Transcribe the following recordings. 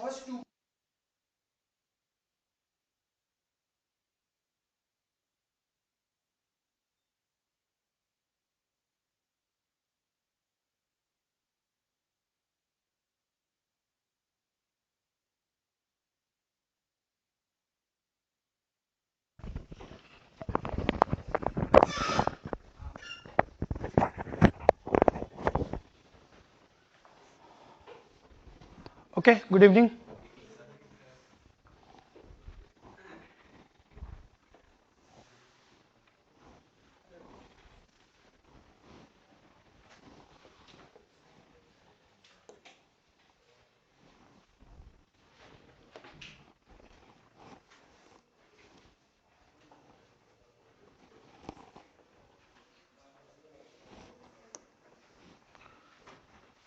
First two Okay, good evening.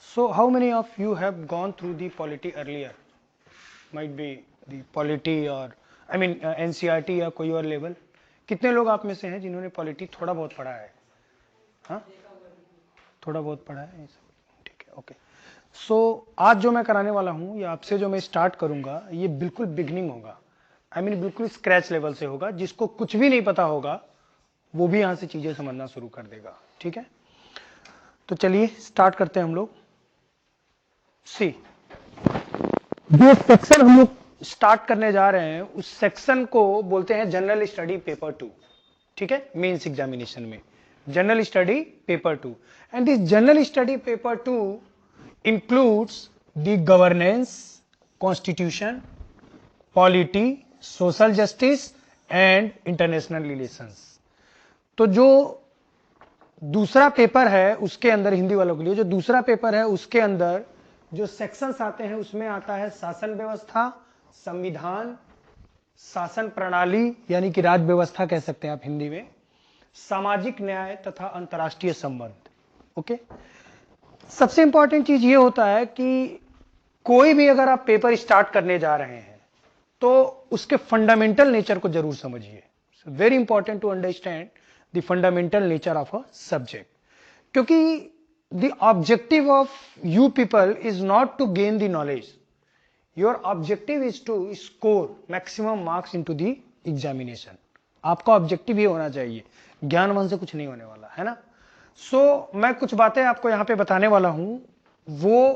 So, how many of you have gone through the polity earlier? Might be the polity or I mean NCERT या कोई और level. कितने लोग आप में से हैं जिन्होंने पॉलिटी थोड़ा बहुत पढ़ा है? हाँ, थोड़ा बहुत पढ़ा है. ठीक है, ओके. सो आज जो मैं कराने वाला हूँ या आपसे जो मैं स्टार्ट करूंगा ये बिल्कुल बिगनिंग होगा. आई मीन बिल्कुल स्क्रैच लेवल से होगा. जिसको कुछ भी नहीं पता होगा वो भी यहाँ से चीजें समझना शुरू कर देगा. ठीक है, तो चलिए स्टार्ट करते हैं हम लोग. सी, जो सेक्शन हम लोग स्टार्ट करने जा रहे हैं उस सेक्शन को बोलते हैं जनरल स्टडी पेपर 2. ठीक है, मेंस एग्जामिनेशन में general study paper 2. And this general study paper 2 includes the governance, constitution, polity, social justice and international relations. तो जो दूसरा पेपर है उसके अंदर, हिंदी वालों के लिए जो दूसरा पेपर है उसके अंदर जो सेक्शंस आते हैं उसमें आता है शासन व्यवस्था, संविधान, शासन प्रणाली यानी कि राज व्यवस्था कह सकते हैं आप हिंदी में, सामाजिक न्याय तथा अंतर्राष्ट्रीय संबंध. ओके, सबसे इंपॉर्टेंट चीज ये होता है कि कोई भी अगर आप पेपर स्टार्ट करने जा रहे हैं तो उसके फंडामेंटल नेचर को जरूर समझिए. Very important to understand the fundamental nature of a subject. क्योंकि the objective of you people is not to gain the knowledge. Your objective is to score maximum marks into the examination. आपका objective ये होना चाहिए. ज्ञानवान से कुछ नहीं होने वाला है ना. मैं कुछ बातें आपको यहां पे बताने वाला हूं, वो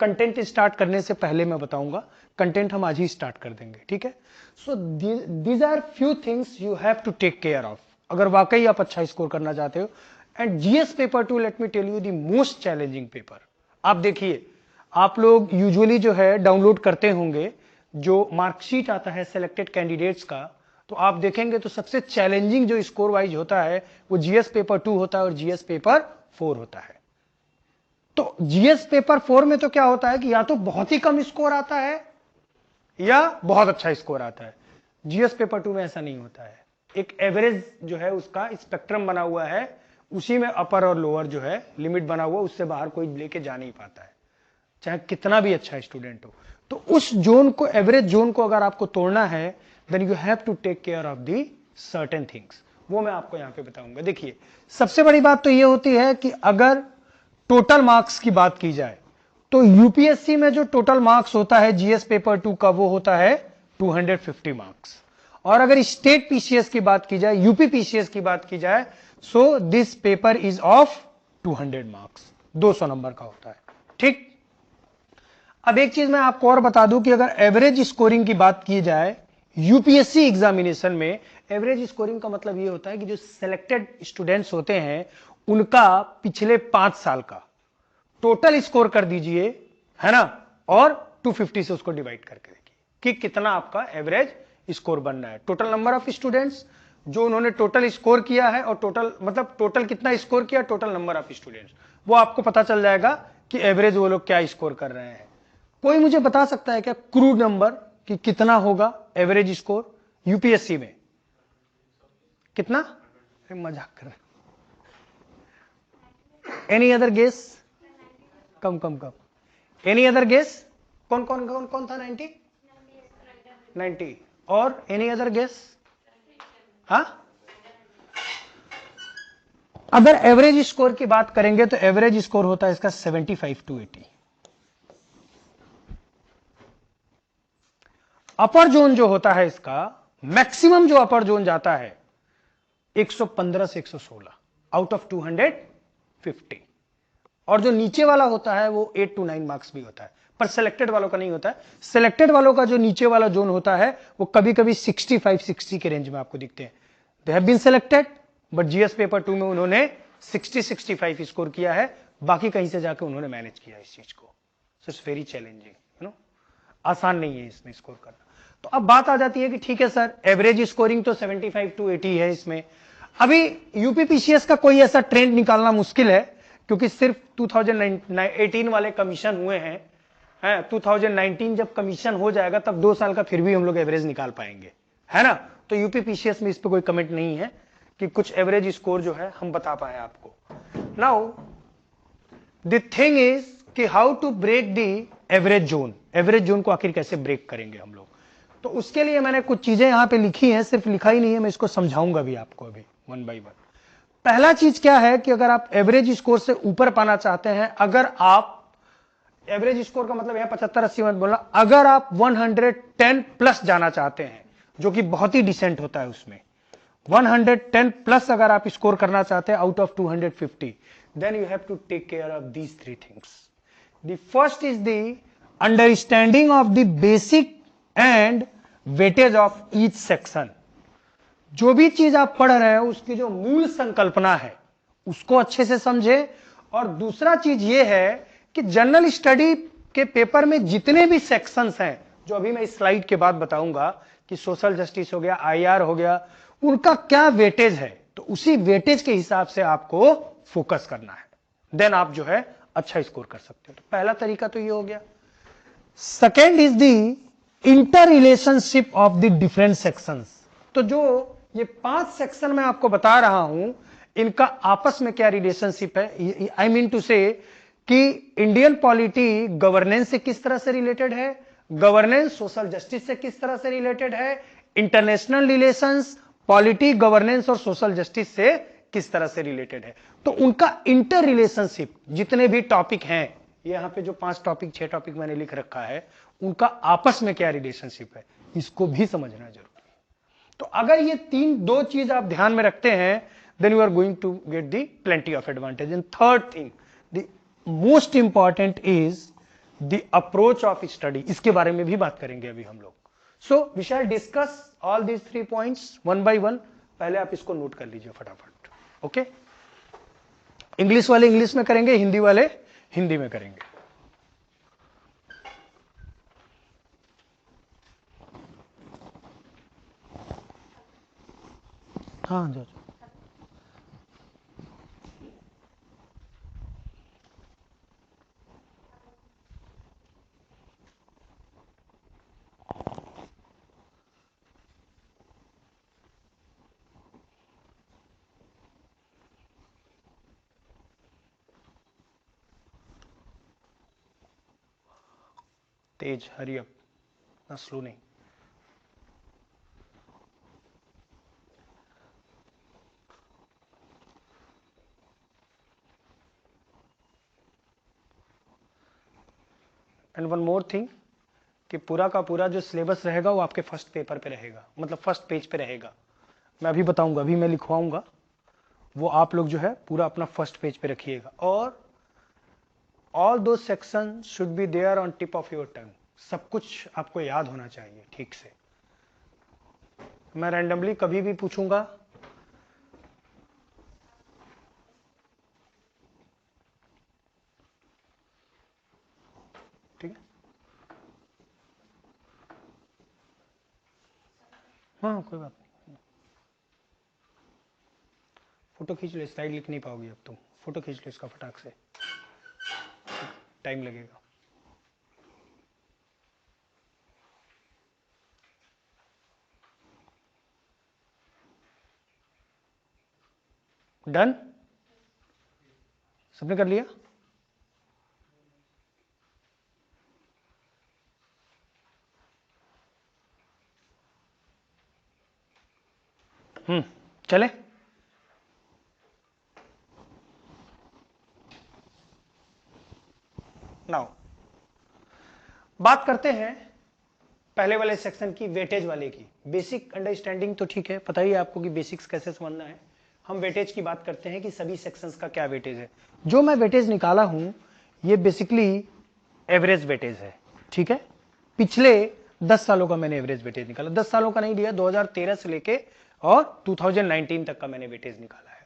कंटेंट स्टार्ट करने से पहले मैं बताऊंगा. कंटेंट हम आज ही स्टार्ट कर देंगे. ठीक है, so these are few things you have to take care of अगर वाकई आप अच्छा स्कोर करना चाहते हो. And GS paper 2, let me tell you the most challenging paper. आप देखिए, आप लोग यूजुअली जो है डाउनलोड करते होंगे जो मार्कशीट आता है सिलेक्टेड कैंडिडेट्स का, तो आप देखेंगे तो सबसे चैलेंजिंग जो स्कोर वाइज होता है वो जीएस पेपर 2 होता है और जीएस पेपर 4 होता है. तो जीएस पेपर 4 में तो क्या होता है कि या तो बहुत ही कम स्कोर आता है या बहुत अच्छा स्कोर आता है. जीएस पेपर 2 में ऐसा नहीं होता है. एक एवरेज जो है उसका स्पेक्ट्रम बना हुआ है, उसी में अपर और लोअर जो है लिमिट बना हुआ, उससे बाहर कोई लेके जा नहीं पाता है चाहे कितना भी अच्छा स्टूडेंट हो. तो उस जोन को, एवरेज जोन को अगर आपको तोड़ना है then you have to take care of the certain things. वो मैं आपको यहां पे बताऊंगा. देखिए, सबसे बड़ी बात तो ये होती है कि अगर टोटल मार्क्स की बात की जाए तो यूपीएससी में जो टोटल मार्क्स होता है जीएस पेपर 2 का वो होता है 250 मार्क्स. और अगर स्टेट पीसीएस की बात की जाए, यूपी पीसीएस की बात की जाए, so this paper is of 200 marks, 200 number का होता है. ठीक, अब एक चीज मैं आपको और बता दूं कि अगर एवरेज स्कोरिंग की बात की जाए यूपीएससी एग्जामिनेशन में, एवरेज स्कोरिंग का मतलब यह होता है कि जो सिलेक्टेड स्टूडेंट्स होते हैं उनका पिछले 5 साल का टोटल स्कोर कर दीजिए, है ना, और 250 से उसको डिवाइड करके देखिए कि कितना आपका एवरेज स्कोर बनना है. टोटल नंबर ऑफ स्टूडेंट्स जो उन्होंने टोटल स्कोर किया है और टोटल मतलब टोटल कितना स्कोर किया, टोटल नंबर ऑफ स्टूडेंट्स, वो आपको पता चल जाएगा कि एवरेज वो लोग क्या स्कोर कर रहे हैं. कोई मुझे बता सकता है क्या क्रूड नंबर कि कितना होगा एवरेज स्कोर यूपीएससी में? कितना? मजाक कर रहे. Any other guess? कम कम कम. Any other guess? कौन कौन कौन कौन था? 90 और एनी अदर गेस? हाँ, अगर एवरेज स्कोर की बात करेंगे तो एवरेज स्कोर होता है इसका 75 to 80. अपर जोन जो होता है इसका मैक्सिमम जो अपर जोन जाता है 115 से 116 आउट ऑफ 250, और जो नीचे वाला होता है वो 8 to 9 मार्क्स भी होता है, पर सिलेक्टेड वालों का नहीं होता है। सिलेक्टेड वालों का जो नीचे वाला जोन होता है वो कभी कभी 65-60 के रेंज में आपको दिखते हैं। They have been selected, but GS paper 2 में उन्होंने 60-65 स्कोर किया है, बाकी कहीं से जाकर उन्होंने मैनेज किया इस चीज को। So it's very challenging, you know, आसान नहीं है इसमें स्कोर करना। तो अब बात आ जाती है कि ठीक है सर, एवरेज स्कोरिंग तो 75 to 80 है इसमें। अभी यूपीपीसीएस का कोई ऐसा ट्रेंड निकालना मुश्किल है, क्योंकि सिर्फ 2018 वाले कमीशन हुए हैं। 2019 जब कमीशन हो जाएगा तब 2 साल का फिर भी हम लोग एवरेज निकाल पाएंगे, है ना। तो यूपीपीसीएस में इस पर कोई कमेंट नहीं है कि कुछ एवरेज स्कोर जो है हम बता पाए आपको। नाउ द थिंग इज कि how to break the average zone. Average zone को आखिर कैसे ब्रेक करेंगे हम लोग, तो उसके लिए मैंने कुछ चीजें यहां पे लिखी हैं, सिर्फ लिखा ही नहीं है, मैं इसको समझाऊंगा भी आपको अभी वन बाय वन। पहला चीज क्या है कि अगर आप एवरेज स्कोर से ऊपर पाना चाहते हैं, अगर आप एवरेज स्कोर का मतलब है 75-80 मत बोलना, अगर आप 110 प्लस जाना चाहते हैं, जो कि बहुत ही डिसेंट होता है, उसमें 110 प्लस अगर आप स्कोर करना चाहते हैं out of 250, then you have to take care of these 3 things. The first is the understanding of the basic and weightage of each section. जो भी चीज आप पढ़ रहे हैं उसकी जो मूल संकल्पना है उसको अच्छे से समझे। और दूसरा चीज ये है कि जनरल स्टडी के पेपर में जितने भी सेक्शंस हैं, जो अभी मैं इस स्लाइड के बाद बताऊंगा कि सोशल जस्टिस हो गया, आईआर हो गया, उनका क्या वेटेज है, तो उसी वेटेज के हिसाब से आपको फोकस करना है, देन आप जो है अच्छा स्कोर कर सकते हो। तो पहला तरीका तो ये हो गया। Second is the inter relationship of the different sections. तो जो ये 5 सेक्शन मैं आपको बता रहा हूं, इनका आपस में क्या रिलेशनशिप है। आई मीन टू से कि इंडियन पॉलिटी गवर्नेंस से किस तरह से रिलेटेड है, गवर्नेंस सोशल जस्टिस से किस तरह से रिलेटेड है, इंटरनेशनल रिलेशंस पॉलिटी गवर्नेंस और सोशल जस्टिस से किस तरह से रिलेटेड है। तो उनका इंटर रिलेशनशिप, जितने भी टॉपिक हैं, यहां पे जो 5 टॉपिक 6 टॉपिक मैंने लिख रखा है, उनका आपस में क्या रिलेशनशिप है, इसको भी समझना जरूरी है। तो अगर ये 2 चीज आप ध्यान में रखते हैं, then you are going to get the plenty of advantage. And third thing, the most important is the approach of study. इसके बारे में भी बात करेंगे अभी हम लोग। So we shall discuss all these 3 points one by one. पहले आप इसको नोट कर लीजिए फटाफट, ओके। इंग्लिश वाले इंग्लिश में करेंगे, हिंदी वाले हिंदी में करेंगे। हाँ जाओ। तेज, हरी अप, ना स्लो नहीं। एंड वन मोर थिंग कि पूरा का पूरा जो सिलेबस रहेगा वो आपके फर्स्ट पेपर पे रहेगा, मतलब फर्स्ट पेज पे रहेगा। मैं अभी बताऊंगा, अभी मैं लिखवाऊंगा, वो आप लोग जो है पूरा अपना फर्स्ट पेज पे रखिएगा। और all those section should be there on tip of your tongue. सब कुछ आपको याद होना चाहिए ठीक से। मैं रैंडमली कभी भी पूछूंगा, ठीक है। हाँ कोई बात नहीं, फोटो खींच लो, स्लाइड लिख नहीं पाओगी अब तुम, फोटो खींच लो इसका फटाक से, टाइम लगेगा। डन, सबने कर लिया। चले। नाउ बात करते हैं पहले वाले सेक्शन की, वेटेज वाले की। बेसिक अंडरस्टैंडिंग तो ठीक है, पता ही है आपको कि बेसिक्स कैसे समझना है। हम वेटेज की बात करते हैं कि सभी सेक्शंस का क्या वेटेज है। जो मैं वेटेज निकाला हूं ये बेसिकली एवरेज वेटेज है, ठीक है। पिछले 10 सालों का मैंने एवरेज वेटेज निकाला, 10 सालों का नहीं दिया, 2013 से लेके और 2019 तक का मैंने वेटेज निकाला है।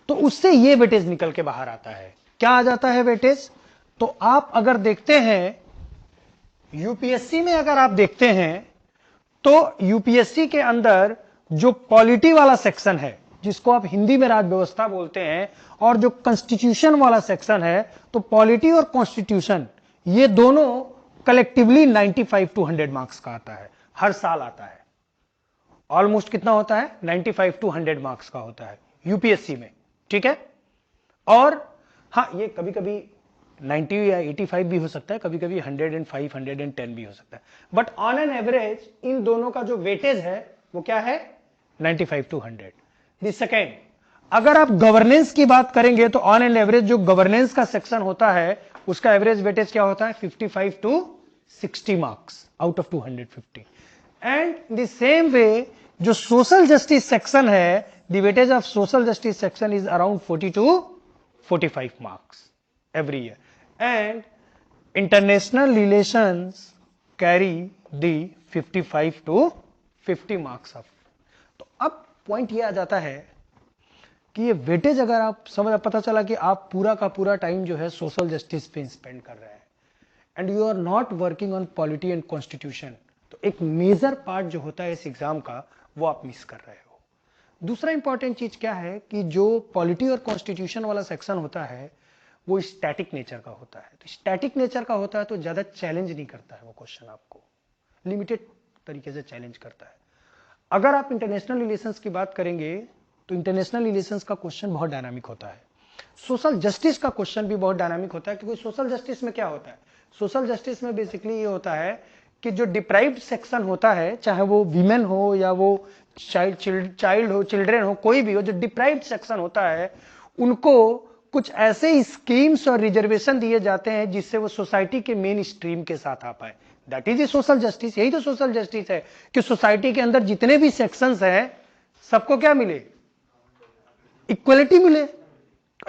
तो उससे ये वेटेज निकल के बाहर आता है। क्या आ जाता है वेटेज? तो आप अगर देखते हैं यूपीएससी में, अगर आप देखते हैं तो यूपीएससी के अंदर जो पॉलिटी वाला सेक्शन है, जिसको आप हिंदी में राज व्यवस्था बोलते हैं, और जो कॉन्स्टिट्यूशन वाला सेक्शन है, तो पॉलिटी और कॉन्स्टिट्यूशन ये दोनों कलेक्टिवली 95 टू 100 मार्क्स का आता है, हर साल आता है। ऑलमोस्ट कितना होता है? 95 टू 100 मार्क्स का होता है यूपीएससी में, ठीक है। और हाँ, ये कभी कभी 90 या 85 भी हो सकता है, कभी कभी 105 110 भी हो सकता है, but on an average in दोनों का जो वेटेज है वो क्या है? 95 टू 100। द सेकेंड, अगर आप गवर्नेंस की बात करेंगे तो ऑन एन एवरेज जो गवर्नेंस का सेक्शन होता है उसका एवरेज वेटेज क्या होता है? 55 to 60 marks out of 250। And the same way जो सोशल जस्टिस सेक्शन है, the weightage of social justice section is around 40 to 45 marks every year, and international relations carry the 55 to 50 marks of। तो अब point ये आ जाता है कि ये weightage अगर आप समझ, पता चला कि आप पूरा का पूरा टाइम जो है सोशल जस्टिस पे स्पेंड कर रहे हैं and you are not working on polity and constitution, तो एक मेजर पार्ट जो होता है इस एग्जाम का वो आप मिस कर रहे हो। दूसरा इंपॉर्टेंट चीज क्या है कि जो पॉलिटी और कॉन्स्टिट्यूशन वाला सेक्शन होता है वो स्टैटिक नेचर का होता है। तो स्टैटिक नेचर का होता है तो ज्यादा चैलेंज नहीं करता है वो क्वेश्चन, आपको लिमिटेड तरीके से चैलेंज करता है। अगर आप इंटरनेशनल रिलेशंस की बात करेंगे तो इंटरनेशनल रिलेशंस का क्वेश्चन बहुत डायनामिक होता है। सोशल जस्टिस का क्वेश्चन भी बहुत डायनामिक होता है, क्योंकि सोशल जस्टिस में क्या होता है? सोशल जस्टिस में बेसिकली ये होता है कि जो डिप्राइव्ड सेक्शन होता है, चाहे वो वीमेन हो या वो चाइल्ड हो, चिल्ड्रेन हो, कोई भी हो, जो डिप्राइव्ड सेक्शन होता है उनको कुछ ऐसे स्कीम्स और रिजर्वेशन दिए जाते हैं जिससे वो सोसाइटी के मेन स्ट्रीम के साथ आ पाए। That is a social justice. यही तो सोशल जस्टिस है कि सोसाइटी के अंदर जितने भी सेक्शंस हैं सबको क्या मिले? इक्वलिटी मिले।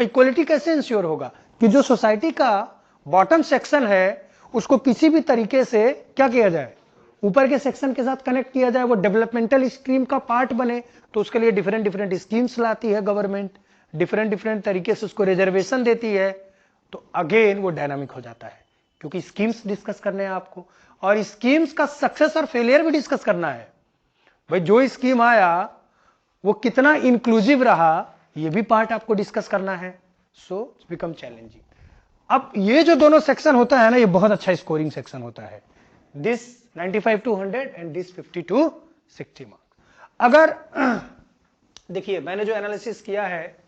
इक्वलिटी कैसे इंश्योर होगा? कि जो सोसाइटी का बॉटम सेक्शन है उसको किसी भी तरीके से क्या किया जाए? ऊपर के सेक्शन के साथ कनेक्ट किया जाए, वो डेवलपमेंटल स्कीम का पार्ट बने। तो उसके लिए डिफरेंट डिफरेंट स्कीम्स लाती है गवर्नमेंट, डिफरेंट डिफरेंट तरीके से उसको रिजर्वेशन देती है। तो अगेन वो डायनामिक हो जाता है, क्योंकि स्कीम्स डिस्कस करने हैं आपको, और स्कीम्स का सक्सेस और फेलियर भी डिस्कस करना है। भाई जो स्कीम आया वो कितना इंक्लूसिव रहा, ये भी पार्ट आपको डिस्कस करना है। So it's become challenging. अब ये जो दोनों सेक्शन होता है ना, ये बहुत अच्छा स्कोरिंग सेक्शन होता है। This 95 to 100 and this 50 to 60 marks. अगर देखिए मैंने जो एनालिसिस किया है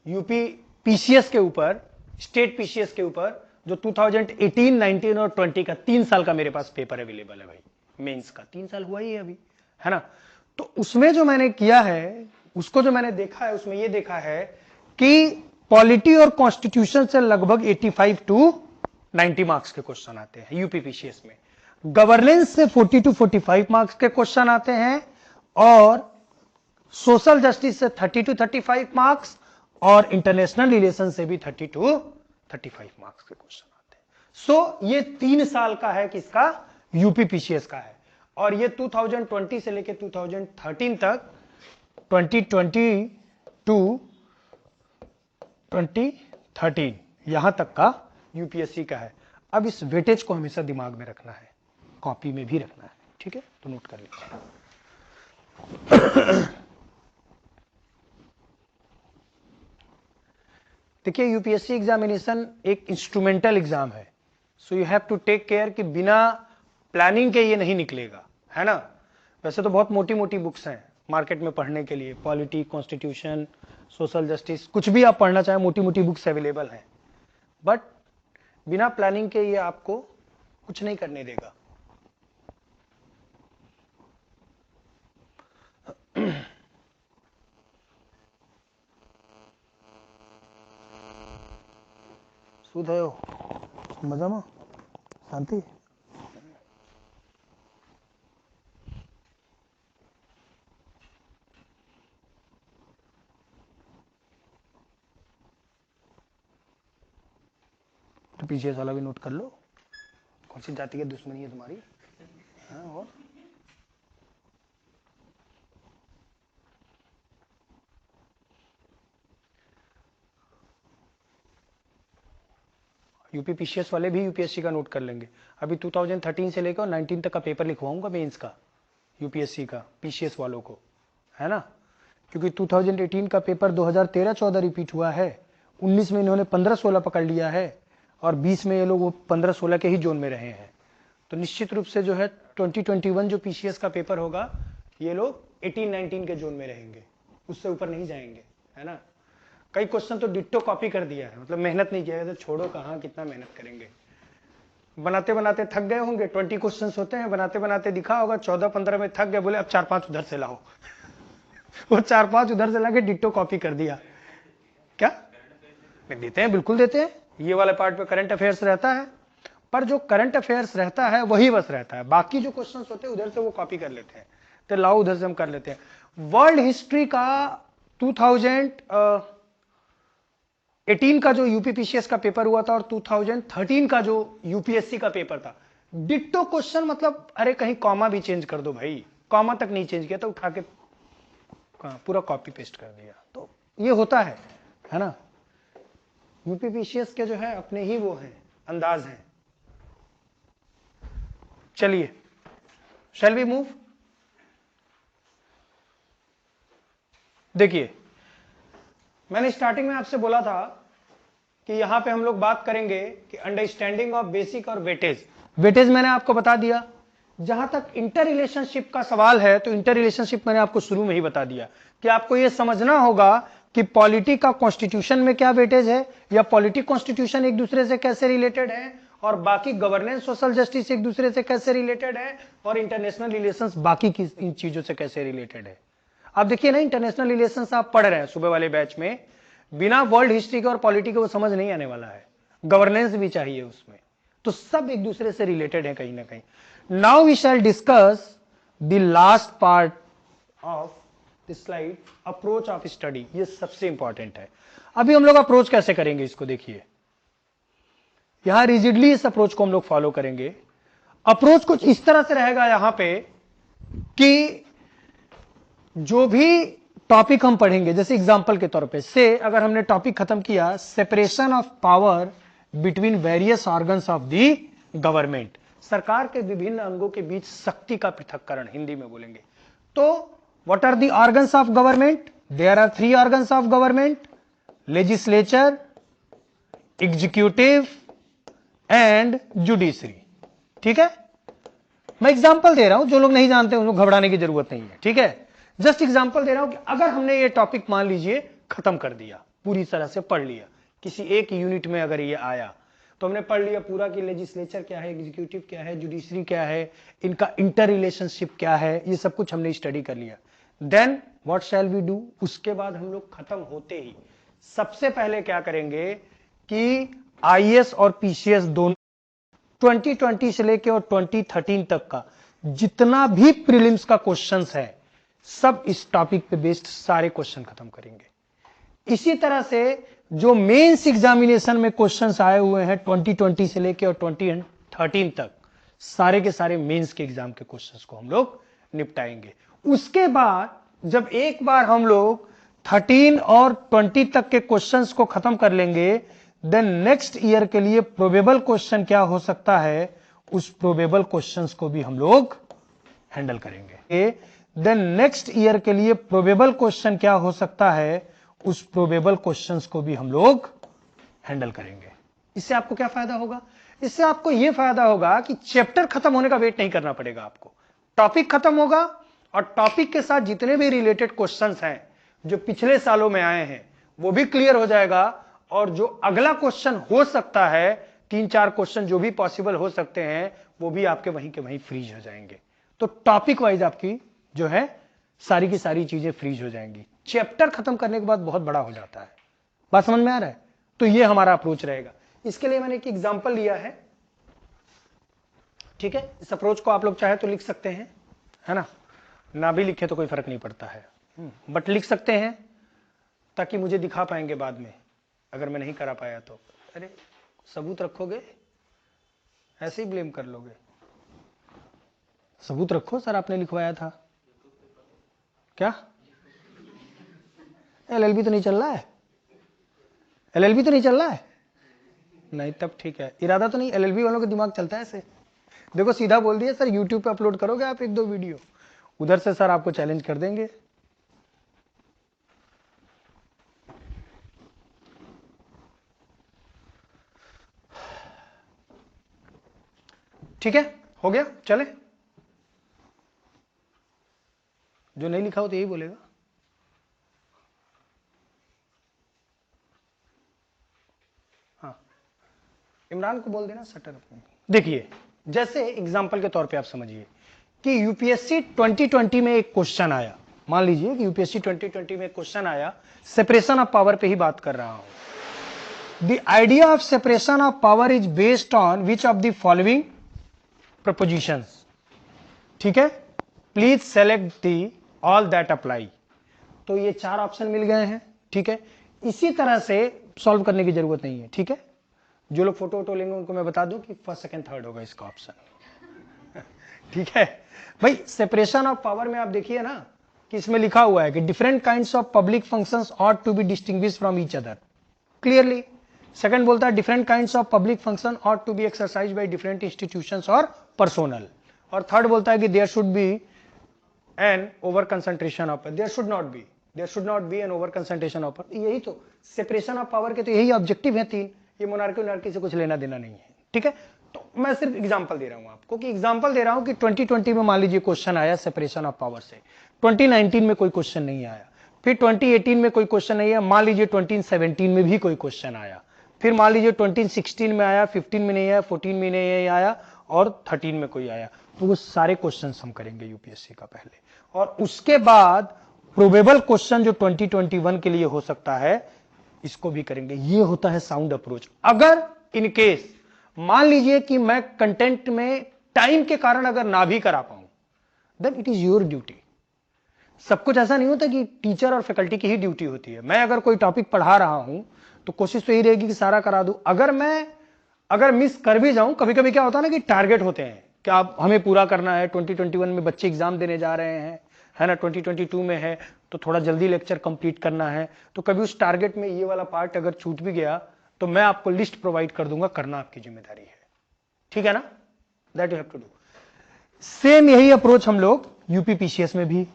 यूपी पीसीएस के ऊपर, स्टेट पीसीएस के ऊपर, जो 2018, 19 और 20 का 3 साल का मेरे पास पेपर अवेलेबल है भाई, मेंस का 3 साल हुआ ही है अभी, है ना। तो उसमें जो मैंने किया है, उसको जो मैंने देखा है, उसमें ये देखा है कि पॉलिटी और कॉन्स्टिट्यूशन से लगभग 85 टू 90 मार्क्स के क्वेश्चन आते हैं यूपी पीसीएस में। गवर्नेंस से 40 टू 45 मार्क्स के क्वेश्चन आते हैं, और सोशल जस्टिस से 30 टू 35 मार्क्स, और इंटरनेशनल रिलेशन से भी 30 टू 35 मार्क्स के क्वेश्चन आते हैं। सो ये 3 साल का है किसका? यूपी पीसीएस का है। और ये 2020 से लेके 2013 तक, 2020 टू 2013 यहां तक का यूपीएससी का है। अब इस वेटेज को हमेशा दिमाग में रखना है, कॉपी में भी रखना है, ठीक है, तो नोट कर लीजिए। देखिए यूपीएससी एग्जामिनेशन एक इंस्ट्रूमेंटल एग्जाम है, so you have to take care कि बिना प्लानिंग के ये नहीं निकलेगा, है ना। वैसे तो बहुत मोटी मोटी बुक्स हैं मार्केट में पढ़ने के लिए, पॉलिटी, कॉन्स्टिट्यूशन, सोशल जस्टिस, कुछ भी आप पढ़ना चाहें मोटी मोटी बुक्स अवेलेबल हैं, बट बिना प्लानिंग के ये आपको कुछ नहीं करने देगा। શું થયો? મજામાં? શાંતિ? तो पीसीएस वाला भी नोट कर लो। कौन सी जाति की दुश्मनी है तुम्हारी? हाँ, और यूपी पीसीएस वाले भी यूपीएससी का नोट कर लेंगे। अभी 2013 से लेकर 19 तक का पेपर लिखवाऊंगा मेंस का, यूपीएससी का पीसीएस वालों को, है ना, क्योंकि 2018 का पेपर 2013-14 रिपीट हुआ है, 19 में इन्होंने 15-16 पकड़ लिया है और 20 में ये लोग वो 15-16 के ही जोन में रहे हैं। तो निश्चित रूप से जो है 2021 जो पीसीएस का पेपर होगा ये लोग 18-19 के जोन में रहेंगे, उससे ऊपर नहीं जाएंगे, है ना। कई क्वेश्चन तो डिट्टो कॉपी कर दिया है, मतलब मेहनत नहीं किया है, तो छोड़ो कहाँ कितना मेहनत करेंगे। बनाते बनाते थक गए होंगे, 20 क्वेश्चन होते हैं, बनाते बनाते दिखा होगा 14-15 में थक गए, बोले अब 4-5 उधर से लाओ वो 4-5 उधर से लाके डिट्टो कॉपी कर दिया। क्या देते हैं? बिल्कुल देते हैं। ये वाले पार्ट पे करंट अफेयर्स रहता है, पर जो करंट अफेयर्स रहता है वही बस रहता है, बाकी जो क्वेश्चंस होते हैं उधर से वो कॉपी कर लेते हैं, तो लाओ उधर से हम कर लेते हैं। वर्ल्ड हिस्ट्री का 2018 का जो यूपी पीसीएस का पेपर हुआ था और 2013 का जो यूपीएससी का पेपर था, डिट्टो क्वेश्चन, मतलब अरे कहीं कॉमा भी चेंज कर दो भाई, कॉमा तक नहीं चेंज किया तो उठा के पूरा कॉपी पेस्ट कर दिया। तो ये होता है ना। यूपी पीसीएस के जो है अपने ही वो हैं, अंदाज हैं। चलिए, शैल वी मूव। देखिए, मैंने स्टार्टिंग में आपसे बोला था कि यहां पे हम लोग बात करेंगे कि अंडरस्टैंडिंग ऑफ बेसिक और वेटेज। वेटेज मैंने आपको बता दिया। जहां तक इंटर रिलेशनशिप का सवाल है, तो इंटर रिलेशनशिप मैंने आपको शुरू में ही बता दिया कि आपको यह समझना होगा कि पॉलिटी का कॉन्स्टिट्यूशन में क्या वेटेज है, या पॉलिटी कॉन्स्टिट्यूशन एक दूसरे से कैसे रिलेटेड है, और बाकी गवर्नेंस सोशल जस्टिस एक दूसरे से कैसे रिलेटेड है, और इंटरनेशनल रिलेशंस बाकी की इन चीजों से कैसे रिलेटेड है। आप देखिए ना, इंटरनेशनल रिलेशंस आप पढ़ रहे हैं सुबह वाले बैच में, बिना वर्ल्ड हिस्ट्री के और पॉलिटी के वो समझ नहीं आने वाला है, गवर्नेंस भी चाहिए उसमें, तो सब एक दूसरे से रिलेटेड है कहीं ना कहीं। Now we shall discuss the last part of the slide, approach of study. ये सबसे इंपॉर्टेंट है। अभी हम लोग अप्रोच कैसे करेंगे इसको देखिए, यहां रिजिडली इस अप्रोच को हम लोग फॉलो करेंगे। अप्रोच कुछ इस तरह से रहेगा यहां पे कि जो भी टॉपिक हम पढ़ेंगे, जैसे एग्जांपल के तौर पे से अगर हमने टॉपिक खत्म किया separation of power between various organs of the government, सरकार के विभिन्न अंगों के बीच शक्ति का पृथक्करण हिंदी में बोलेंगे। तो what are the organs of government? There are 3 organs of government, legislature, executive and judiciary. ठीक है, मैं एग्जांपल दे रहा हूं, जो लोग नहीं जानते उनको घबराने की जरूरत नहीं है। ठीक है, जस्ट एग्जांपल दे रहा हूं कि अगर हमने ये टॉपिक मान लीजिए खत्म कर दिया, पूरी तरह से पढ़ लिया, किसी एक यूनिट में अगर ये आया तो हमने पढ़ लिया पूरा कि लेजिस्लेचर क्या है, एग्जीक्यूटिव क्या है, जुडिशरी क्या है, इनका इंटर रिलेशनशिप क्या है, ये सब कुछ हमने स्टडी कर लिया। Then what shall we do? उसके बाद हम लोग खत्म होते ही सबसे पहले क्या करेंगे कि आईएएस और पीसीएस दोनों 2020 से लेके और 2013 तक का जितना भी प्रीलिम्स का क्वेश्चंस है, सब इस टॉपिक पे बेस्ड सारे क्वेश्चन खत्म करेंगे। इसी तरह से जो मेंस एग्जामिनेशन में क्वेश्चंस आए हुए हैं 2020 से लेके और 2013 तक, सारे के सारे मेंस के एग्जाम के क्वेश्चंस को हम लोग निपटाएंगे। उसके बाद जब एक बार हम लोग 13 और 20 तक के क्वेश्चंस को खत्म कर लेंगे, देन नेक्स्ट ईयर के लिए प्रोबेबल क्वेश्चन क्या हो सकता है, उस प्रोबेबल क्वेश्चंस को भी हम लोग हैंडल करेंगे। देन नेक्स्ट ईयर के लिए प्रोबेबल क्वेश्चन क्या हो सकता है, उस प्रोबेबल क्वेश्चंस को भी हम लोग हैंडल करेंगे। इससे आपको क्या फायदा होगा? इससे आपको यह फायदा होगा कि चैप्टर खत्म होने का वेट नहीं करना पड़ेगा आपको, टॉपिक खत्म होगा और टॉपिक के साथ जितने भी रिलेटेड क्वेश्चंस हैं जो पिछले सालों में आए हैं वो भी क्लियर हो जाएगा, और जो अगला क्वेश्चन हो सकता है, 3-4 क्वेश्चन जो भी पॉसिबल हो सकते हैं, वो भी आपके वहीं के वहीं फ्रीज हो जाएंगे। तो टॉपिक वाइज आपकी जो है सारी की सारी चीजें फ्रीज हो जाएंगी। चैप्टर खत्म करने के बाद बहुत बड़ा हो जाता है। बात समझ में आ रहा है? तो ये हमारा अप्रोच रहेगा। इसके लिए मैंने एक एग्जांपल लिया है। ठीक है, इस अप्रोच को आप लोग चाहे तो लिख सकते हैं, है ना भी लिखे तो कोई फर्क नहीं पड़ता है, बट लिख सकते हैं ताकि मुझे दिखा पाएंगे बाद में, अगर मैं नहीं करा पाया तो। अरे सबूत रखोगे, ऐसे ही ब्लेम कर लोगे? सबूत रखो, सर आपने लिखवाया था। क्या एलएलबी तो नहीं चल रहा है? एलएलबी तो नहीं चल रहा है? नहीं, तब ठीक है। इरादा तो नहीं, एलएलबी वालों का दिमाग चलता है ऐसे। देखो सीधा बोल दिया सर, यूट्यूब पे अपलोड करोगे आप 1-2 वीडियो, उधर से सर आपको चैलेंज कर देंगे। ठीक है, हो गया, चले। जो नहीं लिखा हो तो यही बोलेगा। हाँ, इमरान को बोल देना शटर अपने। देखिए, जैसे एग्जाम्पल के तौर पे आप समझिए कि यूपीएससी 2020 में एक क्वेश्चन आया। मान लीजिए कि यूपीएससी 2020 में एक क्वेश्चन आया, सेपरेशन ऑफ पावर पे ही बात कर रहा हूं। The idea of separation of power is based on which of the following propositions. ठीक है, please select the all that apply. तो ये 4 ऑप्शन मिल गए हैं। ठीक है, इसी तरह से सॉल्व करने की जरूरत नहीं है। ठीक है, जो लोग फोटो वोटो लेंगे उनको मैं बता दूं कि फर्स्ट सेकंड थर्ड होगा इसका ऑप्शन। ठीक है भाई, सेपरेशन ऑफ पावर में आप देखिए ना कि इसमें लिखा हुआ है कि different kinds of public functions ought to be distinguished from each other clearly. Second बोलता है different kinds of public function ought to be exercise by different institutions और पर्सोनल। और थर्ड बोलता है कि there should be an over concentration of, there should not be an over concentration of. यही तो separation of power के तो यही ऑब्जेक्टिव है 3। ये मोनार्की से कुछ लेना देना नहीं है। ठीक है, तो मैं सिर्फ एग्जांपल दे रहा हूं आपको, कि एग्जांपल दे रहा हूं कि 2020 में मान लीजिए क्वेश्चन आया सेपरेशन ऑफ पावर से, 2019 में कोई क्वेश्चन नहीं आया, फिर 2018 में कोई क्वेश्चन नहीं आया, मान लीजिए 2017 में भी कोई क्वेश्चन आया, फिर मान लीजिए 2016 में आया, 15 में नहीं आया, 14 में नहीं आया और 13 में कोई आया। तो वो सारे क्वेश्चन हम करेंगे यूपीएससी का पहले, और उसके बाद प्रोबेबल क्वेश्चन जो 2021 के लिए हो सकता है इसको भी करेंगे। ये होता है साउंड अप्रोच। अगर इन केस मान लीजिए कि मैं कंटेंट में टाइम के कारण अगर ना भी करा पाऊं, then it is your duty. सब कुछ ऐसा नहीं होता कि टीचर और फैकल्टी की ही ड्यूटी होती है। मैं अगर कोई टॉपिक पढ़ा रहा हूं तो कोशिश तो यही रहेगी कि सारा करा दूं। अगर मिस कर भी जाऊं, कभी कभी क्या होता है ना कि टारगेट होते हैं कि आप हमें पूरा करना है, 2021 में बच्चे एग्जाम देने जा रहे हैं, है ना, 2022 में है तो थोड़ा जल्दी लेक्चर कंप्लीट करना है। तो कभी उस टारगेट में ये वाला पार्ट अगर छूट भी गया तो मैं आपको लिस्ट प्रोवाइड कर दूंगा, करना आपकी जिम्मेदारी है। ठीक है ना, that you have to do. Same यही अप्रोच हम लोग यूपीपीसीएस में भी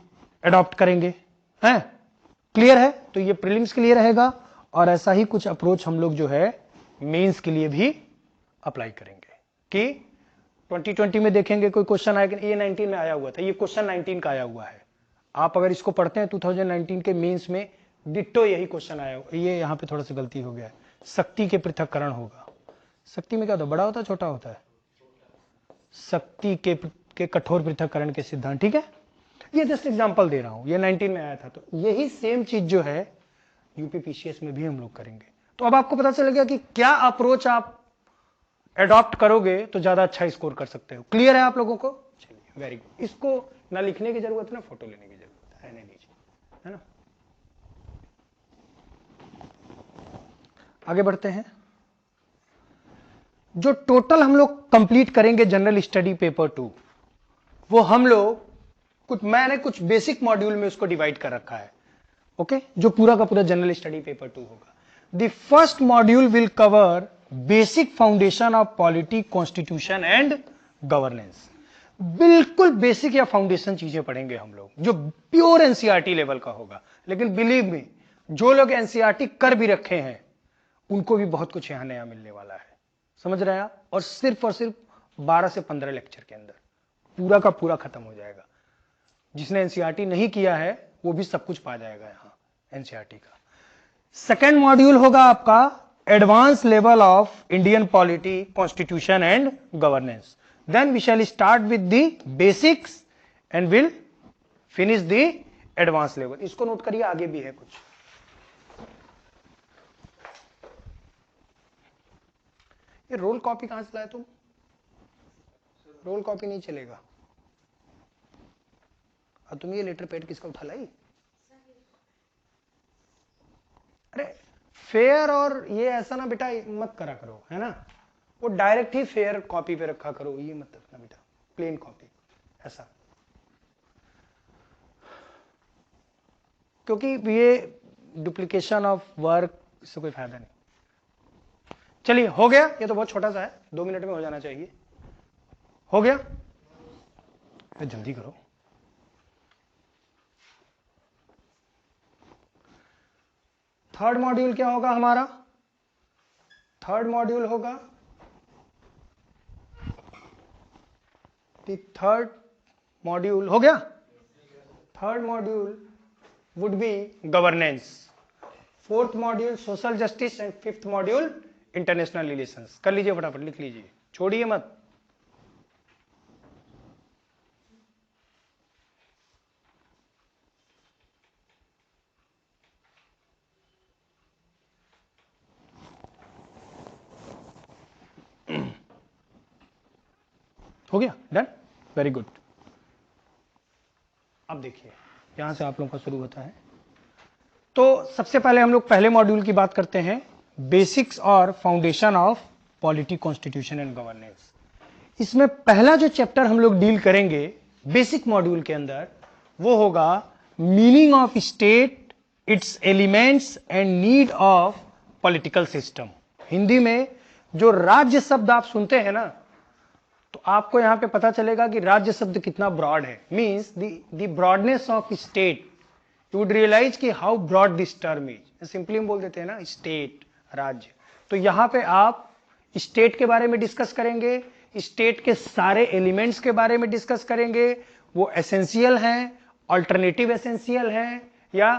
अडॉप्ट करेंगे। हैं, क्लियर है? तो ये प्रीलिम्स के लिए रहेगा, और ऐसा ही कुछ अप्रोच हम लोग जो है मेंस के लिए भी अप्लाई करेंगे। कि 2020 में देखेंगे कोई क्वेश्चन आया कि ये 19 में आया हुआ था, ये क्वेश्चन 19 का आया हुआ है। आप अगर इसको पढ़ते हैं 2019 के मेंस में डिट्टो यही क्वेश्चन आया हुआ। ये यहां पे थोड़ा सा गलती हो गया है, शक्ति के पृथक्करण होगा। शक्ति में क्या होता है, बड़ा होता है छोटा होता है? शक्ति के कठोर पृथक्करण के सिद्धांत। ठीक है, ये जस्ट एग्जांपल दे रहा हूं, ये 19 में आया था। तो यही सेम चीज जो है यूपीपीसीएस में भी हम लोग करेंगे। तो अब आपको पता चल गया कि क्या अप्रोच आप एडॉप्ट करोगे तो ज्यादा अच्छा स्कोर कर सकते हो। क्लियर है आप लोगों को? चलिए, वेरी गुड। इसको ना लिखने की जरूरत है ना फोटो लेने की जरूरत है, रहने दीजिए, है ना। आगे बढ़ते हैं। जो टोटल हम लोग कंप्लीट करेंगे जनरल स्टडी पेपर 2, वो हम लोग मैंने कुछ बेसिक मॉड्यूल में उसको डिवाइड कर रखा है। ओके, जो पूरा का पूरा जनरल स्टडी पेपर 2 होगा। The first module will cover basic foundation of polity, constitution and governance. बिल्कुल बेसिक या फाउंडेशन चीजें पढ़ेंगे हम लोग, जो प्योर एनसीईआरटी लेवल का होगा। लेकिन बिलीव मी, जो लोग एनसीईआरटी कर भी रखे हैं उनको भी बहुत कुछ यहां नया मिलने वाला है। समझ रहे हैं आप? और सिर्फ 12 से 15 लेक्चर के अंदर पूरा का पूरा खत्म हो जाएगा। जिसने एनसीईआरटी नहीं किया है वो भी सब कुछ पा जाएगा यहां एनसीईआरटी का। सेकेंड मॉड्यूल होगा आपका advance level of Indian polity, constitution and governance. Then we shall start with the basics and will finish the advance level. इसको नोट करिए, आगे भी है कुछ। ये रोल कॉपी कहां से लाए तुम? रोल कॉपी नहीं चलेगा। और तुम ये लेटर पैड किसका उठा लाई? अरे फेयर और ये ऐसा ना बेटा मत करा करो, है ना, वो डायरेक्ट ही फेयर कॉपी पे रखा करो, ये मत रखना बेटा, प्लेन कॉपी ऐसा, क्योंकि ये डुप्लीकेशन ऑफ वर्क, इससे कोई फायदा नहीं। चलिए हो गया, ये तो बहुत छोटा सा है, 2 मिनट में हो जाना चाहिए। हो गया, फिर जल्दी करो। थर्ड मॉड्यूल क्या होगा हमारा? थर्ड मॉड्यूल होगा, थर्ड मॉड्यूल हो गया, third module would be governance, fourth module social justice and fifth module international relations. कर लीजिए फटाफट, लिख लीजिए, छोड़िए मत। हो गया, डन, वेरी गुड। अब देखिए यहां से आप लोगों का शुरू होता है। तो सबसे पहले हम लोग पहले मॉड्यूल की बात करते हैं, बेसिक्स और foundation of polity, constitution and governance. इसमें पहला जो चैप्टर हम लोग डील करेंगे बेसिक मॉड्यूल के अंदर, वो होगा meaning of state, its elements and need of political system. Hindi में जो राज्य शब्द आप सुनते हैं ना, तो आपको यहां पे पता चलेगा कि राज्य शब्द कितना ब्रॉड है, means the broadness of state. You would realise कि how broad this term is. Simply हम बोल देते हैं ना स्टेट, राज्य। तो यहां पे आप स्टेट के बारे में डिस्कस करेंगे, स्टेट के सारे एलिमेंट्स के बारे में डिस्कस करेंगे, वो एसेंशियल हैं, अल्टरनेटिव एसेंशियल हैं या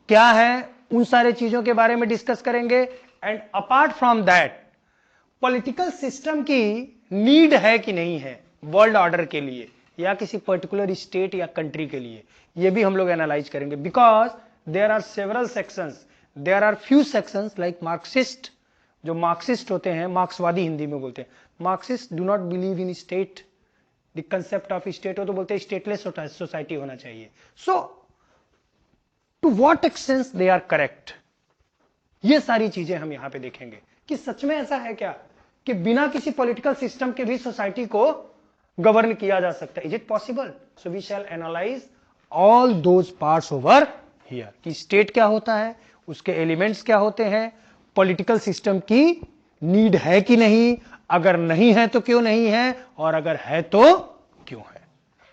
क्या है, उन सारे चीजों के बारे में डिस्कस करेंगे। And apart from that political system की नीड है कि नहीं है वर्ल्ड ऑर्डर के लिए या किसी पर्टिकुलर स्टेट या कंट्री के लिए, ये भी हम लोग एनालाइज करेंगे। Because there are several sections, there are few sections like Marxist, जो मार्क्सिस्ट होते हैं, मार्क्सवादी हिंदी में बोलते हैं, Marxist do not believe in state, the concept of state, हो तो बोलते हैं स्टेटलेस सोसाइटी होना चाहिए। So to what extent they are correct, ये सारी चीजें हम यहां पे देखेंगे कि सच में ऐसा है क्या कि बिना किसी पॉलिटिकल सिस्टम के भी सोसाइटी को गवर्न किया जा सकता है। Is it possible? So we shall analyse all those parts over here, कि स्टेट क्या होता है, उसके एलिमेंट्स क्या होते हैं, पॉलिटिकल सिस्टम की नीड है कि नहीं, अगर नहीं है तो क्यों नहीं है, और अगर है तो क्यों है।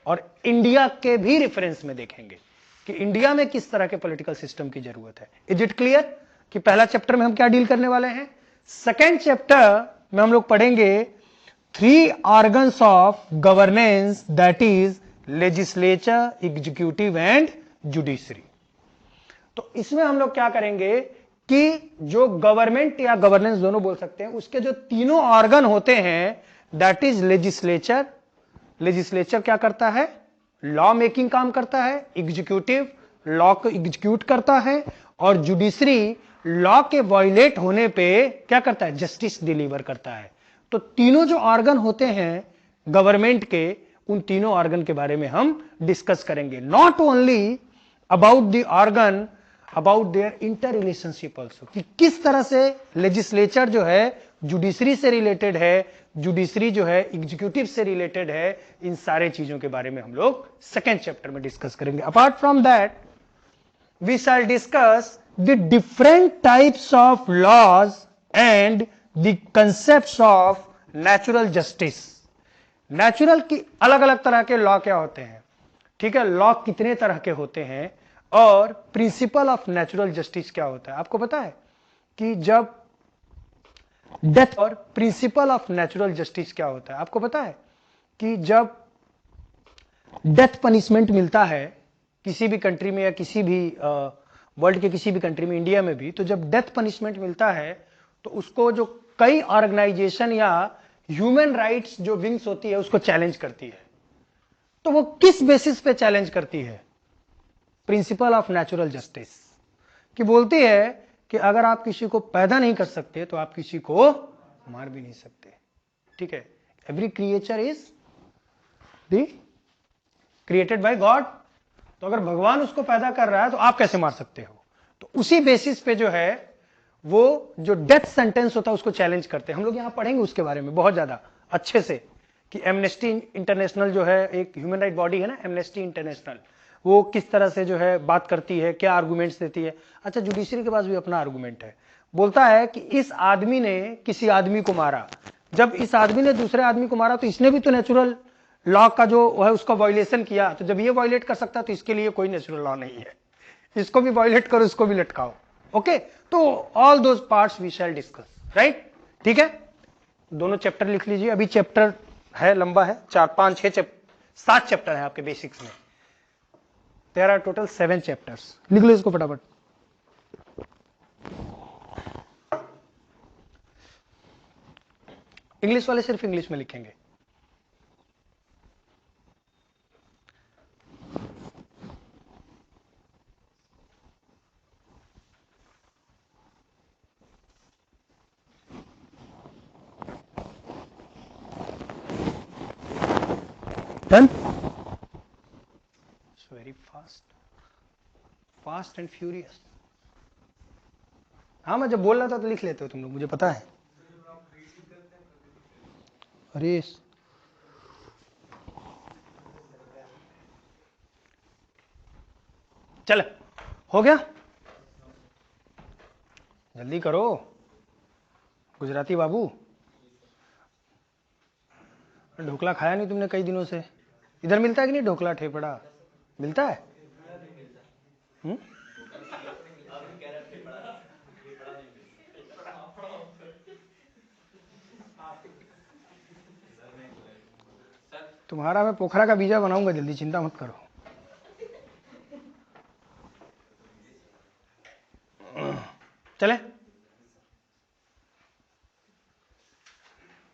और इंडिया के भी रेफरेंस में देखेंगे कि इंडिया में किस तरह के पॉलिटिकल सिस्टम की जरूरत है। इज इट क्लियर कि पहला चैप्टर में हम क्या डील करने वाले हैं? सेकेंड चैप्टर में हम लोग पढ़ेंगे 3 organs of governance, that is legislature, executive and judiciary. तो इसमें हम लोग क्या करेंगे कि जो गवर्नमेंट या गवर्नेंस दोनों बोल सकते हैं, उसके जो तीनों ऑर्गन होते हैं, दैट इज लेजिस्लेचर, लेजिस्लेचर क्या करता है, लॉ मेकिंग काम करता है, एग्जीक्यूटिव लॉ को एग्जीक्यूट करता है, और जुडिशरी लॉ के वायलेट होने पे क्या करता है, जस्टिस डिलीवर करता है। तो तीनों जो ऑर्गन होते हैं गवर्नमेंट के, उन तीनों ऑर्गन के बारे में हम डिस्कस करेंगे। Not only about the organ, about their inter relationship also, कि किस तरह से लेजिस्लेचर जो है जुडिशरी से रिलेटेड है, जुडिशरी जो है एग्जीक्यूटिव से रिलेटेड है, इन सारे चीजों के बारे में हम लोग सेकेंड चैप्टर में डिस्कस करेंगे। Apart from that we shall discuss the different types of laws and the concepts of natural justice. Natural की अलग अलग तरह के लॉ क्या होते हैं, ठीक है, लॉ कितने तरह के होते हैं, और प्रिंसिपल ऑफ नेचुरल जस्टिस क्या होता है। आपको पता है कि जब डेथ, और प्रिंसिपल ऑफ नेचुरल जस्टिस क्या होता है, आपको पता है कि जब डेथ पनिशमेंट मिलता है किसी भी कंट्री में या किसी भी वर्ल्ड के किसी भी कंट्री में, इंडिया में भी, तो जब डेथ पनिशमेंट मिलता है तो उसको जो कई ऑर्गेनाइजेशन या ह्यूमन राइट्स जो विंग्स होती है उसको चैलेंज करती है। तो वो किस बेसिस पे चैलेंज करती है? प्रिंसिपल ऑफ नेचुरल जस्टिस, कि बोलती है कि अगर आप किसी को पैदा नहीं कर सकते तो आप किसी को मार भी नहीं सकते, ठीक है। Every creature is the created by God, तो अगर भगवान उसको पैदा कर रहा है तो आप कैसे मार सकते हो? तो उसी बेसिस पे जो है वो जो डेथ सेंटेंस होता है उसको चैलेंज करते हैं। हम लोग यहां पढ़ेंगे उसके बारे में बहुत ज्यादा अच्छे से कि एमनेस्टी इंटरनेशनल जो है एक ह्यूमन राइट बॉडी है ना, एमनेस्टी इंटरनेशनल, वो किस तरह से जो है बात करती है, क्या आर्गुमेंट्स देती है। अच्छा, जुडिशरी के पास भी अपना आर्गुमेंट है, बोलता है कि इस आदमी ने किसी आदमी को मारा, जब इस आदमी ने दूसरे आदमी को मारा तो इसने भी तो नेचुरल लॉ का जो है उसका वायलेशन किया, तो जब ये वायलेट कर सकता तो इसके लिए कोई नेचुरल लॉ नहीं है, इसको भी वायलेट करो, इसको भी लटकाओ। ओके, तो all those parts we shall discuss, right. ठीक है, दोनों चैप्टर लिख लीजिए। अभी चैप्टर है लंबा है, 4 5 6 7 चैप्टर है आपके बेसिक्स में। There are total 7 chapters. लिख लो इसको फटाफट। इंग्लिश वाले सिर्फ इंग्लिश में लिखेंगे। Done. It's very fast and furious. हाँ, मैं जब बोल रहा था तो लिख लेते हो तुम लोग, मुझे पता है। अरे चल, हो गया, जल्दी करो गुजराती बाबू। ढोकला खाया नहीं तुमने कई दिनों से। इधर मिलता है कि नहीं ढोकला ठेपड़ा? मिलता है? तुम्हारा मैं पोखरा का बीजा बनाऊंगा जल्दी, चिंता मत करो। चले,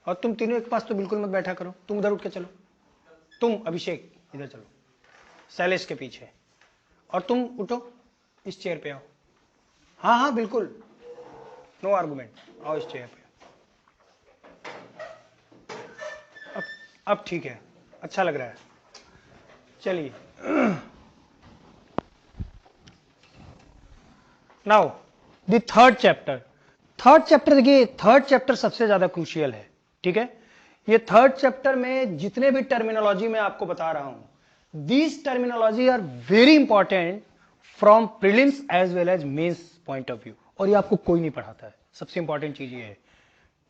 और तुम तीनों एक पास तो बिल्कुल मत बैठा करो, तुम उधर उठ के चलो। तुम अभिषेक इधर चलो, शैलेश के पीछे, और तुम उठो इस चेयर पे आओ। हाँ हाँ बिल्कुल, नो आर्गुमेंट, आओ इस चेयर पे। अब ठीक है, अच्छा लग रहा है। चलिए, नाउ द थर्ड चैप्टर देखिए, थर्ड चैप्टर सबसे ज्यादा क्रूशियल है। ठीक है, ये थर्ड चैप्टर में जितने भी टर्मिनोलॉजी मैं आपको बता रहा हूं, these terminology are very important from prelims as well as mains point of view, और ये आपको कोई नहीं पढ़ाता है। सबसे इंपॉर्टेंट चीज ये है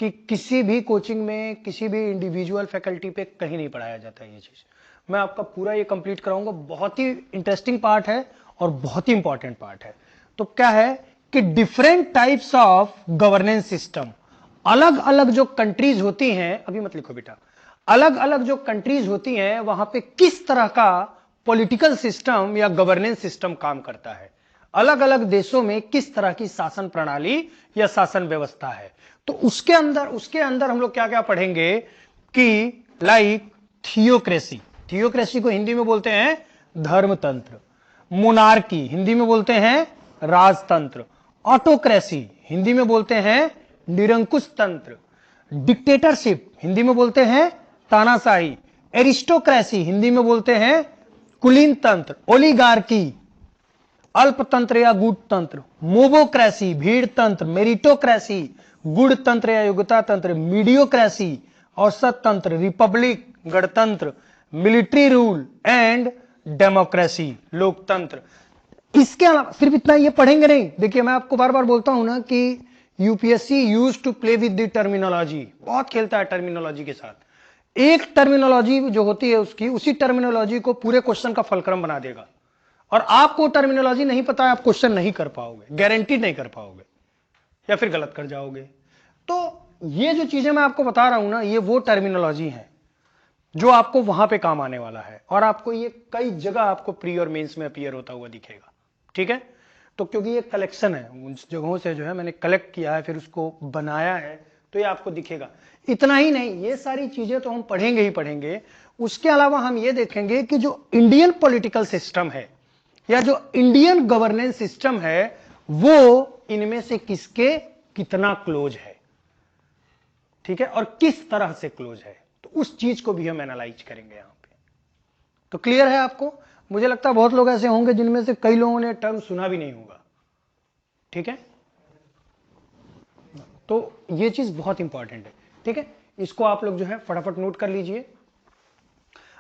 कि किसी भी कोचिंग में, किसी भी इंडिविजुअल फैकल्टी पे कहीं नहीं पढ़ाया जाता है ये चीज। मैं आपका पूरा ये कंप्लीट कराऊंगा, बहुत ही इंटरेस्टिंग पार्ट है और बहुत ही इंपॉर्टेंट पार्ट है। तो क्या है कि different types of governance system, अलग अलग जो कंट्रीज होती हैं, अभी मत लिखो बेटा, अलग अलग जो कंट्रीज होती हैं वहां पे किस तरह का पॉलिटिकल सिस्टम या गवर्नेंस सिस्टम काम करता है, अलग अलग देशों में किस तरह की शासन प्रणाली या शासन व्यवस्था है। तो उसके अंदर हम लोग क्या क्या पढ़ेंगे कि लाइक थियोक्रेसी, थियोक्रेसी को हिंदी में बोलते हैं धर्मतंत्र, मोनार्की हिंदी में बोलते हैं राजतंत्र, ऑटोक्रेसी हिंदी में बोलते हैं निरंकुश तंत्र, डिक्टेटरशिप हिंदी में बोलते हैं तानाशाही, एरिस्टोक्रेसी हिंदी में बोलते हैं कुलीन तंत्र, ओलिगार्की अल्पतंत्र या गुड़ तंत्र, मोबोक्रेसी भीड़ तंत्र, मेरिटोक्रेसी गुड़ तंत्र या योग्यता तंत्र, मीडियोक्रेसी औसत तंत्र, रिपब्लिक गणतंत्र, मिलिट्री रूल एंड डेमोक्रेसी लोकतंत्र। इसके अलावा सिर्फ इतना ये पढ़ेंगे नहीं। देखिए, मैं आपको बार बार बोलता हूं ना कि UPSC used to play with the terminology, बहुत खेलता है टर्मिनोलॉजी के साथ। एक टर्मिनोलॉजी जो होती है उसकी, उसी टर्मिनोलॉजी को पूरे क्वेश्चन का फलक्रम बना देगा, और आपको टर्मिनोलॉजी नहीं पता है, आप क्वेश्चन नहीं कर पाओगे, गारंटी नहीं कर पाओगे, या फिर गलत कर जाओगे। तो ये जो चीजें मैं आपको बता रहा हूं ना, ये वो टर्मिनोलॉजी है जो आपको वहां पे काम आने वाला है, और आपको ये कई जगह आपको प्री और मेंस में अपीयर होता हुआ दिखेगा। ठीक है, तो क्योंकि ये कलेक्शन है, उन जगहों से जो है मैंने कलेक्ट किया है, फिर उसको बनाया है, तो ये आपको दिखेगा। इतना ही नहीं, ये सारी चीजें तो हम पढ़ेंगे ही पढ़ेंगे, उसके अलावा हम ये देखेंगे कि जो इंडियन पॉलिटिकल सिस्टम है या जो इंडियन गवर्नेंस सिस्टम है, वो इनमें से किसके कितना क्लोज है। ठीक है, और किस तरह से क्लोज है, तो उस चीज को भी हम एनालाइज करेंगे यहां पे। तो क्लियर है आपको? मुझे लगता है बहुत लोग ऐसे होंगे जिनमें से कई लोगों ने टर्म सुना भी नहीं होगा। ठीक है, ये चीज बहुत इंपॉर्टेंट है, ठीक है। इसको आप लोग जो है फटाफट नोट कर लीजिए।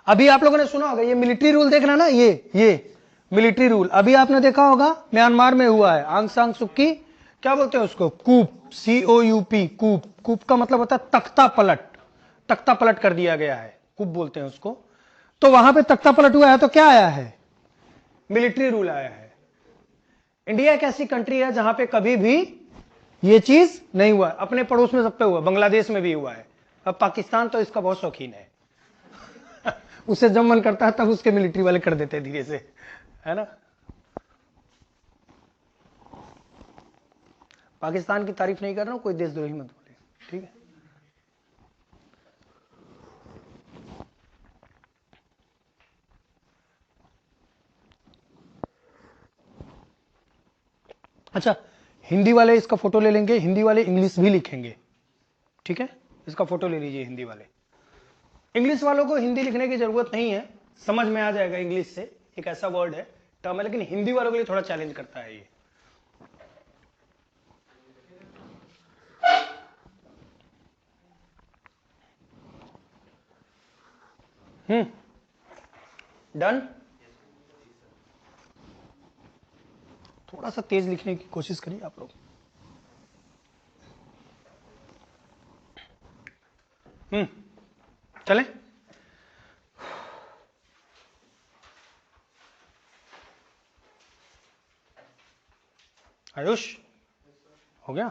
अभी आप लोगों ने सुना होगा ये मिलिट्री रूल देख रहे हैं ना, ये मिलिट्री रूल अभी आपने देखा होगा म्यांमार में हुआ है। आंग सान सू की क्या बोलते हैं उसको, कूप, COUP, कूप। कूप का मतलब होता है तख्ता पलट, तख्ता पलट कर दिया गया है, कूप बोलते हैं उसको। तो वहां पे तख्ता पलट हुआ है तो क्या आया है, मिलिट्री रूल आया है। इंडिया एक ऐसी कंट्री है जहां पे कभी भी ये चीज नहीं हुआ, अपने पड़ोस में सब पे हुआ, बांग्लादेश में भी हुआ है। अब पाकिस्तान तो इसका बहुत शौकीन है उसे जब मन करता है तब उसके मिलिट्री वाले कर देते हैं धीरे से, है ना। पाकिस्तान की तारीफ नहीं कर रहा हूं, कोई देशद्रोही मत बोले, ठीक है। अच्छा, हिंदी वाले इसका फोटो ले लेंगे, हिंदी वाले इंग्लिश भी लिखेंगे, ठीक है। इसका फोटो ले लीजिए हिंदी वाले। इंग्लिश वालों को हिंदी लिखने की जरूरत नहीं है, समझ में आ जाएगा इंग्लिश से, एक ऐसा वर्ड है, टर्म है, लेकिन हिंदी वालों के लिए थोड़ा चैलेंज करता है ये। डन। थोड़ा सा तेज लिखने की कोशिश करिए आप लोग। चले। आयुष हो गया।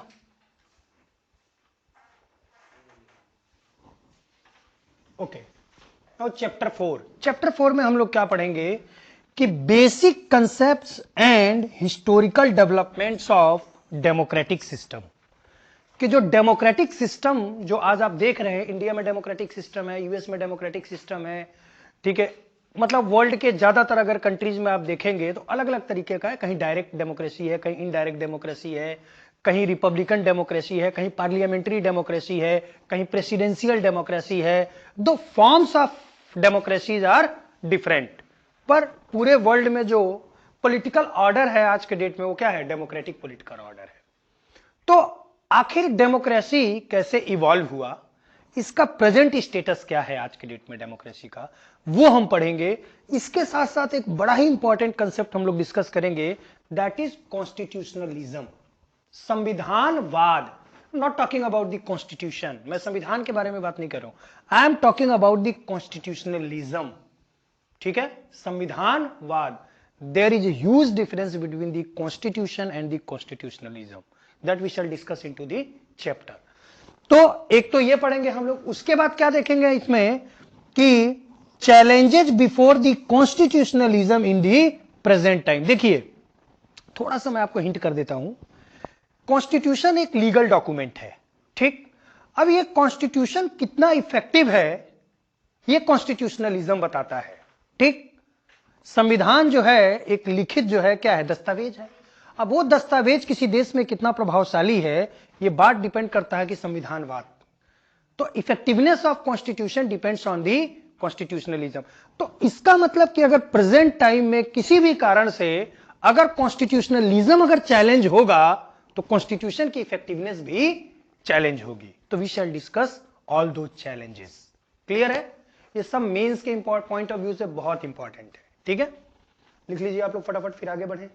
ओके, नाउ चैप्टर 4 में हम लोग क्या पढ़ेंगे कि basic concepts and historical developments of democratic system. कि जो डेमोक्रेटिक सिस्टम जो आज आप देख रहे हैं, इंडिया में डेमोक्रेटिक सिस्टम है, यूएस में डेमोक्रेटिक सिस्टम है, ठीक है। मतलब वर्ल्ड के ज्यादातर अगर कंट्रीज में आप देखेंगे तो अलग अलग तरीके का है, कहीं डायरेक्ट डेमोक्रेसी है, कहीं इनडायरेक्ट डेमोक्रेसी है, कहीं रिपब्लिकन डेमोक्रेसी है, कहीं पार्लियामेंट्री डेमोक्रेसी है, कहीं प्रेसिडेंशियल डेमोक्रेसी है। दो forms of democracies are different, पर पूरे वर्ल्ड में जो पॉलिटिकल ऑर्डर है आज के डेट में वो क्या है, डेमोक्रेटिक पॉलिटिकल ऑर्डर है। तो आखिर डेमोक्रेसी कैसे इवॉल्व हुआ, इसका प्रेजेंट स्टेटस क्या है आज के डेट में डेमोक्रेसी का, वो हम पढ़ेंगे। इसके साथ साथ एक बड़ा ही इंपॉर्टेंट कंसेप्ट हम लोग डिस्कस करेंगे, दैट इज कॉन्स्टिट्यूशनलिज्म, संविधानवाद। Not talking about the constitution, मैं संविधान के बारे में बात नहीं कर रहा हूं, I am talking about the constitutionalism, ठीक है, संविधानवाद। There is a huge difference between the constitution and the constitutionalism that we shall discuss into the chapter। तो एक तो ये पढ़ेंगे हम लोग, उसके बाद क्या देखेंगे इसमें कि challenges before the constitutionalism in the present time. देखिए थोड़ा सा मैं आपको हिंट कर देता हूं, कॉन्स्टिट्यूशन एक लीगल डॉक्यूमेंट है, ठीक। अब ये कॉन्स्टिट्यूशन कितना इफेक्टिव है ये कॉन्स्टिट्यूशनलिज्म बताता है, ठीक। संविधान जो है एक लिखित जो है क्या है, दस्तावेज है। अब वो दस्तावेज किसी देश में कितना प्रभावशाली है ये बात डिपेंड करता है कि संविधानवाद। तो effectiveness of constitution depends on the constitutionalism. तो इसका मतलब कि अगर प्रेजेंट टाइम में किसी भी कारण से अगर कॉन्स्टिट्यूशनलिज्म अगर चैलेंज होगा तो कॉन्स्टिट्यूशन की इफेक्टिवनेस भी चैलेंज होगी। तो वी शैल डिस्कस ऑल दो चैलेंजेस। क्लियर है, ये सब मेंस के पॉइंट ऑफ व्यू से बहुत इंपॉर्टेंट है, ठीक है। लिख लीजिए आप लोग फटाफट, फिर आगे बढ़े।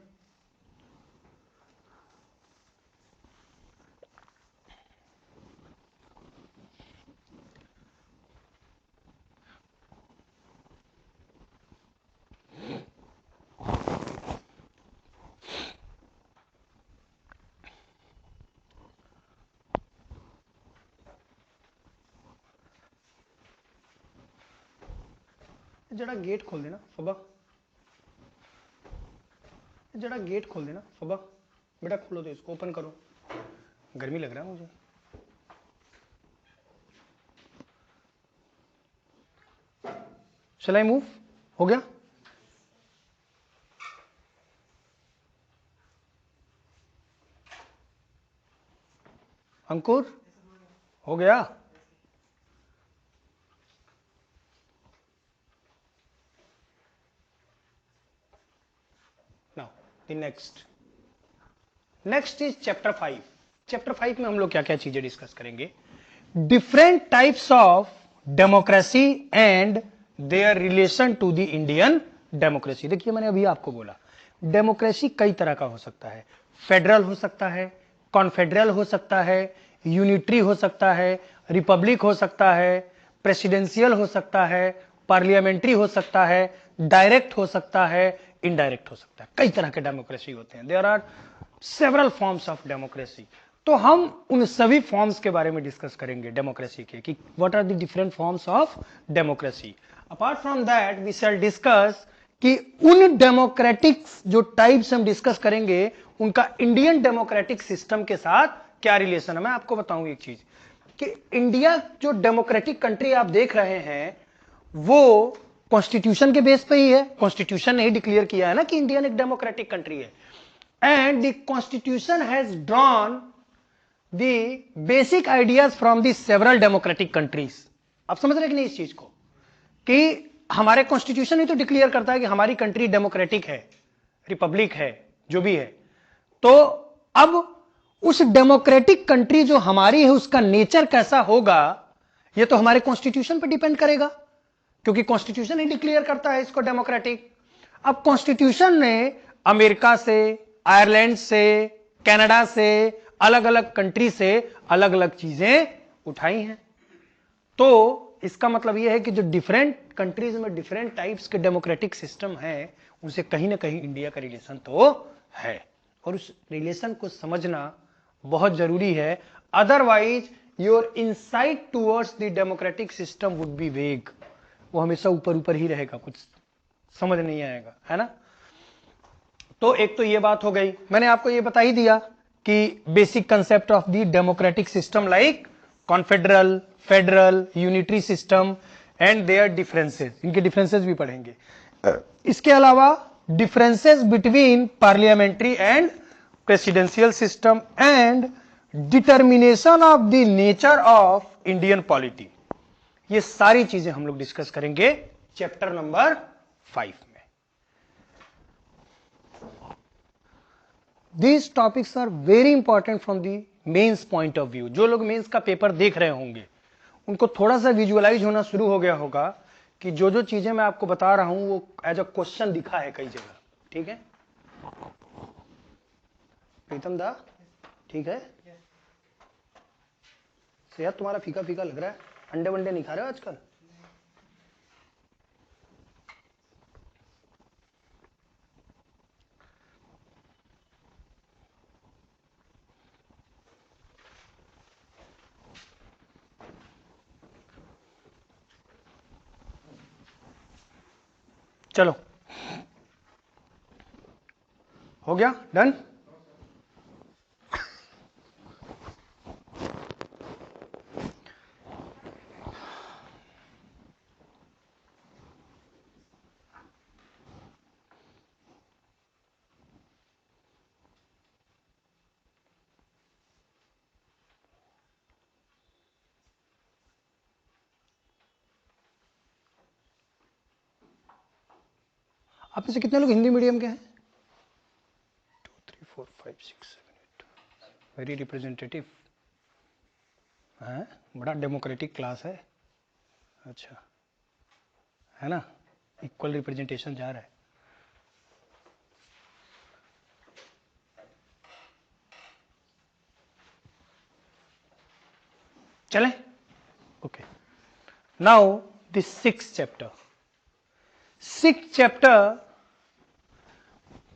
जरा गेट खोल देना फबा, जरा गेट खोल देना फबा, बेटा खोलो तो इसको, ओपन करो, गर्मी लग रहा है मुझे। Shall I move? हो गया। अंकुर हो गया। Now the next is chapter 5, chapter 5 में हम लोग क्या क्या चीजें डिस्कस करेंगे? Different types of democracy and their relation to the Indian democracy. देखिए मैंने अभी आपको बोला डेमोक्रेसी कई तरह का हो सकता है, फेडरल हो सकता है, कॉन्फेडरल हो सकता है, यूनिटरी हो सकता है, रिपब्लिक हो सकता है, प्रेसिडेंशियल हो सकता है, पार्लियामेंट्री हो सकता है, डायरेक्ट हो सकता है, इनडायरेक्ट हो सकता है। कई तरह के डेमोक्रेसी होते हैं, there are several forms of democracy. तो हम उन सभी फॉर्म्स के बारे में डिस्कस करेंगे डेमोक्रेसी के, कि what are the different forms of democracy. Apart from that we shall discuss कि उन डेमोक्रेटिक जो टाइप्स हम डिस्कस करेंगे उनका इंडियन डेमोक्रेटिक सिस्टम के साथ क्या रिलेशन है। मैं आपको बताऊं एक चीज कि इंडिया जो डेमोक्रेटिक कंट्री आप देख रहे हैं वो कॉन्स्टिट्यूशन के बेस पे ही है। कॉन्स्टिट्यूशन ने ही डिक्लेयर किया है ना कि इंडियन एक डेमोक्रेटिक कंट्री है, and the constitution has drawn the basic ideas from the several democratic countries. आप समझ रहे हैं कि नहीं इस चीज को, कि हमारे कॉन्स्टिट्यूशन ही तो डिक्लेयर करता है कि हमारी कंट्री डेमोक्रेटिक है, रिपब्लिक है, जो भी है। तो अब उस डेमोक्रेटिक कंट्री जो हमारी है उसका नेचर कैसा होगा यह तो हमारे कॉन्स्टिट्यूशन पर डिपेंड करेगा, क्योंकि कॉन्स्टिट्यूशन ही डिक्लेयर करता है इसको डेमोक्रेटिक। अब कॉन्स्टिट्यूशन ने अमेरिका से, आयरलैंड से, कनाडा से, अलग अलग कंट्री से अलग अलग चीजें उठाई हैं। तो इसका मतलब यह है कि जो डिफरेंट कंट्रीज में डिफरेंट टाइप्स के डेमोक्रेटिक सिस्टम है उनसे कहीं ना कहीं इंडिया का रिलेशन तो है, और उस रिलेशन को समझना बहुत जरूरी है। Otherwise your insight towards the democratic system would be वेग, वो हमेशा ऊपर ऊपर ही रहेगा, कुछ समझ नहीं आएगा, है ना। तो एक तो ये बात हो गई, मैंने आपको ये बता ही दिया कि basic concept of the democratic system like confederal, federal, unitary system and their differences, इनके डिफरेंसेस भी पढ़ेंगे। इसके अलावा differences between parliamentary and presidential system and determination of the nature of Indian polity, ये सारी चीजें हम लोग डिस्कस करेंगे चैप्टर नंबर 5 में। These topics are very important from the mains point of view. जो लोग मेंस का पेपर देख रहे होंगे उनको थोड़ा सा विजुअलाइज होना शुरू हो गया होगा कि जो जो चीजें मैं आपको बता रहा हूं वो एज अ क्वेश्चन दिखा है कई जगह। ठीक है प्रीतम दा, ठीक है। सेहत तुम्हारा फीका फीका लग रहा है, अंडे वंडे नहीं खा रहे हो आजकल? चलो हो गया, डन। आप में से कितने लोग हिंदी मीडियम के हैं? 2 3 4 5 6 7 8, वेरी रिप्रेजेंटेटिव है, बड़ा डेमोक्रेटिक क्लास है। अच्छा है ना, इक्वल रिप्रेजेंटेशन जा रहा है। चलें, okay. Now the 6th chapter. 6th chapter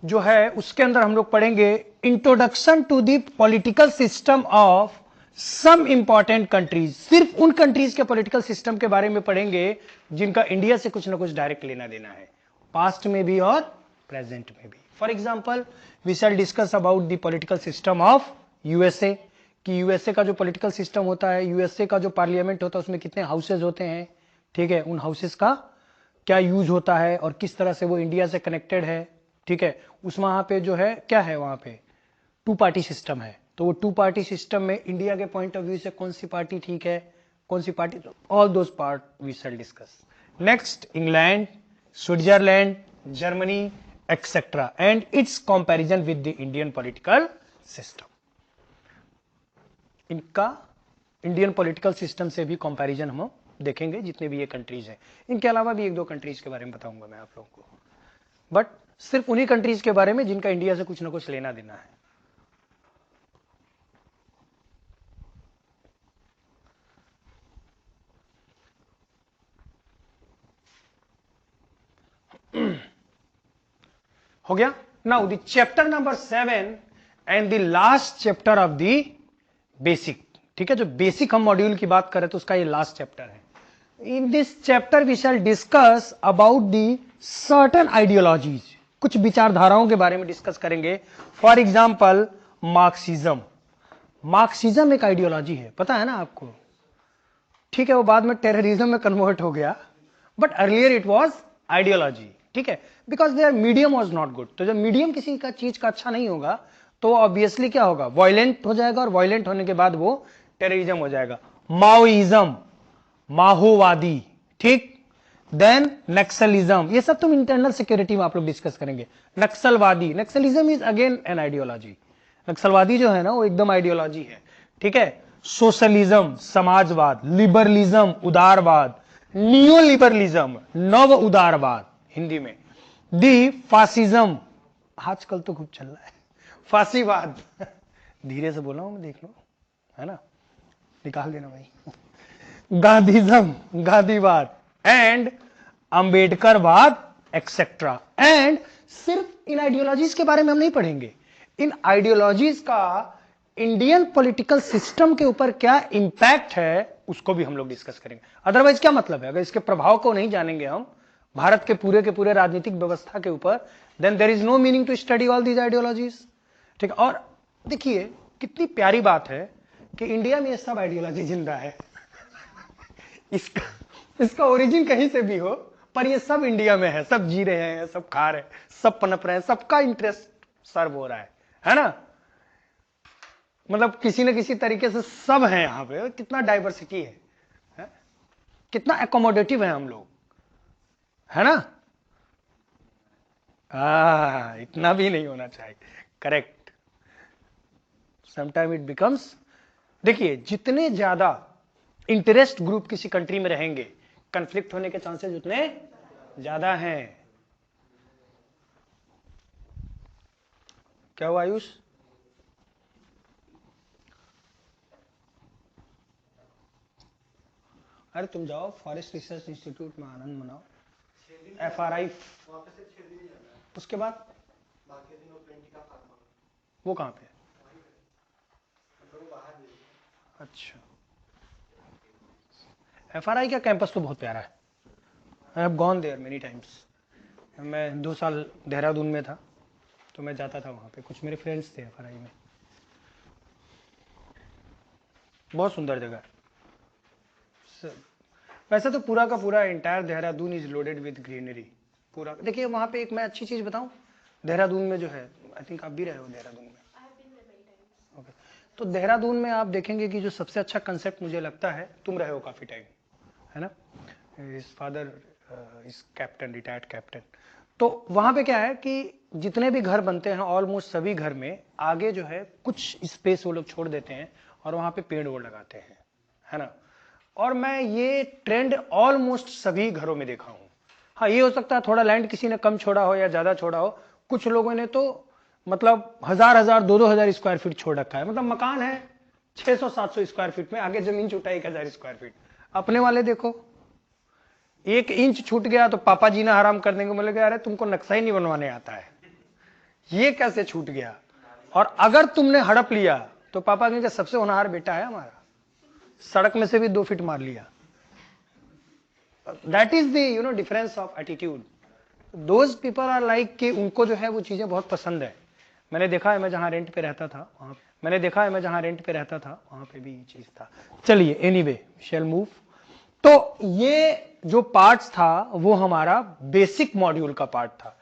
जो है उसके अंदर हम लोग पढ़ेंगे introduction to the political system of some important countries. सिर्फ उन कंट्रीज के पॉलिटिकल सिस्टम के बारे में पढ़ेंगे जिनका इंडिया से कुछ ना कुछ डायरेक्ट लेना देना है, पास्ट में भी और प्रेजेंट में भी। For example we shall discuss about the political system of USA, कि यूएसए का जो पॉलिटिकल सिस्टम होता है, यूएसए का जो पार्लियामेंट होता है उसमें कितने हाउसेज होते हैं, ठीक है, उन हाउसेज का क्या यूज होता है और किस तरह से वो इंडिया से कनेक्टेड है। ठीक है, उस वहां पे जो है क्या है, वहां पे 2 पार्टी सिस्टम है, तो वो 2 पार्टी सिस्टम में इंडिया के पॉइंट ऑफ व्यू से कौन सी पार्टी ठीक है, कौन सी party, all those part we shall discuss. Next England, Switzerland, Germany etcetera and its comparison with the Indian political system. इनका इंडियन पॉलिटिकल सिस्टम से भी कंपैरिजन हम देखेंगे, जितने भी ये कंट्रीज हैं। इनके अलावा भी एक दो कंट्रीज के बारे में बताऊंगा मैं आप लोगों को, बट सिर्फ उन्हीं कंट्रीज के बारे में जिनका इंडिया से कुछ ना कुछ लेना देना है। हो गया। Now the chapter number 7 and the last chapter of the basic. ठीक है, जो बेसिक हम मॉड्यूल की बात करें तो उसका ये लास्ट चैप्टर है। In this chapter we shall discuss about the certain ideologies, कुछ विचारधाराओं के बारे में डिस्कस करेंगे। For example Marxism. मार्क्सिज्म एक आइडियोलॉजी है, पता है ना आपको? ठीक है, वो बाद में टेररिज्म में कन्वर्ट हो गया, but earlier it was ideology. ठीक है, because their medium was not good. तो जब मीडियम किसी का चीज का अच्छा नहीं होगा तो ऑब्वियसली क्या होगा, वायलेंट हो जाएगा, और वायलेंट होने के बाद वो टेररिज्म हो जाएगा। माओइज्म, माओवादी। ठीक, देन नक्सलिज्म, ये सब तुम इंटरनल सिक्योरिटी में आप लोग डिस्कस करेंगे। नक्सलवादी, Naxalism is again an ideology. नक्सलवादी जो है ना वो एकदम आइडियोलॉजी है। ठीक है, सोशलिज्म, समाजवाद, लिबरलिज्म, उदारवाद, नियो लिबरलिज्म, नव उदारवाद हिंदी में। दी फासिज्म, आजकल तो खूब चल रहा है फासीवाद धीरे से बोला हूं मैं, देख लो, है ना, निकाल देना भाई। गांधीज्म, गांधीवाद, एंड अंबेडकरवाद, एक्सेट्रा। एंड सिर्फ इन आइडियोलॉजीज के बारे में हम नहीं पढ़ेंगे, इन आइडियोलॉजीज का इंडियन पॉलिटिकल सिस्टम के ऊपर क्या इंपैक्ट है उसको भी हम लोग डिस्कस करेंगे। अदरवाइज क्या मतलब है, अगर इसके प्रभाव को नहीं जानेंगे हम भारत के पूरे राजनीतिक व्यवस्था के ऊपर, then there is no meaning to study all these ideologies. ठीक है, और देखिए कितनी प्यारी बात है कि इंडिया में ये सब आइडियोलॉजी जिंदा है इसका ओरिजिन कहीं से भी हो, पर ये सब इंडिया में है, सब जी रहे हैं, सब खा रहे हैं, सब पनप रहे हैं, सबका इंटरेस्ट सर्व हो रहा है ना। मतलब किसी न किसी तरीके से सब है यहां पे। कितना डाइवर्सिटी है? कितना एकोमोडेटिव है हम लोग, है ना। इतना भी नहीं होना चाहिए, करेक्ट। समटाइम इट बिकम्स, देखिए जितने ज्यादा इंटरेस्ट ग्रुप किसी कंट्री में रहेंगे, कंफ्लिक्ट होने के चांसेस उतने ज्यादा हैं। क्या हुआ आयुष? अरे तुम जाओ फॉरेस्ट रिसर्च इंस्टीट्यूट में आनंद मनाओ, FRI। उसके बाद वो कहां पे? अच्छा, FRI का कैंपस तो बहुत प्यारा है। I have gone there many times. मैं 2 साल देहरादून में था तो मैं जाता था वहाँ पे, कुछ मेरे फ्रेंड्स थे FRI में। बहुत सुंदर जगह है। वैसे तो पूरा का पूरा entire Dehradun is loaded with greenery पूरा। देखिए वहाँ पे एक मैं अच्छी चीज़ बताऊँ, देहरादून में जो है, आई थिंक आप भी रहे हो देहरादून में। ओके, तो देहरादून में आप देखेंगे कि जो सबसे अच्छा कंसेप्ट मुझे लगता है, तुम रहे हो काफ़ी टाइम, है ना, इस फादर इस कैप्टन, रिटायर्ड कैप्टन। तो वहाँ पे क्या है कि जितने भी घर बनते हैं ऑलमोस्ट सभी घर में आगे जो है कुछ स्पेस वो लोग छोड़ देते हैं और वहाँ पे पेड़ वो लगाते हैं, है ना। और मैं ये ट्रेंड ऑलमोस्ट सभी घरों में देखा हूँ। हाँ, ये हो सकता है थोड़ा लैंड किसी ने कम छोड़ा हो या ज्यादा छोड़ा हो, कुछ लोगों ने तो मतलब 1000 2-2 हजार स्क्वायर फीट छोड़ रखा है। मतलब मकान है 600-700 स्क्वायर फीट में, आगे जमीन छूटा 1000 स्क्वायर फीट। अपने वाले देखो 1 इंच छूट गया तो पापा जी ना हराम कर देंगे, बोले अरे तुमको नक्शा ही नहीं बनवाने आता है, ये कैसे छूट गया। और अगर तुमने हड़प लिया तो पापा कहेंगे सबसे होनहार बेटा है हमारा, सड़क में से भी 2 फीट मार लिया। That is the difference of attitude. Those people are like कि उनको जो है वो चीजें बहुत पसंद है। मैंने देखा है, मैं जहां रेंट पे रहता था वहां पे भी ये चीज था। चलिए एनीवे शैल मूव। तो ये जो पार्ट्स था वो हमारा बेसिक मॉड्यूल का पार्ट था।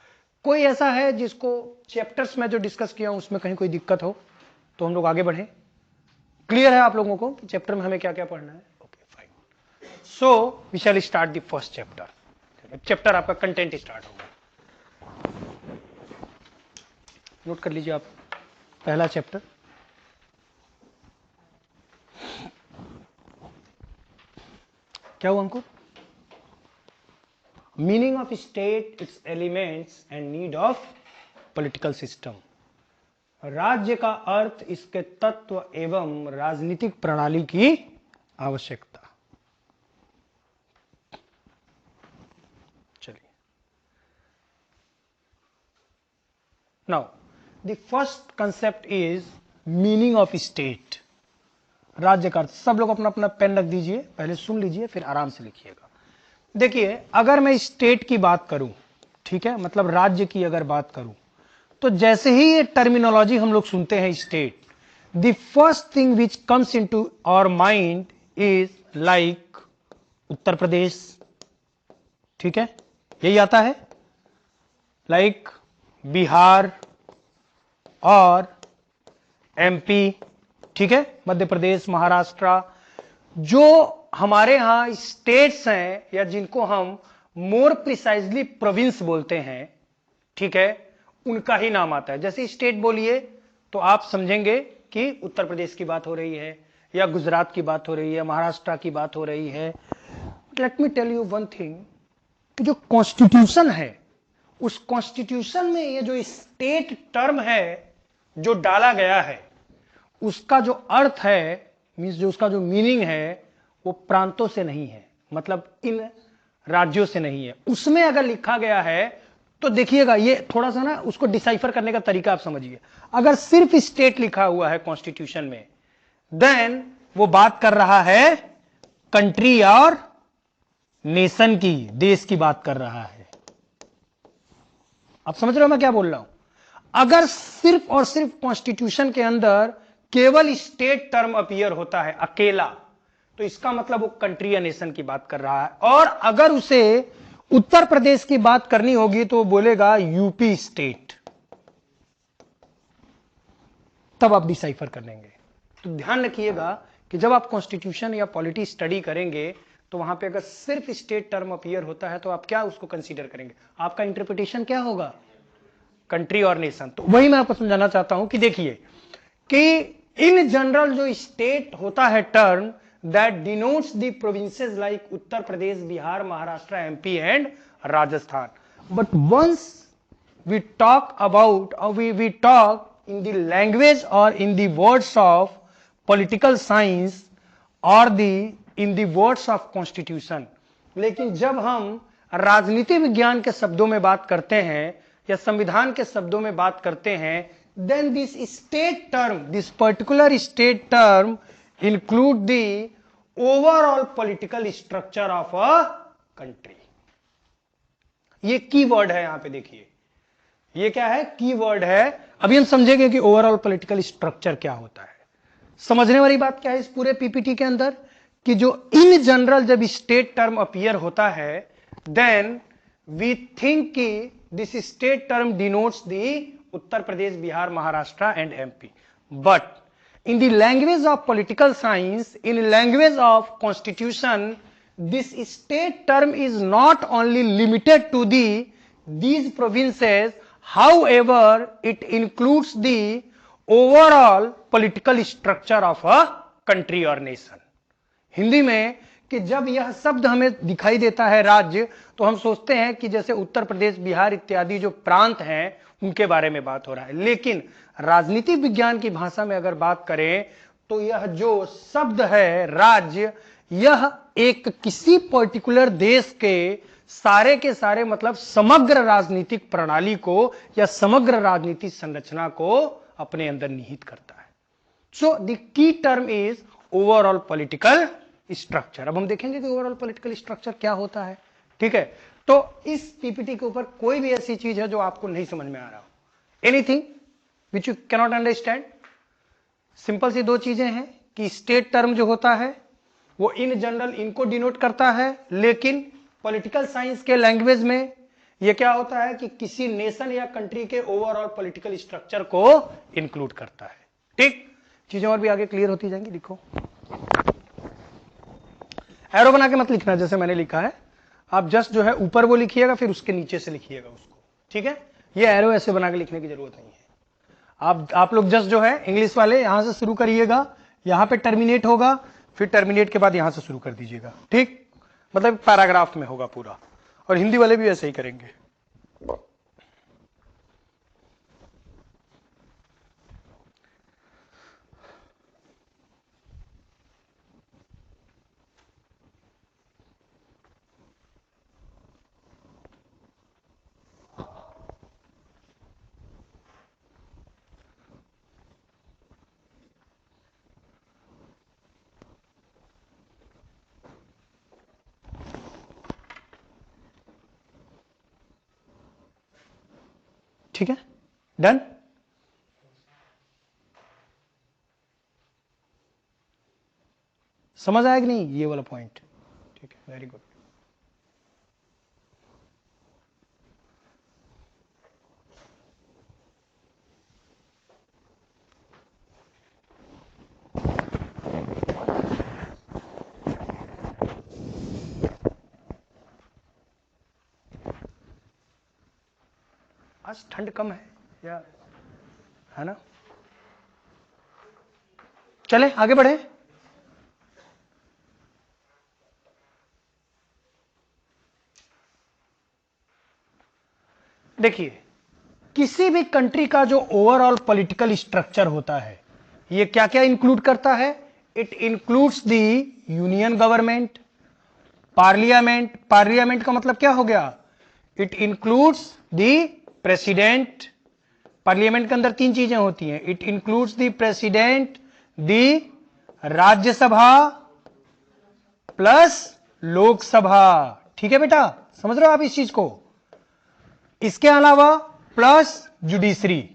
कोई ऐसा है जिसको चैप्टर्स में जो डिस्कस किया उसमें कहीं कोई दिक्कत हो तो हम लोग आगे बढ़े। क्लियर है आप लोगों को कि चैप्टर में हमें क्या क्या पढ़ना है? Okay fine. So we shall start the first chapter. Chapter आपका कंटेंट स्टार्ट होगा, नोट कर लीजिए आप। पहला चैप्टर क्या हुआ Ankur? Meaning of state, its elements and need of political system. राज्य का अर्थ इसके तत्व एवं राजनीतिक प्रणाली की आवश्यकता। चलिए, now the first concept is meaning of state. राज्य का अर्थ। सब लोग अपना अपना पेन रख दीजिए, पहले सुन लीजिए फिर आराम से लिखिएगा। देखिए, अगर मैं स्टेट की बात करूं, ठीक है, मतलब राज्य की अगर बात करूं, तो जैसे ही ये टर्मिनोलॉजी हम लोग सुनते हैं state, the first thing which comes into our mind is like Uttar Pradesh, ठीक है, यही आता है, लाइक बिहार और एमपी, ठीक है, मध्य प्रदेश, महाराष्ट्र, जो हमारे यहां स्टेट्स हैं या जिनको हम मोर प्रिसाइजली प्रोविंस बोलते हैं, ठीक है, उनका ही नाम आता है। जैसे स्टेट बोलिए तो आप समझेंगे कि उत्तर प्रदेश की बात हो रही है या गुजरात की बात हो रही है, महाराष्ट्र की बात हो रही है। Let me tell you one thing, जो कॉन्स्टिट्यूशन है, उस कॉन्स्टिट्यूशन में ये जो स्टेट टर्म है जो डाला गया है, उसका जो अर्थ है, मींस जो उसका जो मीनिंग है, वो प्रांतों से नहीं है, मतलब इन राज्यों से नहीं है। उसमें अगर लिखा गया है तो देखिएगा, ये थोड़ा सा ना उसको डिसाइफर करने का तरीका आप समझिए। अगर सिर्फ स्टेट लिखा हुआ है कॉन्स्टिट्यूशन में, देन वो बात कर रहा है कंट्री और नेशन की, देश की बात कर रहा है। आप समझ रहे हो मैं क्या बोल रहा हूं? अगर सिर्फ और सिर्फ कॉन्स्टिट्यूशन के अंदर केवल स्टेट टर्म अपीयर होता है अकेला, तो इसका मतलब वो कंट्री या नेशन की बात कर रहा है। और अगर उसे उत्तर प्रदेश की बात करनी होगी तो वो बोलेगा यूपी स्टेट, तब आप डिसाइफर कर लेंगे। तो ध्यान रखिएगा कि जब आप कॉन्स्टिट्यूशन या पॉलिटी स्टडी करेंगे तो वहां पे अगर सिर्फ स्टेट टर्म अपीयर होता है तो आप क्या उसको कंसीडर करेंगे? आपका इंटरप्रिटेशन क्या होगा? कंट्री और नेशन। तो वही मैं आपको समझाना चाहता हूं कि देखिए कि इन जनरल जो स्टेट होता है term, that denotes the provinces like Uttar Pradesh, Bihar, Maharashtra, MP and Rajasthan. But once we talk about और we talk in the language और in the words of political science और in the words of constitution, लेकिन जब हम राजनीति विज्ञान के शब्दों में बात करते हैं या संविधान के शब्दों में बात करते हैं, then this state term, this particular state term include the overall political structure of a country। ये की वर्ड है, यहां पे देखिए, ये क्या है? की वर्ड है। अभी हम समझेंगे कि ओवरऑल पॉलिटिकल स्ट्रक्चर क्या होता है। समझने वाली बात क्या है इस पूरे पीपीटी के अंदर, कि जो इन जनरल जब स्टेट टर्म अपीयर होता है, देन वी थिंक कि this state term denotes the Uttar Pradesh, Bihar, Maharashtra and MP. But in the language of political science, in language of constitution, this state term is not only limited to these provinces, however it includes the overall political structure of a country और nation. Hindi में कि जब यह शब्द हमें दिखाई देता है राज्य, तो हम सोचते हैं कि जैसे उत्तर प्रदेश, बिहार इत्यादि जो प्रांत हैं उनके बारे में बात हो रहा है। लेकिन राजनीति विज्ञान की भाषा में अगर बात करें तो यह जो शब्द है राज्य, यह एक किसी पर्टिकुलर देश के सारे मतलब समग्र राजनीतिक प्रणाली को या समग्र राजनीतिक संरचना को अपने अंदर निहित करता है। So the key term is overall political structure. अब हम देखेंगे कि ओवरऑल पॉलिटिकल स्ट्रक्चर क्या होता है, ठीक है। तो इस पीपीटी के ऊपर कोई भी ऐसी चीज है जो आपको नहीं समझ में आ रहा हो, anything which you cannot understand, simple सी दो चीजें हैं कि स्टेट टर्म जो होता है वो इन जनरल इनको डिनोट करता है, लेकिन पॉलिटिकल साइंस के लैंग्वेज में ये क्या होता है कि किसी नेशन या कंट्री के ओवरऑल पॉलिटिकल स्ट्रक्चर को इंक्लूड करता है। ठीक, चीजें और भी आगे क्लियर होती जाएंगी। लिखो, एरो बना के मत लिखना जैसे मैंने लिखा है, आप जस्ट जो है ऊपर वो लिखिएगा फिर उसके नीचे से लिखिएगा उसको, ठीक है। ये एरो ऐसे बना के लिखने की जरूरत नहीं है। आप लोग जस्ट जो है इंग्लिश वाले यहां से शुरू करिएगा, यहां पे टर्मिनेट होगा, फिर टर्मिनेट के बाद यहां से शुरू कर दीजिएगा, ठीक? मतलब पैराग्राफ में होगा पूरा, और हिंदी वाले भी ऐसे ही करेंगे। ठीक है, डन। समझ आया कि नहीं ये वाला पॉइंट? ठीक है, वेरी गुड। आज ठंड कम है या है ना? चले आगे बढ़े। देखिए, किसी भी कंट्री का जो ओवरऑल पॉलिटिकल स्ट्रक्चर होता है, ये क्या क्या इंक्लूड करता है? It includes the union government, parliament. Parliament का मतलब क्या हो गया? It includes the president. Parliament के अंदर तीन चीजें होती हैं, it includes the president, the Rajya Sabha plus Lok Sabha. ठीक है बेटा, समझ रहे हो आप इस चीज को? इसके अलावा प्लस जुडिशरी।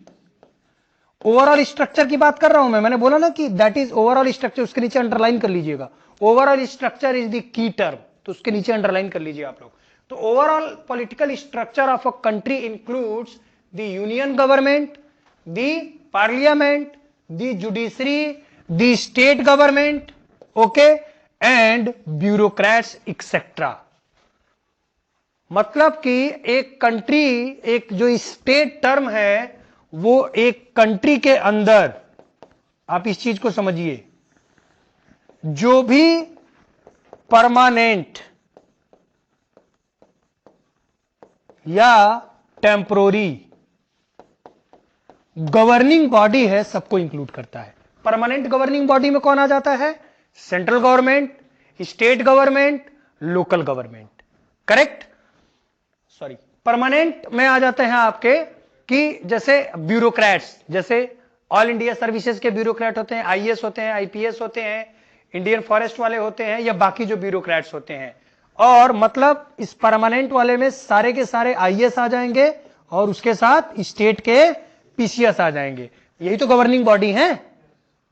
ओवरऑल स्ट्रक्चर की बात कर रहा हूं मैंने बोला ना कि दैट इज ओवरऑल स्ट्रक्चर, उसके नीचे अंडरलाइन कर लीजिएगा। Overall structure is the key term, तो उसके नीचे अंडरलाइन कर लीजिए आप लोग। तो overall political structure of a country includes the union government, the parliament, the judiciary, the state government, okay, and bureaucrats etcetera. मतलब कि एक कंट्री, एक जो स्टेट टर्म है, वो एक कंट्री के अंदर, आप इस चीज को समझिए, जो भी परमानेंट या टेम्पोररी गवर्निंग बॉडी है, सबको इंक्लूड करता है। परमानेंट गवर्निंग बॉडी में कौन आ जाता है? Central government, state government, local government, correct? Sorry, permanent में आ जाते हैं आपके कि जैसे ब्यूरोक्रेट्स, जैसे ऑल इंडिया सर्विसेज के ब्यूरोक्रेट होते हैं, आईएएस होते हैं, आईपीएस होते हैं, इंडियन फॉरेस्ट वाले होते हैं, या बाकी जो ब्यूरोक्रेट्स होते हैं। और मतलब इस परमानेंट वाले में सारे के सारे आईएएस आ जाएंगे, और उसके साथ स्टेट के पीसीएस आ जाएंगे। यही तो गवर्निंग बॉडी है,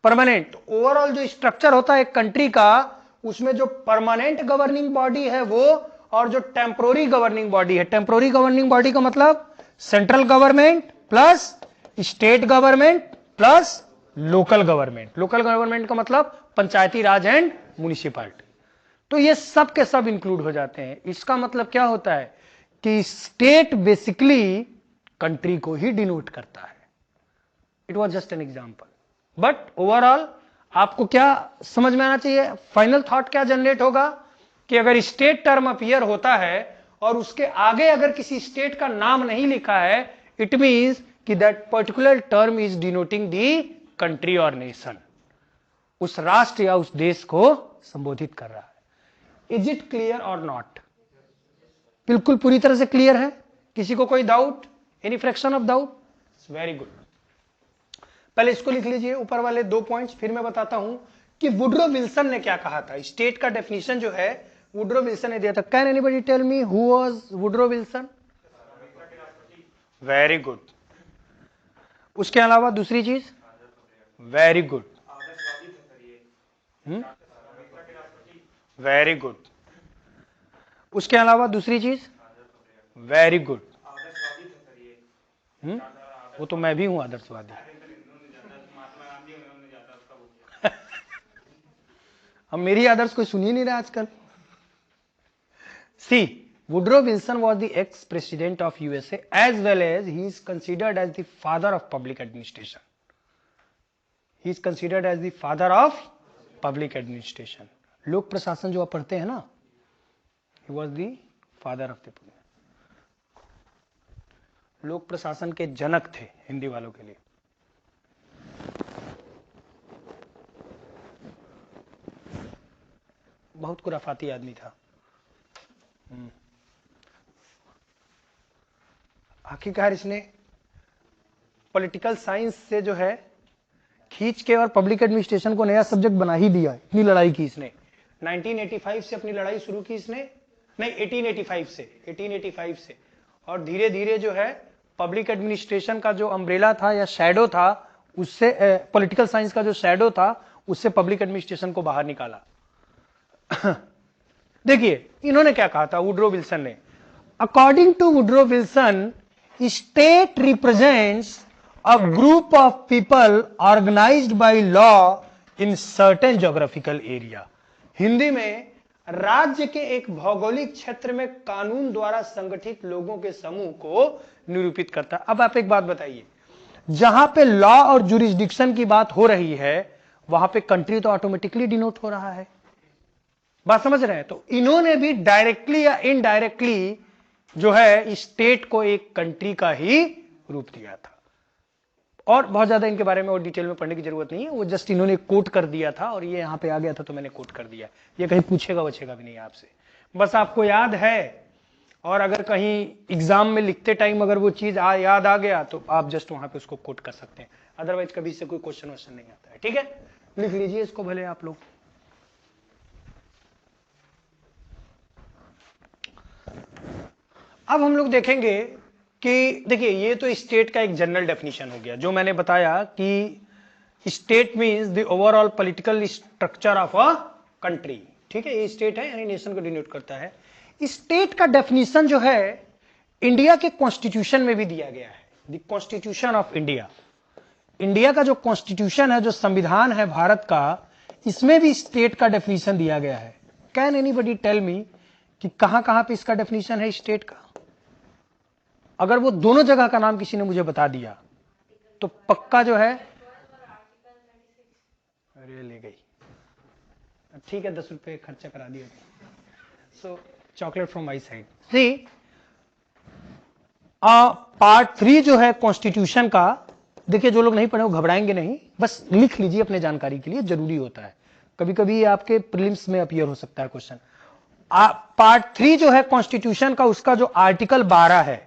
परमानेंट। ओवरऑल जो स्ट्रक्चर होता है एक कंट्री का, उसमें जो परमानेंट गवर्निंग बॉडी है वो, और जो टेम्पोररी गवर्निंग बॉडी है, टेम्पोररी गवर्निंग बॉडी का मतलब central government plus state government plus local government. Local government का मतलब पंचायती राज एंड म्युनिसिपैलिटी। तो ये सब के सब इंक्लूड हो जाते हैं। इसका मतलब क्या होता है कि स्टेट बेसिकली कंट्री को ही डिनोट करता है। It was just an example, but overall आपको क्या समझ में आना चाहिए? फाइनल थॉट क्या जनरेट होगा कि अगर स्टेट टर्म अपीयर होता है और उसके आगे अगर किसी स्टेट का नाम नहीं लिखा है, इट मींस कि that particular term is denoting the country और नेशन, उस राष्ट्र या उस देश को संबोधित कर रहा है। इज इट क्लियर और नॉट? बिल्कुल पूरी तरह से क्लियर है। किसी को कोई doubt, any fraction of doubt? Very good. पहले इसको लिख लीजिए, ऊपर वाले 2 पॉइंट्स, फिर मैं बताता हूं कि वुड्रो विल्सन ने क्या कहा था। स्टेट का डेफिनेशन जो है वुड्रो विल्सन ने दिया था। Can anybody tell me who was Woodrow Wilson? Very good. उसके अलावा दूसरी चीज? Very good, very good. उसके अलावा दूसरी चीज? Very good. वो तो मैं भी हूं आदर्शवादी। अब मेरी आदर्श कोई सुन ही नहीं रहा आजकल। सी, Woodrow Wilson was the ex-president of USA, as well as he is considered as the father of public administration. He is considered as the father of public administration. लोक प्रशासन जो आप पढ़ते हैं ना, he was the father of the लोक प्रशासन के जनक थे हिंदी वालों के लिए। बहुत खुराफाती आदमी था। आखिरकार इसने पॉलिटिकल साइंस से जो है खींच के और पब्लिक एडमिनिस्ट्रेशन को नया सब्जेक्ट बना ही दिया। इतनी लड़ाई की इसने। 1985 से अपनी लड़ाई शुरू की इसने, नहीं 1885 से और धीरे धीरे जो है पब्लिक एडमिनिस्ट्रेशन का जो अम्ब्रेला था या शैडो था, उससे पॉलिटिकल साइंस का जो शैडो था उससे पब्लिक एडमिनिस्ट्रेशन को बाहर निकाला। देखिए इन्होंने क्या कहा था वुड्रो विल्सन ने। According to Woodrow Wilson, state represents a group of people organised by law in certain geographical area. Hindi में राज्य के एक भौगोलिक क्षेत्र में कानून द्वारा संगठित लोगों के समूह को निरूपित करता है। अब आप एक बात बताइए, जहां पे लॉ और जुरिस्डिक्शन की बात हो रही है वहां पे कंट्री तो ऑटोमेटिकली डिनोट हो रहा है। बात समझ रहे हैं? तो इन्होंने भी डायरेक्टली या इनडायरेक्टली जो है स्टेट को एक कंट्री का ही रूप दिया था। और बहुत ज्यादा इनके बारे में और डिटेल में पढ़ने की जरूरत नहीं है, वो जस्ट इन्होंने कोट कर दिया था और ये यहां पे आ गया था तो मैंने कोट कर दिया। ये कहीं पूछेगा वछेगा भी नहीं आपसे, बस आपको याद है। और अगर कहीं एग्जाम में लिखते टाइम अगर वो चीज याद आ गया तो आप जस्ट वहां पे उसको कोट कर सकते हैं, अदरवाइज कभी से कोई क्वेश्चन वोश्चन नहीं आता है। ठीक है, लिख लीजिए इसको भले आप लोग। अब हम लोग देखेंगे कि देखिए ये तो स्टेट का एक जनरल डेफिनेशन हो गया, जो मैंने बताया कि state means the overall political structure of a country. ठीक है, ये स्टेट है यानी नेशन को डिनोट करता है। स्टेट का डेफिनेशन जो है इंडिया के कॉन्स्टिट्यूशन में भी दिया गया है। The constitution of India, India का जो कॉन्स्टिट्यूशन है, जो संविधान है भारत का, इसमें भी स्टेट का डेफिनेशन दिया गया है। कैन एनीबडी टेल मी कि कहां कहां पे इसका डेफिनेशन है स्टेट का? अगर वो दोनों जगह का नाम किसी ने मुझे बता दिया तो पक्का जो है, अरे ले गई, ठीक है 10 रुपए खर्चा करा दिया। So chocolate from my side. See part 3 जो है कॉन्स्टिट्यूशन का, देखिए जो लोग नहीं पढ़े वो घबराएंगे नहीं, बस लिख लीजिए अपने जानकारी के लिए, जरूरी होता है। कभी कभी आपके प्रीलिम्स में अपीयर हो सकता है क्वेश्चन। पार्ट 3 जो है कॉन्स्टिट्यूशन का, उसका जो आर्टिकल 12 है,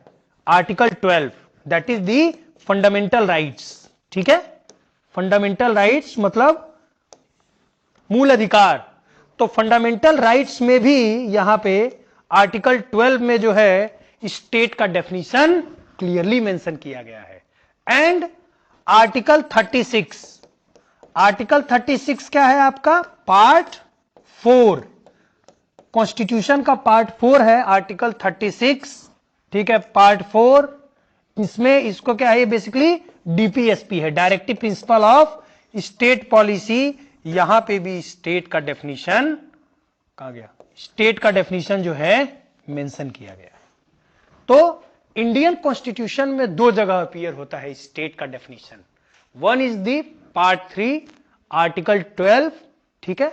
article 12, that is the fundamental rights. ठीक है, फंडामेंटल राइट्स मतलब मूल अधिकार। तो फंडामेंटल राइट्स में भी यहां पे आर्टिकल 12 में जो है स्टेट का डेफिनेशन क्लियरली मेंशन किया गया है। एंड आर्टिकल 36, आर्टिकल 36 क्या है आपका? पार्ट 4, कॉन्स्टिट्यूशन का पार्ट 4 है आर्टिकल 36। ठीक है, पार्ट 4, इसमें इसको क्या है, बेसिकली डीपीएसपी है, directive principle of state policy. यहां पे भी स्टेट का डेफिनेशन कहा गया, स्टेट का डेफिनेशन जो है मेंशन किया गया है। तो इंडियन कॉन्स्टिट्यूशन में 2 जगह अपीयर होता है स्टेट का definition. One is the part 3 article 12, ठीक है,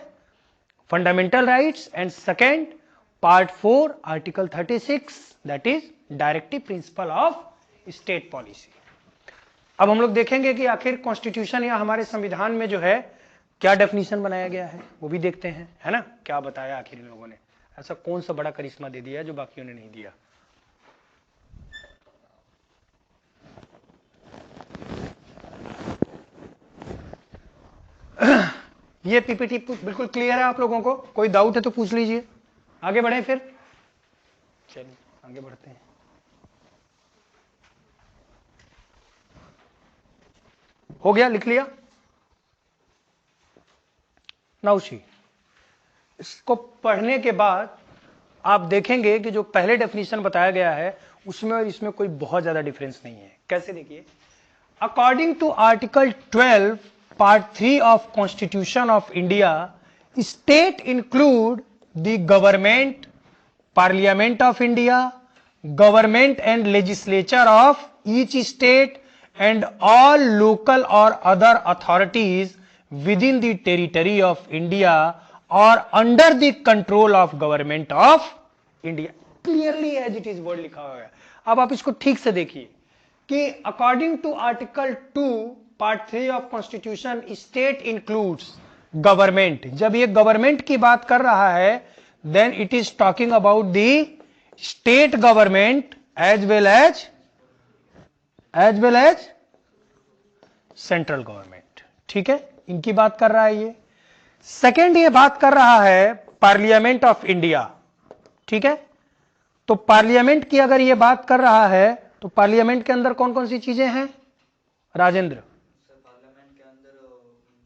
fundamental rights, and second part 4 article 36, that is directive principle of state policy. अब हम लोग देखेंगे कि आखिर कॉन्स्टिट्यूशन या हमारे संविधान में जो है क्या डेफिनेशन बनाया गया है, वो भी देखते हैं, है ना, क्या बताया आखिर इन लोगों ने। ऐसा कौन सा बड़ा करिश्मा दे दिया है जो बाकियों ने नहीं दिया। ये पीपीटी बिल्कुल क्लियर है आप लोगों को? कोई डाउट है तो पूछ लीजिए, आगे बढ़े फिर। चलिए आगे बढ़ते हैं। हो गया, लिख लिया? नाउशी, इसको पढ़ने के बाद आप देखेंगे कि जो पहले डेफिनेशन बताया गया है उसमें और इसमें कोई बहुत ज्यादा डिफरेंस नहीं है। कैसे? देखिए, according to article 12 part 3 of constitution of India, state include the government, parliament of India, government and legislature of each state and all local or other authorities within the territory of India or under the control of government of India. Clearly as it is word लिखा हुआ है. अब आप इसको ठीक से देखिए कि according to article 2 part 3 of constitution, state includes government. जब ये government की बात कर रहा है then it is talking about the state government as well as central government. ठीक है, इनकी बात कर रहा है ये. सेकेंड ये बात कर रहा है पार्लियामेंट ऑफ इंडिया. ठीक है, तो पार्लियामेंट की अगर ये बात कर रहा है तो पार्लियामेंट के अंदर कौन कौन सी चीजें हैं राजेंद्र? पार्लियामेंट के अंदर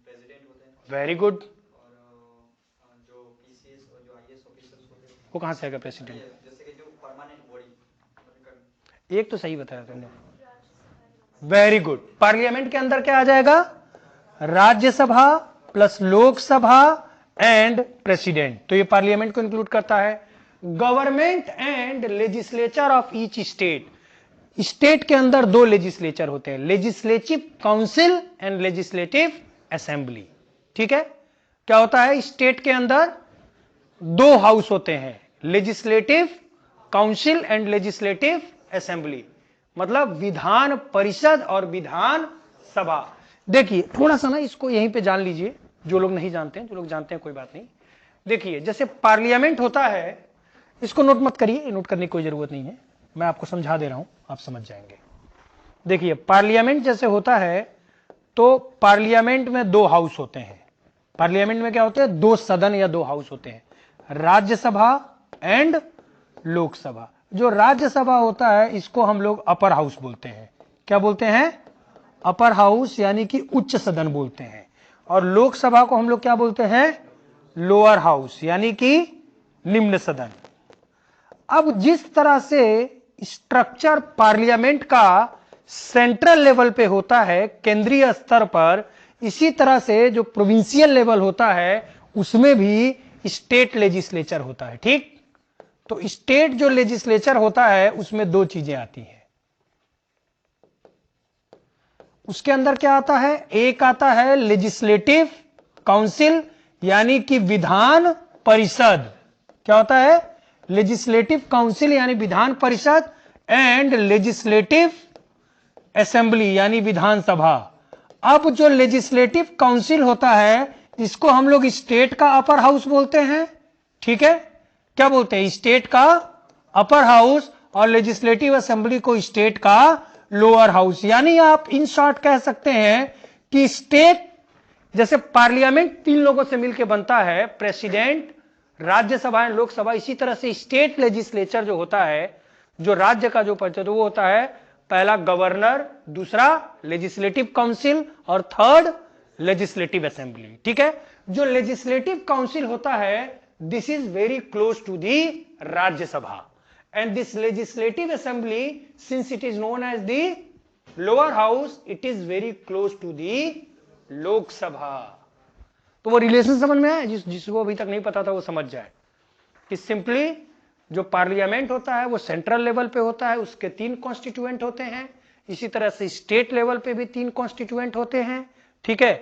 प्रेसिडेंट होते हैं. Very good. और जो पीसीएस और जो आईएएस ऑफिसर्स होते हैं वो कहां से आएगा प्रेसिडेंट? जैसे कि जो परमानेंट बॉडी. एक तो सही बताया तुमने. Very good. पार्लियामेंट के अंदर क्या आ जाएगा? Rajya Sabha plus Lok Sabha and president. तो ये पार्लियामेंट को इंक्लूड करता है. Government and legislature of each state. State के अंदर दो लेजिस्लेचर होते हैं, legislative council and legislative assembly. ठीक है, क्या होता है? स्टेट के अंदर दो हाउस होते हैं, legislative council and legislative assembly, मतलब विधान परिषद और विधान सभा. देखिए थोड़ा सा ना इसको यहीं पे जान लीजिए, जो लोग नहीं जानते हैं, जो लोग जानते हैं कोई बात नहीं. देखिए जैसे पार्लियामेंट होता है, इसको नोट मत करिए, नोट करने की कोई जरूरत नहीं है, मैं आपको समझा दे रहा हूं, आप समझ जाएंगे. देखिए पार्लियामेंट जैसे होता है तो पार्लियामेंट में दो हाउस होते हैं. पार्लियामेंट में क्या होते हैं? दो सदन या दो हाउस होते हैं, राज्यसभा एंड लोकसभा. जो राज्यसभा होता है इसको हम लोग अपर हाउस बोलते हैं. क्या बोलते हैं? अपर हाउस, यानी कि उच्च सदन बोलते हैं. और लोकसभा को हम लोग क्या बोलते हैं? लोअर हाउस, यानी कि निम्न सदन. अब जिस तरह से स्ट्रक्चर पार्लियामेंट का सेंट्रल लेवल पे होता है, केंद्रीय स्तर पर, इसी तरह से जो प्रोविंशियल लेवल होता है उसमें भी स्टेट लेजिस्लेचर होता है. ठीक, तो स्टेट जो लेजिस्लेचर होता है उसमें दो चीजें आती हैं. उसके अंदर क्या आता है? एक आता है लेजिस्लेटिव काउंसिल, यानी कि विधान परिषद. क्या होता है? लेजिस्लेटिव काउंसिल यानी Vidhan Parishad, and legislative assembly यानी विधानसभा. अब जो लेजिस्लेटिव काउंसिल होता है इसको हम लोग स्टेट का अपर हाउस बोलते हैं. ठीक है, क्या बोलते हैं? स्टेट का अपर हाउस, और लेजिस्लेटिव असेंबली को स्टेट का लोअर हाउस. यानी आप इन शॉर्ट कह सकते हैं कि स्टेट, जैसे पार्लियामेंट तीन लोगों से मिलकर बनता है, प्रेसिडेंट, राज्यसभा एंड लोकसभा, इसी तरह से स्टेट लेजिस्लेचर जो होता है, जो राज्य का जो परिषद, वो होता है पहला गवर्नर, दूसरा लेजिस्लेटिव काउंसिल और थर्ड लेजिस्लेटिव असेंबली. ठीक है, जो लेजिस्लेटिव काउंसिल होता है this is very close to the Rajya Sabha, and this legislative assembly, since it is known as the lower house, it is very close to the Lok Sabha. तो वो relation समझ में आया? जिसको अभी तक नहीं पता था वो समझ जाए कि सिंपली जो पार्लियामेंट होता है वो सेंट्रल लेवल पे होता है, उसके 3 कॉन्स्टिट्यूएंट होते हैं. इसी तरह से स्टेट लेवल पे भी 3 कॉन्स्टिट्यूएंट होते हैं. ठीक है,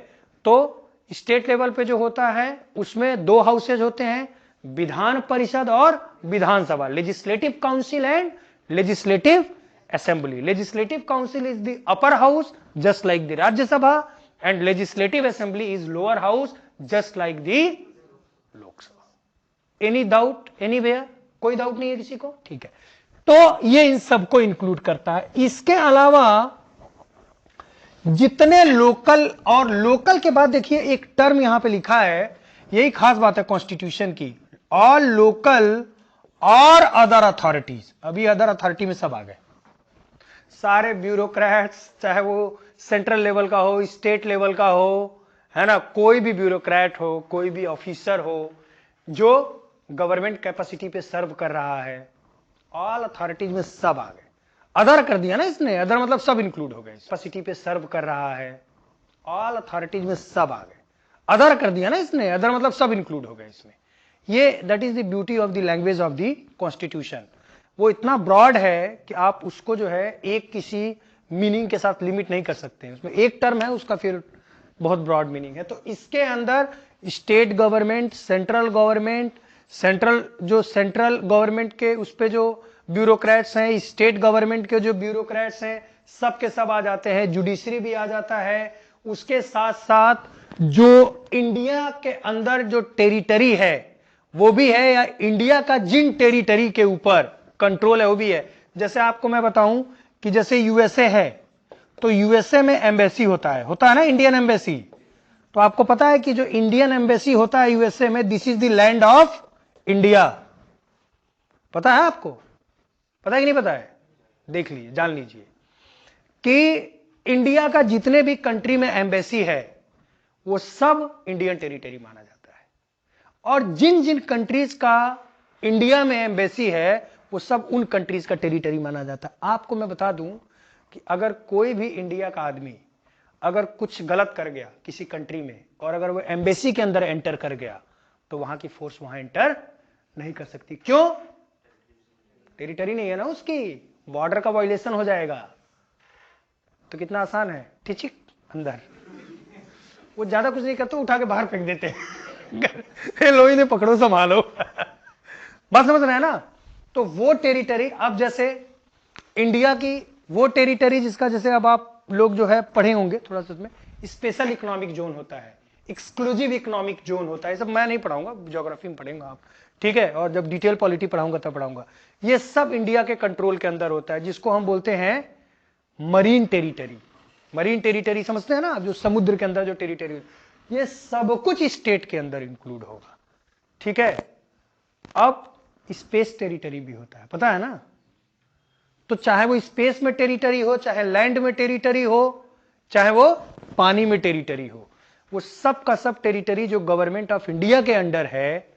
तो स्टेट लेवल पे जो होता है उसमें 2 हाउसेज होते हैं, विधान परिषद और विधानसभा, legislative council and legislative assembly. Legislative council is the upper house just like the Rajya Sabha, and legislative assembly is lower house just like the Lok Sabha. Any doubt anywhere? कोई डाउट नहीं है किसी को? ठीक है, तो ये इन सबको इंक्लूड करता है. इसके अलावा जितने लोकल, और लोकल के बाद देखिए एक टर्म यहां पे लिखा है, यही खास बात है कॉन्स्टिट्यूशन की, ऑल लोकल और अदर अथॉरिटीज. अभी अदर अथॉरिटी में सब आ गए, सारे ब्यूरोक्रेट्स, चाहे वो सेंट्रल लेवल का हो, स्टेट लेवल का हो, है ना, कोई भी ब्यूरोक्रेट हो, कोई भी ऑफिसर हो जो गवर्नमेंट कैपेसिटी पे सर्व कर रहा है, ऑल अथॉरिटीज में सब आ गए. अदर कर दिया ना इसने, अदर मतलब सब इंक्लूड हो गए. कैपेसिटी पे सर्व कर रहा है, ऑल अथॉरिटीज में सब आ गए. अदर कर दिया ना इसने, अदर मतलब सब इंक्लूड हो गए इसमें. ये that is the beauty of the language of the constitution. वो इतना ब्रॉड है कि आप उसको जो है एक किसी मीनिंग के साथ लिमिट नहीं कर सकते हैं, उसमें एक टर्म है उसका फिर बहुत ब्रॉड मीनिंग है। तो इसके अंदर स्टेट गवर्नमेंट, सेंट्रल गवर्नमेंट के उस पे जो ब्यूरोक्रेट्स हैं, स्टेट गवर्नमेंट के जो ब्यूरोक्रेट्स हैं, सब के सब आ जाते हैं, जुडिशरी भी आ जाता है। उसके साथ साथ जो इंडिया के अंदर जो टेरिटरी है वो भी है, या इंडिया का जिन टेरिटरी के ऊपर कंट्रोल है वो भी है। जैसे आपको मैं बताऊं कि जैसे यूएसए है, तो यूएसए में एम्बेसी होता है ना, इंडियन एम्बेसी। तो आपको पता है कि जो इंडियन एम्बेसी होता है यूएसए में, this is the land of India. पता है आपको? पता है कि नहीं पता है? देख लीजिए, जान लीजिए कि इंडिया का जितने भी कंट्री में एम्बेसी है वो सब इंडियन टेरिटरी माना जाता है, और जिन जिन कंट्रीज का इंडिया में एम्बेसी है वो सब उन कंट्रीज का टेरिटरी माना जाता है। आपको मैं बता दूं कि अगर कोई भी इंडिया का आदमी अगर कुछ गलत कर गया किसी कंट्री में, और अगर वो एम्बेसी के अंदर एंटर कर गया, तो वहां की फोर्स वहां एंटर नहीं कर सकती। क्यों? टेरिटरी नहीं है ना उसकी, बॉर्डर का वायलेशन हो जाएगा। तो कितना आसान है, ठीक अंदर। वो ज्यादा कुछ नहीं करते, उठा के बाहर फेंक देते हैं लो इन्हें पकड़ो, संभालो बात समझ रहे हैं ना? तो वो टेरिटरी, अब जैसे इंडिया की वो टेरिटरी जिसका, जैसे अब आप लोग जो है पढ़े होंगे थोड़ा सा, उसमें स्पेशल इकोनॉमिक जोन होता है, एक्सक्लूसिव इकोनॉमिक जोन होता है। सब मैं नहीं पढ़ाऊंगा, ज्योग्राफी में पढ़ेंगे आप, ठीक है? और जब डिटेल पॉलिटी पढ़ाऊंगा तब पढ़ाऊंगा। ये सब इंडिया के कंट्रोल के अंदर होता है, जिसको हम बोलते हैं मरीन टेरिटरी। मरीन टेरिटरी समझते हैं ना, जो समुद्र के अंदर जो टेरिटरी, ये सब कुछ स्टेट के अंदर इंक्लूड होगा, ठीक है? अब स्पेस टेरिटरी भी होता है, पता है ना? तो चाहे वो स्पेस में टेरिटरी हो, चाहे लैंड में टेरिटरी हो, चाहे वो पानी में टेरिटरी हो, वो सब का सब टेरिटरी जो गवर्नमेंट ऑफ इंडिया के अंडर है,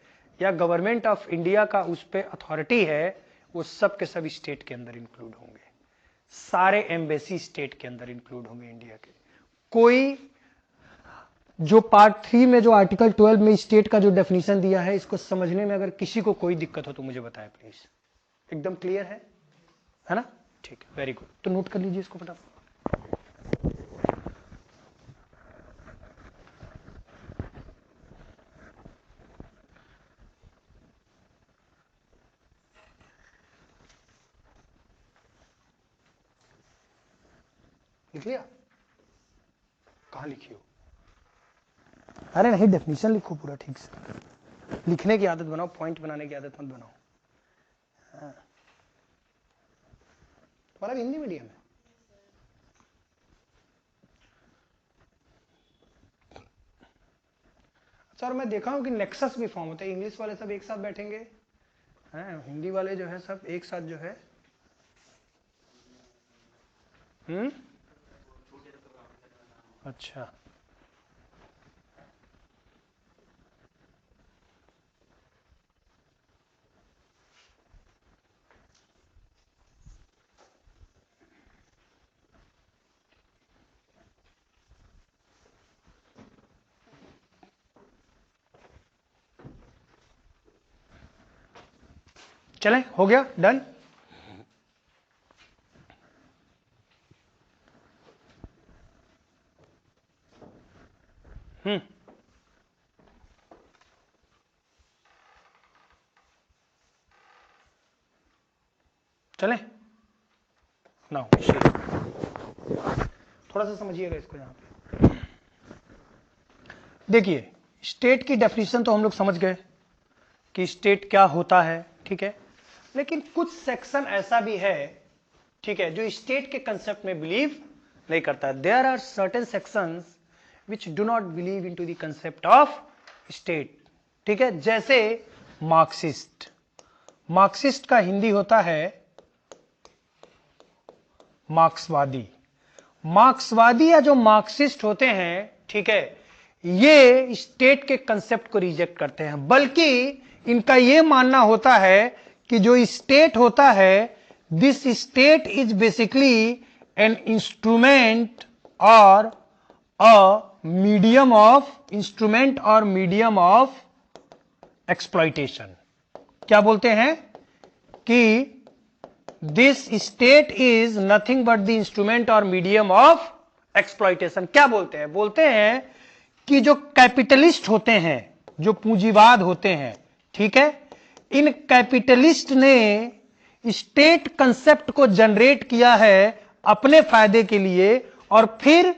या गवर्नमेंट ऑफ इंडिया का उस पर अथॉरिटी है, वो सब के सब स्टेट के अंदर इंक्लूड होंगे। सारे एम्बेसी स्टेट के अंदर इंक्लूड होंगे इंडिया के। कोई जो पार्ट 3 में जो आर्टिकल 12 में स्टेट का जो डेफिनेशन दिया है, इसको समझने में अगर किसी को कोई दिक्कत हो तो मुझे बताएं प्लीज। एकदम क्लियर है ना? ठीक है, वेरी गुड। तो नोट कर लीजिए इसको फटाफट। लिख लिया? कहां लिखी हो? अरे नहीं, डेफिनेशन लिखो पूरा ठीक से। लिखने की आदत बनाओ, पॉइंट बनाने की आदत मत बनाओ। हाँ। तुम्हारा भी हिंदी मीडियम है? सर मैं देखा हूं कि नेक्सस भी फॉर्म होता है, इंग्लिश वाले सब एक साथ बैठेंगे, हैं? हिंदी वाले जो है सब एक साथ जो है। अच्छा, चले, हो गया, डन। चले ना, थोड़ा सा समझिएगा इसको। यहां पे देखिए, स्टेट की डेफिनेशन तो हम लोग समझ गए कि स्टेट क्या होता है, ठीक है? लेकिन कुछ सेक्शन ऐसा भी है, ठीक है, जो स्टेट के कंसेप्ट में बिलीव नहीं करता। There are certain sections which do not believe into the concept of state, ठीक है? जैसे मार्क्सिस्ट। मार्क्सिस्ट का हिंदी होता है मार्क्सवादी। मार्क्सवादी या जो मार्क्सिस्ट होते हैं, ठीक है, ये स्टेट के कंसेप्ट को रिजेक्ट करते हैं, बल्कि इनका यह मानना होता है कि जो स्टेट होता है, this state is basically an instrument और मीडियम ऑफ एक्सप्लॉइटेशन। क्या बोलते हैं कि this state is nothing but the instrument और मीडियम ऑफ एक्सप्लॉइटेशन। क्या बोलते हैं? बोलते हैं कि जो कैपिटलिस्ट होते हैं, जो पूंजीवाद होते हैं, ठीक है, इन कैपिटलिस्ट ने स्टेट कंसेप्ट को जनरेट किया है अपने फायदे के लिए, और फिर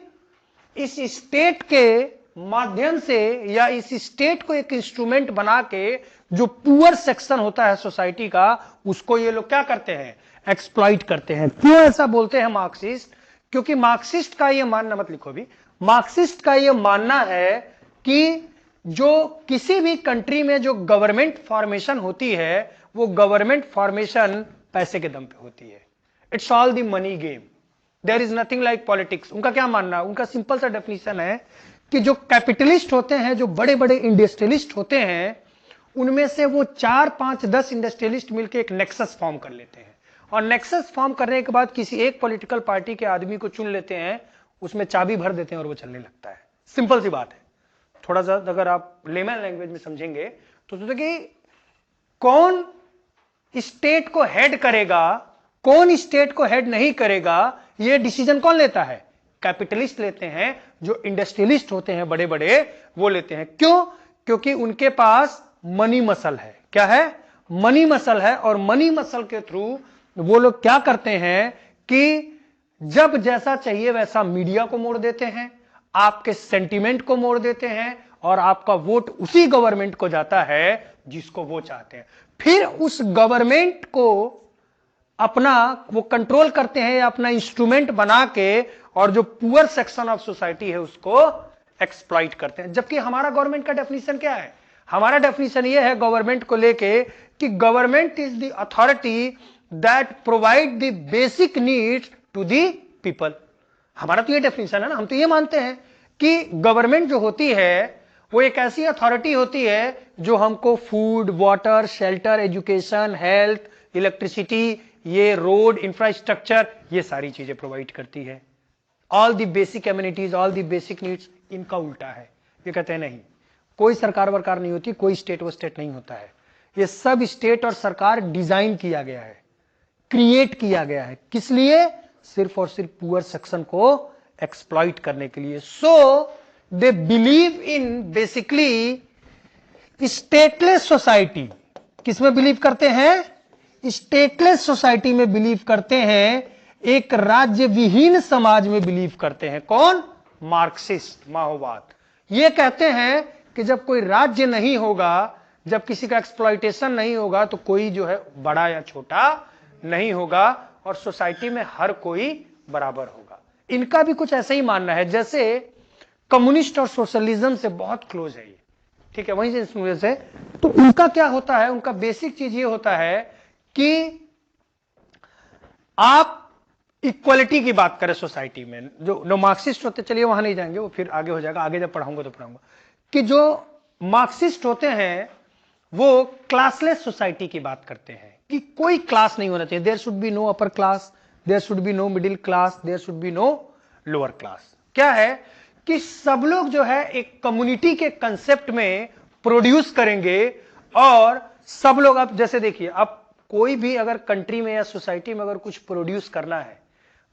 इस स्टेट के माध्यम से या इस स्टेट को एक इंस्ट्रूमेंट बना के जो पुअर सेक्शन होता है सोसाइटी का, उसको ये लोग क्या करते हैं? एक्सप्लॉइट करते हैं। क्यों ऐसा बोलते हैं मार्क्सिस्ट? क्योंकि मार्क्सिस्ट का ये मानना, मत लिखो भी, मार्क्सिस्ट का ये मानना है कि जो किसी भी कंट्री में जो गवर्नमेंट फॉर्मेशन होती है, वो गवर्नमेंट फॉर्मेशन पैसे के दम पे होती है। It's all the money game, there is nothing like politics. उनका क्या मानना है? उनका सिंपल सा डेफिनेशन है कि जो कैपिटलिस्ट होते हैं, जो बड़े बड़े इंडस्ट्रियलिस्ट होते हैं, उनमें से वो 4, 5, 10 इंडस्ट्रियलिस्ट मिलकर एक नेक्सस फॉर्म कर लेते हैं, और नेक्सस फॉर्म करने के बाद किसी एक पॉलिटिकल पार्टी के आदमी को चुन लेते हैं, उसमें चाबी भर देते हैं और वो चलने लगता है। सिंपल सी बात है। थोड़ा सा अगर आप लेमन लैंग्वेज में समझेंगे तो सोचो कि कौन स्टेट को हेड करेगा, कौन स्टेट को हेड नहीं करेगा, यह डिसीजन कौन लेता है? कैपिटलिस्ट लेते हैं। जो इंडस्ट्रियलिस्ट होते हैं बड़े बड़े, वो लेते हैं। क्यों? क्योंकि उनके पास मनी मसल है। क्या है? मनी मसल है। और मनी मसल के थ्रू वो लोग क्या करते हैं कि जब जैसा चाहिए वैसा मीडिया को मोड़ देते हैं, आपके सेंटीमेंट को मोड़ देते हैं, और आपका वोट उसी गवर्नमेंट को जाता है जिसको वो चाहते हैं। फिर उस गवर्नमेंट को अपना वो कंट्रोल करते हैं या अपना इंस्ट्रूमेंट बना के, और जो पुअर सेक्शन ऑफ सोसाइटी है उसको एक्सप्लॉइट करते हैं। जबकि हमारा गवर्नमेंट का डेफिनेशन क्या है? हमारा डेफिनेशन ये है गवर्नमेंट को लेके कि government is the authority that provide the basic needs to the people. हमारा तो ये डेफिनेशन है ना। हम तो ये मानते हैं कि गवर्नमेंट जो होती है वो एक ऐसी अथॉरिटी होती है जो हमको food, water, shelter, education, health, electricity, ये रोड, इंफ्रास्ट्रक्चर, ये सारी चीजें प्रोवाइड करती है। All the basic amenities, all the basic needs. इनका उल्टा है। ये कहते हैं नहीं, कोई सरकार वरकार नहीं होती, कोई स्टेट वो स्टेट नहीं होता है। ये सब स्टेट और सरकार डिजाइन किया गया है, क्रिएट किया गया है। किस लिए? सिर्फ और सिर्फ पुअर सेक्शन को एक्सप्लॉइट करने के लिए। So they believe in basically stateless society. किसमें बिलीव करते हैं? स्टेटलेस सोसाइटी में बिलीव करते हैं। एक राज्य विहीन समाज में बिलीव करते हैं। कौन? मार्क्सिस्ट, माओवाद। ये कहते हैं कि जब कोई राज्य नहीं होगा, जब किसी का एक्सप्लॉइटेशन नहीं होगा, तो कोई जो है बड़ा या छोटा नहीं होगा, और सोसाइटी में हर कोई बराबर होगा। इनका भी कुछ ऐसा ही मानना है, जैसे कम्युनिस्ट और सोशलिज्म से बहुत क्लोज है ये, ठीक है, वहीं से इन्फ्लुएंस है। तो उनका क्या होता है? उनका बेसिक चीज ये होता है कि आप इक्वलिटी की बात करें सोसाइटी में। जो मार्क्सिस्ट होते, चलिए वहां नहीं जाएंगे, वो फिर आगे हो जाएगा, आगे जब पढ़ाऊंगा तो पढ़ाऊंगा, कि जो मार्क्सिस्ट होते हैं वो क्लासलेस सोसाइटी की बात करते हैं कि कोई क्लास नहीं होना चाहिए। There should be no upper class, there should be no middle class, there should be no lower class. क्या है कि सब लोग जो है एक कम्युनिटी के कंसेप्ट में प्रोड्यूस करेंगे, और सब लोग, अब जैसे देखिए, अब कोई भी अगर कंट्री में या सोसाइटी में अगर कुछ प्रोड्यूस करना है,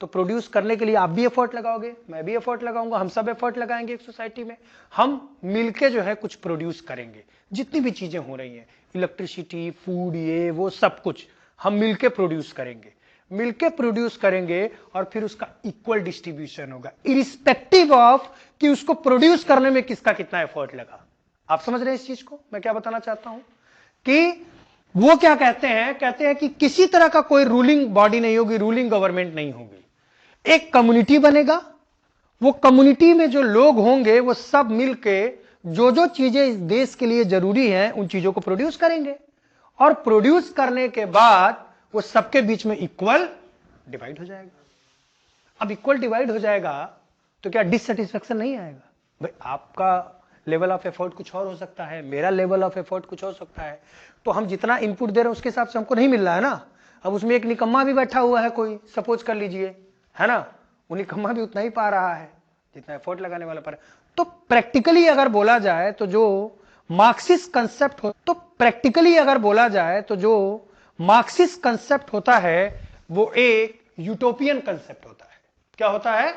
तो प्रोड्यूस करने के लिए आप भी एफर्ट लगाओगे, मैं भी एफर्ट लगाऊंगा, हम सब एफर्ट लगाएंगे एक सोसाइटी में, हम मिलके जो है कुछ प्रोड्यूस करेंगे। जितनी भी चीजें हो रही हैं, इलेक्ट्रिसिटी, फूड, ये वो सब कुछ हम मिलके प्रोड्यूस करेंगे, मिलके प्रोड्यूस करेंगे, और फिर उसका इक्वल डिस्ट्रीब्यूशन होगा, इरिस्पेक्टिव ऑफ कि उसको प्रोड्यूस करने में किसका कितना एफर्ट लगा। आप समझ रहे हैं इस चीज को? मैं क्या बताना चाहता हूं कि वो क्या कहते हैं? कहते हैं कि किसी तरह का कोई रूलिंग बॉडी नहीं होगी, रूलिंग गवर्नमेंट नहीं होगी, एक कम्युनिटी बनेगा। वो कम्युनिटी में जो लोग होंगे वो सब मिलके जो जो चीजें इस देश के लिए जरूरी हैं उन चीजों को प्रोड्यूस करेंगे, और प्रोड्यूस करने के बाद वो सबके बीच में इक्वल डिवाइड हो जाएगा। अब इक्वल डिवाइड हो जाएगा तो क्या डिससेटिस्फैक्शन नहीं आएगा? भाई आपका लेवल ऑफ एफर्ट कुछ और हो सकता है, मेरा लेवल ऑफ एफर्ट कुछ हो सकता है, तो हम जितना इनपुट दे रहे हैं उसके हिसाब से हमको नहीं मिल रहा है ना। अब उसमें एक निकम्मा भी बैठा हुआ है कोई, सपोज कर लीजिए, है ना, वो निकम्मा भी उतना ही पा रहा है जितना एफर्ट लगाने वाला पर। तो प्रैक्टिकली अगर बोला जाए तो जो मार्क्सिस्ट कंसेप्ट हो, तो प्रैक्टिकली अगर बोला जाए तो जो मार्क्सिस्ट कंसेप्ट होता है वो एक यूटोपियन कंसेप्ट होता है। क्या होता है?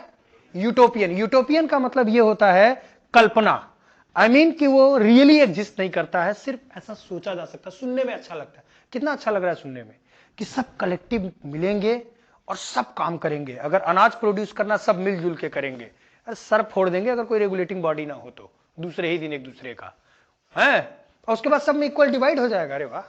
यूटोपियन। यूटोपियन का मतलब ये होता है कल्पना। आई मीन कि वो रियली एग्जिस्ट नहीं करता है, सिर्फ ऐसा सोचा जा सकता है, सुनने में अच्छा लगता है। कितना अच्छा लग रहा है सुनने में कि सब कलेक्टिव मिलेंगे और सब काम करेंगे। अगर अनाज प्रोड्यूस करना सब मिलजुल के करेंगे, अरे सर फोड़ देंगे अगर कोई रेगुलेटिंग बॉडी ना हो तो, दूसरे ही दिन एक दूसरे का है, और उसके बाद सब में इक्वल डिवाइड हो जाएगा। अरे वाह,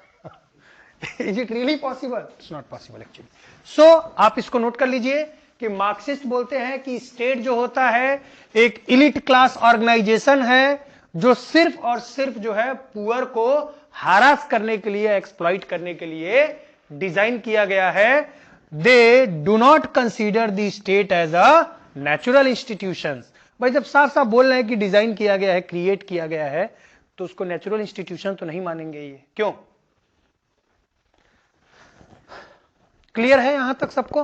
is it really possible? It's not possible actually. So आप इसको नोट कर लीजिए कि मार्क्सिस्ट बोलते हैं कि स्टेट जो होता है एक इलिट क्लास ऑर्गेनाइजेशन है, जो सिर्फ और सिर्फ जो है पुअर को हरास करने के लिए, एक्सप्लॉइट करने के लिए डिजाइन किया गया है। They do not consider the state as a natural institution. भाई जब साफ साफ बोल रहे हैं कि डिजाइन किया गया है, क्रिएट किया गया है, तो उसको नेचुरल इंस्टीट्यूशन तो नहीं मानेंगे ये। क्यों? क्लियर है यहां तक सबको?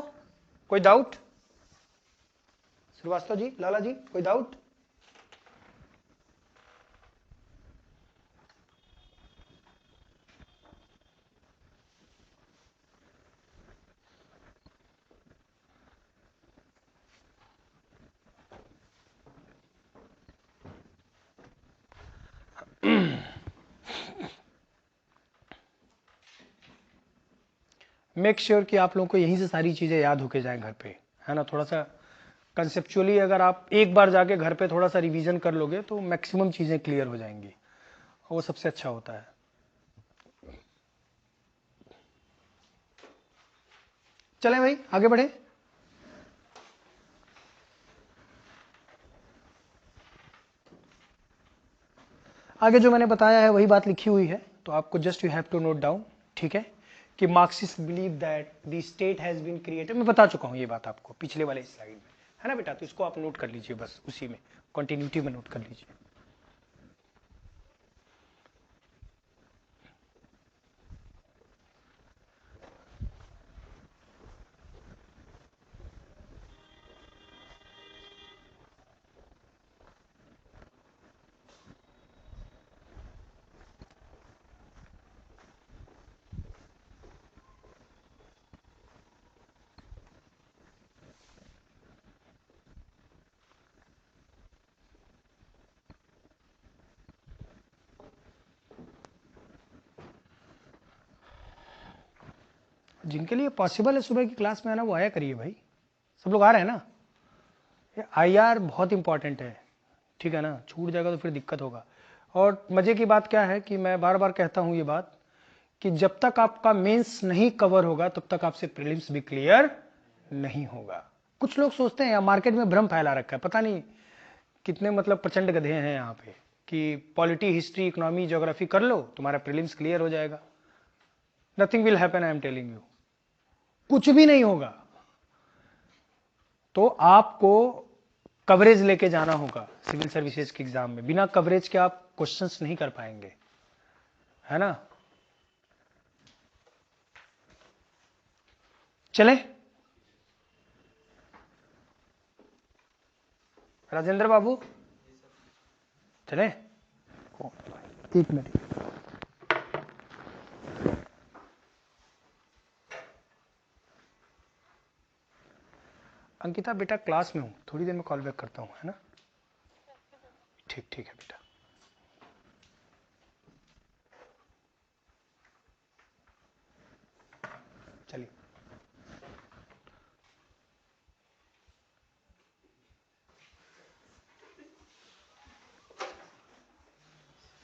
कोई डाउट? श्रीवास्तव जी, लाला जी, कोई डाउट? मेक श्योर कि आप लोगों को यहीं से सारी चीजें याद होके जाएं घर पे, है ना। थोड़ा सा कंसेप्चुअली अगर आप एक बार जाके घर पे थोड़ा सा रिवीजन कर लोगे तो मैक्सिमम चीजें क्लियर हो जाएंगी, वो सबसे अच्छा होता है। चलें भाई आगे बढ़े। आगे जो मैंने बताया है वही बात लिखी हुई है, तो आपको just you have to note down, ठीक है, कि Marxist believe that the state has been created. मैं बता चुका हूं ये बात आपको पिछले वाले स्लाइड में, है ना बेटा, तो इसको आप नोट कर लीजिए, बस उसी में कंटिन्यूटी में नोट कर लीजिए। जिनके लिए पॉसिबल है सुबह की क्लास में आना वो आया करिए भाई। सब लोग आ रहे हैं ना? ये IR बहुत इंपॉर्टेंट है, ठीक है ना, छूट जाएगा तो फिर दिक्कत होगा। और मजे की बात क्या है कि मैं बार बार कहता हूं ये बात कि जब तक आपका मेंस नहीं कवर होगा तब तक आपसे प्रीलिम्स भी क्लियर नहीं होगा। कुछ लोग सोचते हैं, या मार्केट में भ्रम फैला रखा है, पता नहीं कितने मतलब प्रचंड गधे हैं यहाँ पे, कि पॉलिटी, हिस्ट्री, इकोनॉमी, ज्योग्राफी कर लो तुम्हारा प्रीलिम्स क्लियर हो जाएगा। Nothing will happen, I am telling you, कुछ भी नहीं होगा। तो आपको कवरेज लेके जाना होगा सिविल सर्विसेज के एग्जाम में। बिना कवरेज के आप क्वेश्चंस नहीं कर पाएंगे, है ना। चले राजेंद्र बाबू, चले। एक मिनट, अंकिता बेटा क्लास में हूं, थोड़ी देर में कॉल बैक करता हूं, है ना। ठीक ठीक है बेटा। चलिए,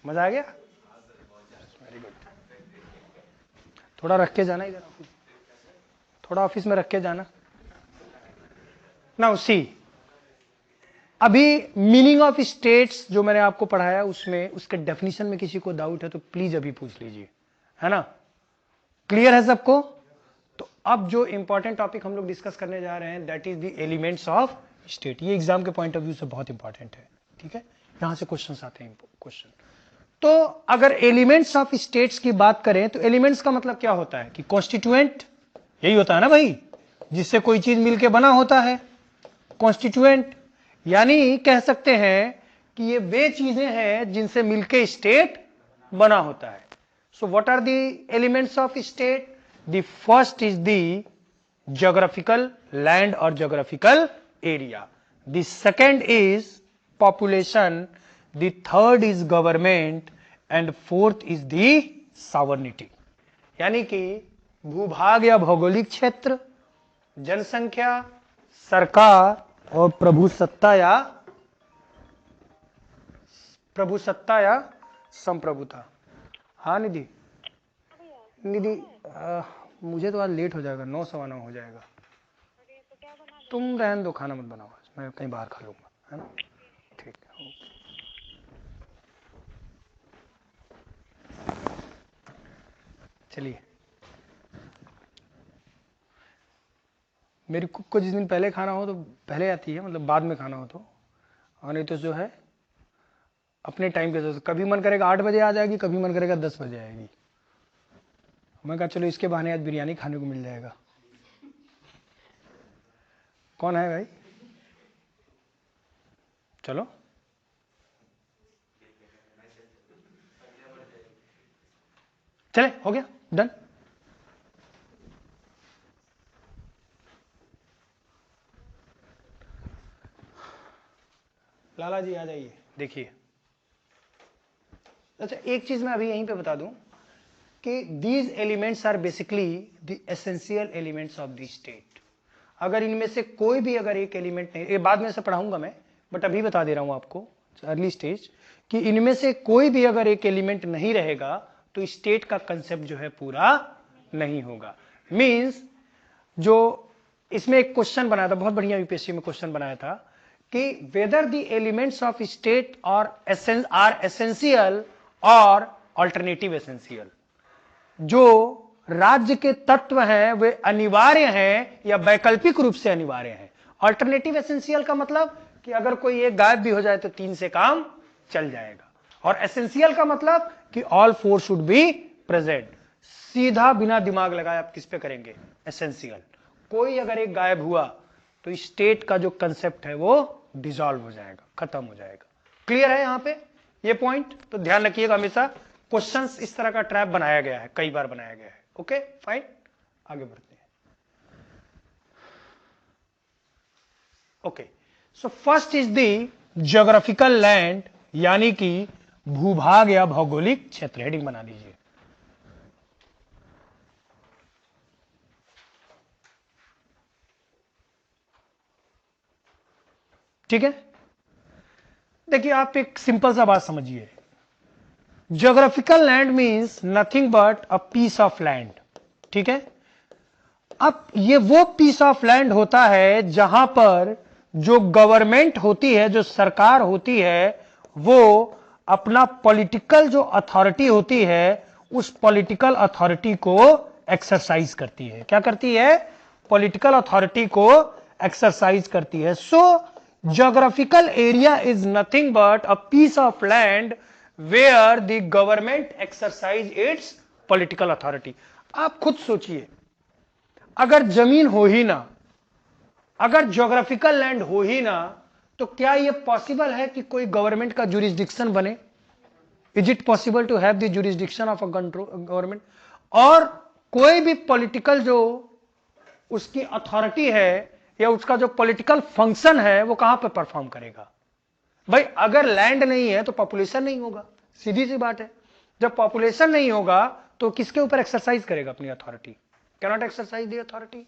मजा आ गया? Very good. थोड़ा रख के जाना इधर, थोड़ा ऑफिस में रख के जाना। नाउ सी, अभी मीनिंग ऑफ स्टेट्स जो मैंने आपको पढ़ाया उसमें उसके डेफिनेशन में किसी को डाउट है तो प्लीज अभी पूछ लीजिए, है ना। क्लियर है सबको? तो अब जो इंपॉर्टेंट टॉपिक हम लोग डिस्कस करने जा रहे हैं that is the elements of state. ये एग्जाम के पॉइंट ऑफ व्यू से बहुत इंपॉर्टेंट है, ठीक है, यहां से क्वेश्चंस आते हैं क्वेश्चन। तो अगर एलिमेंट्स ऑफ स्टेट्स की बात करें तो एलिमेंट्स का मतलब क्या होता है कि कॉन्स्टिट्यूएंट, यही होता है ना भाई, जिससे कोई चीज मिलके बना होता है कॉन्स्टिट्यूएंट। यानी कह सकते हैं कि ये वे चीजें हैं जिनसे मिलके स्टेट बना होता है। So what are the elements of state? The first is the geographical land or geographical area. The second is population, the third is government and fourth is the sovereignty. यानी कि भूभाग या भौगोलिक क्षेत्र, जनसंख्या, सरकार और प्रभुसत्ता या संप्रभुता. हाँ निधि, मुझे तो आज लेट हो जाएगा, 9:15 हो जाएगा. तुम रहने दो, खाना मत बनाओ, मैं कहीं बाहर खा लूंगा, है ना? ठीक है. चलिए, मेरी कुक को जिस दिन पहले खाना हो तो पहले आती है, मतलब बाद में खाना हो तो, और नहीं तो जो है अपने टाइम के साथ, कभी मन करेगा 8 बजे आ जाएगी, कभी मन करेगा 10 बजे आएगी. मैं कहा चलो इसके बहाने आज बिरयानी खाने को मिल जाएगा. कौन है भाई? चलो चले, हो गया, डन. लाला जी आ जाइए. देखिए, अच्छा एक चीज मैं अभी यहीं पे बता दूं कि these elements are basically the essential elements of the state. अगर इनमें से कोई भी अगर एक एलिमेंट नहीं, ये बाद में से पढ़ाऊंगा मैं, बट अभी बता दे रहा हूं आपको अर्ली स्टेज कि इनमें से कोई भी अगर एक एलिमेंट नहीं रहेगा तो स्टेट का कंसेप्ट जो है पूरा नहीं होगा. मींस जो इसमें एक क्वेश्चन बनाया था, बहुत बढ़िया यूपीएससी में क्वेश्चन बनाया था कि whether the elements of state are essential और अल्टरनेटिव एसेंशियल. जो राज्य के तत्व हैं वे अनिवार्य हैं या वैकल्पिक रूप से अनिवार्य हैं. अल्टरनेटिव एसेंशियल का मतलब कि अगर कोई एक गायब भी हो जाए तो 3 से काम चल जाएगा. और एसेंशियल का मतलब कि ऑल 4 शुड बी प्रेजेंट. सीधा बिना दिमाग लगाए आप किस पे करेंगे? एसेंशियल. कोई अगर एक गायब हुआ तो स्टेट का जो कंसेप्ट है वो डिसॉल्व हो जाएगा, खत्म हो जाएगा. क्लियर है यहां पे ये पॉइंट? तो ध्यान रखिएगा, हमेशा क्वेश्चंस इस तरह का ट्रैप बनाया गया है, कई बार बनाया गया है. ओके फाइन, आगे बढ़ते हैं. Okay, so first is the geographical land, यानी कि भूभाग या भौगोलिक क्षेत्र. हेडिंग बना लीजिए. ठीक है, देखिए आप एक सिंपल सा बात समझिए. Geographical land means nothing but a piece of land. ठीक है, अब ये वो पीस ऑफ लैंड होता है जहां पर जो गवर्नमेंट होती है, जो सरकार होती है, वो अपना पॉलिटिकल जो अथॉरिटी होती है उस पॉलिटिकल अथॉरिटी को एक्सरसाइज करती है. क्या करती है? पॉलिटिकल अथॉरिटी को एक्सरसाइज करती है. सो geographical area is nothing but a piece of land where the government exercise its political authority. आप खुद सोचिए, अगर जमीन हो ही ना, अगर ज्योग्राफिकल लैंड हो ही ना, तो क्या यह पॉसिबल है कि कोई गवर्नमेंट का जुरिस्डिक्शन बने? Is it possible to have the jurisdiction of a government? और कोई भी पॉलिटिकल जो उसकी अथॉरिटी है या उसका जो पॉलिटिकल फंक्शन है वो कहां पर परफॉर्म करेगा? भाई अगर लैंड नहीं है तो पॉपुलेशन नहीं होगा, सीधी सी बात है. जब पॉपुलेशन नहीं होगा तो किसके ऊपर एक्सरसाइज करेगा अपनी authority? Cannot exercise the authority.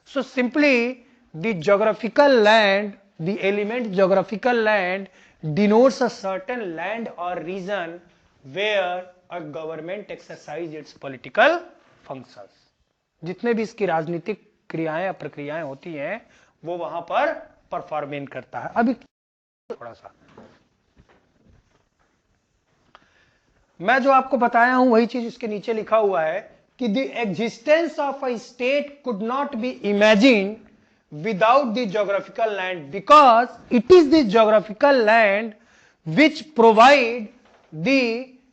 So simply the geographical land, the element geographical land denotes a certain land or region where a government exercise its political functions. जितने भी इसकी राजनीतिक क्रियाएं या प्रक्रियाएं होती हैं वो वहां पर परफॉर्मेंस करता है. अभी थोड़ा सा मैं जो आपको बताया हूं वही चीज इसके नीचे लिखा हुआ है कि the existence of a state could not be imagine without the geographical land, because it is the geographical land which provide the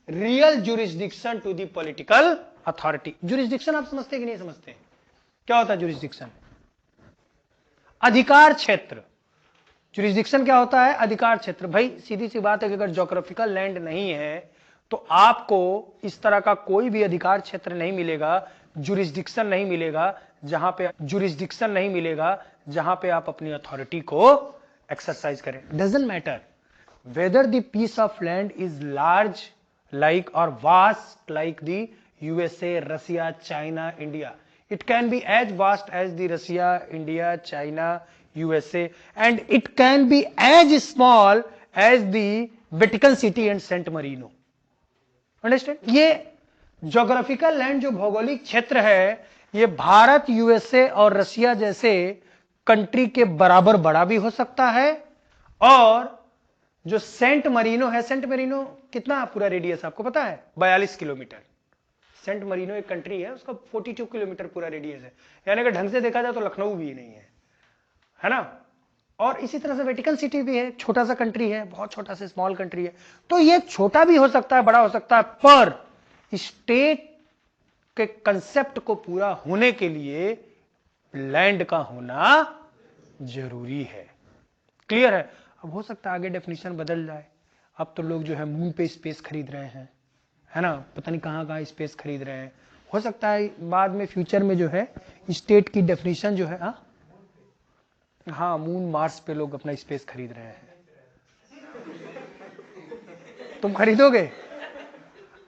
real jurisdiction to the political authority. jurisdiction आप समझते हैं कि नहीं समझते? क्या होता है jurisdiction? अधिकार क्षेत्र. jurisdiction क्या होता है? अधिकार क्षेत्र. भाई सीधी सी बात है कि अगर geographical land नहीं है तो आपको इस तरह का कोई भी अधिकार क्षेत्र नहीं मिलेगा, jurisdiction नहीं मिलेगा जहां पे जुरिस्डिक्शन नहीं मिलेगा, जहां पे आप अपनी अथॉरिटी को एक्सरसाइज करें। Doesn't matter whether the piece of land is large like और vast like the USA, Russia, China, India. It can be as vast as the Russia, India, China, USA, and it can be as small as the Vatican City and San Marino. Understand? ये geographical land जो भौगोलिक क्षेत्र है, ये Bharat, USA और Russia जैसे country के बराबर बड़ा भी हो सकता है, और जो सेंट मरीनो है, सेंट मरीनो कितना पूरा रेडियस आपको पता है? 42 किलोमीटर। सेंट मरीनो एक कंट्री है, उसका 42 किलोमीटर पूरा रेडियस है, यानी अगर ढंग से देखा जाए तो लखनऊ भी नहीं है ना। और इसी तरह से वेटिकन सिटी भी है, छोटा सा कंट्री है, बहुत छोटा सा स्मॉल कंट्री है। तो ये छोटा भी हो सकता है, बड़ा हो सकता है, पर स्टेट के कंसेप्ट को पूरा होने के लिए लैंड का होना जरूरी है। क्लियर है? अब हो सकता है आगे डेफिनेशन बदल जाए। अब तो लोग जो है मून पे स्पेस खरीद रहे हैं, है ना, पता नहीं कहां कहां स्पेस खरीद रहे हैं। हो सकता है बाद में फ्यूचर में जो है स्टेट की डेफिनेशन जो है, हाँ मून मार्स पे लोग अपना स्पेस खरीद रहे हैं। तुम खरीदोगे?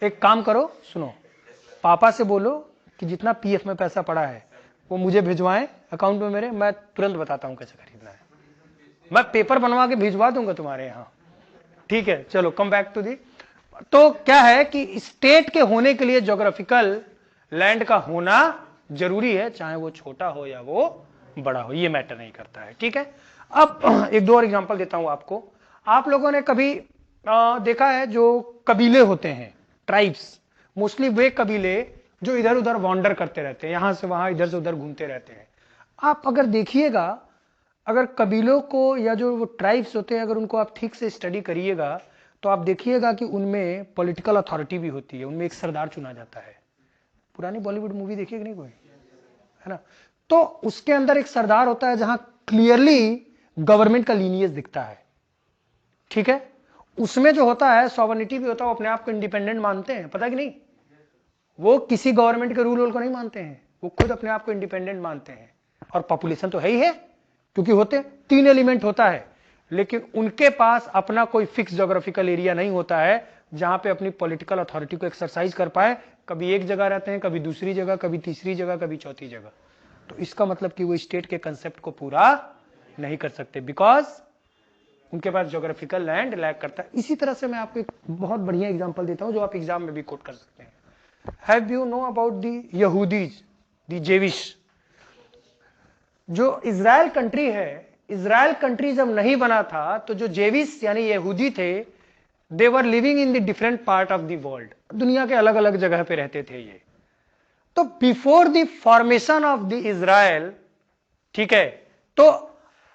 एक काम करो, सुनो, पापा से बोलो कि जितना पीएफ में पैसा पड़ा है वो मुझे भिजवाएं अकाउंट में मेरे, मैं तुरंत बताता हूं कैसे खरीदना है। मैं पेपर बनवा के भिजवा दूंगा तुम्हारे यहां। ठीक है, चलो कम बैक टू दी। तो क्या है कि स्टेट के होने के लिए ज्योग्राफिकल लैंड का होना जरूरी है, चाहे वो छोटा हो या वो बड़ा हो, ये मैटर नहीं करता है। ठीक है, अब एक दो और एग्जांपल देता हूं आपको। आप लोगों ने कभी देखा है जो कबीले होते हैं, ट्राइब्स, मोस्टली वे कबीले जो इधर उधर वॉन्डर करते रहते हैं, यहां से वहां इधर से उधर घूमते रहते हैं। आप अगर देखिएगा, अगर कबीलों को या जो वो ट्राइब्स होते हैं, अगर उनको आप ठीक से स्टडी करिएगा तो आप देखिएगा कि उनमें पॉलिटिकल अथॉरिटी भी होती है, उनमें एक सरदार चुना जाता है। पुरानी बॉलीवुड मूवी देखिए कि नहीं कोई, है ना? तो उसके अंदर एक सरदार होता है जहां क्लियरली गवर्नमेंट का लीनियज दिखता है। ठीक है, उसमें जो होता है सॉवरेनिटी भी होता है, वो अपने आप को इंडिपेंडेंट मानते हैं, पता कि नहीं? वो किसी गवर्नमेंट के रूल को नहीं मानते हैं, वो खुद अपने आप को इंडिपेंडेंट मानते हैं। और पॉपुलेशन तो है ही है, क्योंकि होते 3 एलिमेंट होता है, लेकिन उनके पास अपना कोई फिक्स ज्योग्राफिकल एरिया नहीं होता है जहां पे अपनी पॉलिटिकल अथॉरिटी को एक्सरसाइज कर पाए। कभी एक जगह रहते हैं, कभी दूसरी जगह, कभी तीसरी जगह, कभी चौथी जगह। तो इसका मतलब कि वो स्टेट के कंसेप्ट को पूरा नहीं कर सकते, बिकॉज उनके पास ज्योग्राफिकल लैंड लैक करता है। इसी तरह से मैं आपको एक बहुत बढ़िया एग्जांपल देता हूं जो आप एग्जाम में भी कोट कर सकते हैं। Have you know about the यहूदीज, द जेविश? जो इजराइल कंट्री है, इजराइल कंट्री जब नहीं बना था तो जो जेविस यानी यहूदी थे, they were living in the different part of the world, दुनिया के अलग अलग जगह पे रहते थे ये। तो before the formation of the Israel, ठीक है, तो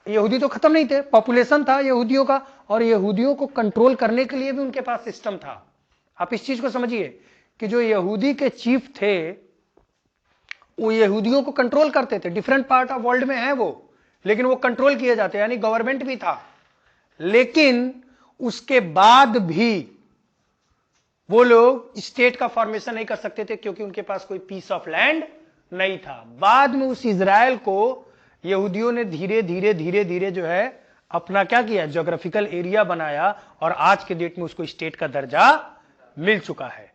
यहूदी तो खत्म नहीं थे, पॉपुलेशन था यहूदियों का, और यहूदियों को कंट्रोल करने के लिए भी उनके पास सिस्टम था। आप इस चीज को समझिए कि जो यहूदी के चीफ थे वो यहूदियों को कंट्रोल करते थे। डिफरेंट पार्ट ऑफ वर्ल्ड में है वो, लेकिन वो कंट्रोल किए जाते, यानी गवर्नमेंट भी था। लेकिन उसके बाद भी वो लोग स्टेट का फॉर्मेशन नहीं कर सकते थे, क्योंकि उनके पास कोई पीस ऑफ लैंड नहीं था। बाद में उस इजराइल को यहूदियों ने धीरे धीरे धीरे धीरे जो है अपना क्या किया, ज्योग्राफिकल एरिया बनाया, और आज के डेट में उसको स्टेट का दर्जा मिल चुका है।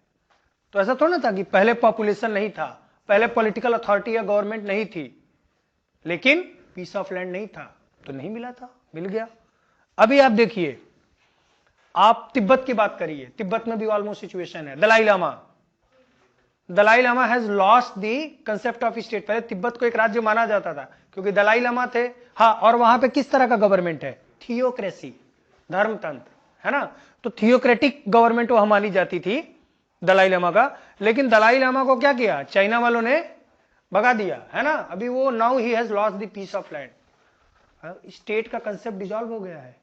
तो ऐसा थोड़ा ना था कि पहले पॉपुलेशन नहीं था, पहले पॉलिटिकल अथॉरिटी या गवर्नमेंट नहीं थी, लेकिन पीस ऑफ लैंड नहीं था, तो नहीं मिला था, मिल गया। अभी आप देखिए, आप तिब्बत की बात करिए, तिब्बत में भी ऑलमोस्ट सिचुएशन है। Dalai Lama has lost the concept of state. पहले तिब्बत को एक राज्य माना जाता था क्योंकि दलाई लामा थे। हाँ, और वहां पे किस तरह का गवर्नमेंट है? थियोक्रेसी, धर्मतंत्र, है ना। तो थियोक्रेटिक गवर्नमेंट वहां मानी जाती थी दलाई लामा का। लेकिन दलाई लामा को क्या किया, चाइना वालों ने भगा दिया, है ना। अभी वो now he has lost the piece of land, state का कंसेप्ट डिसॉल्व हो गया है,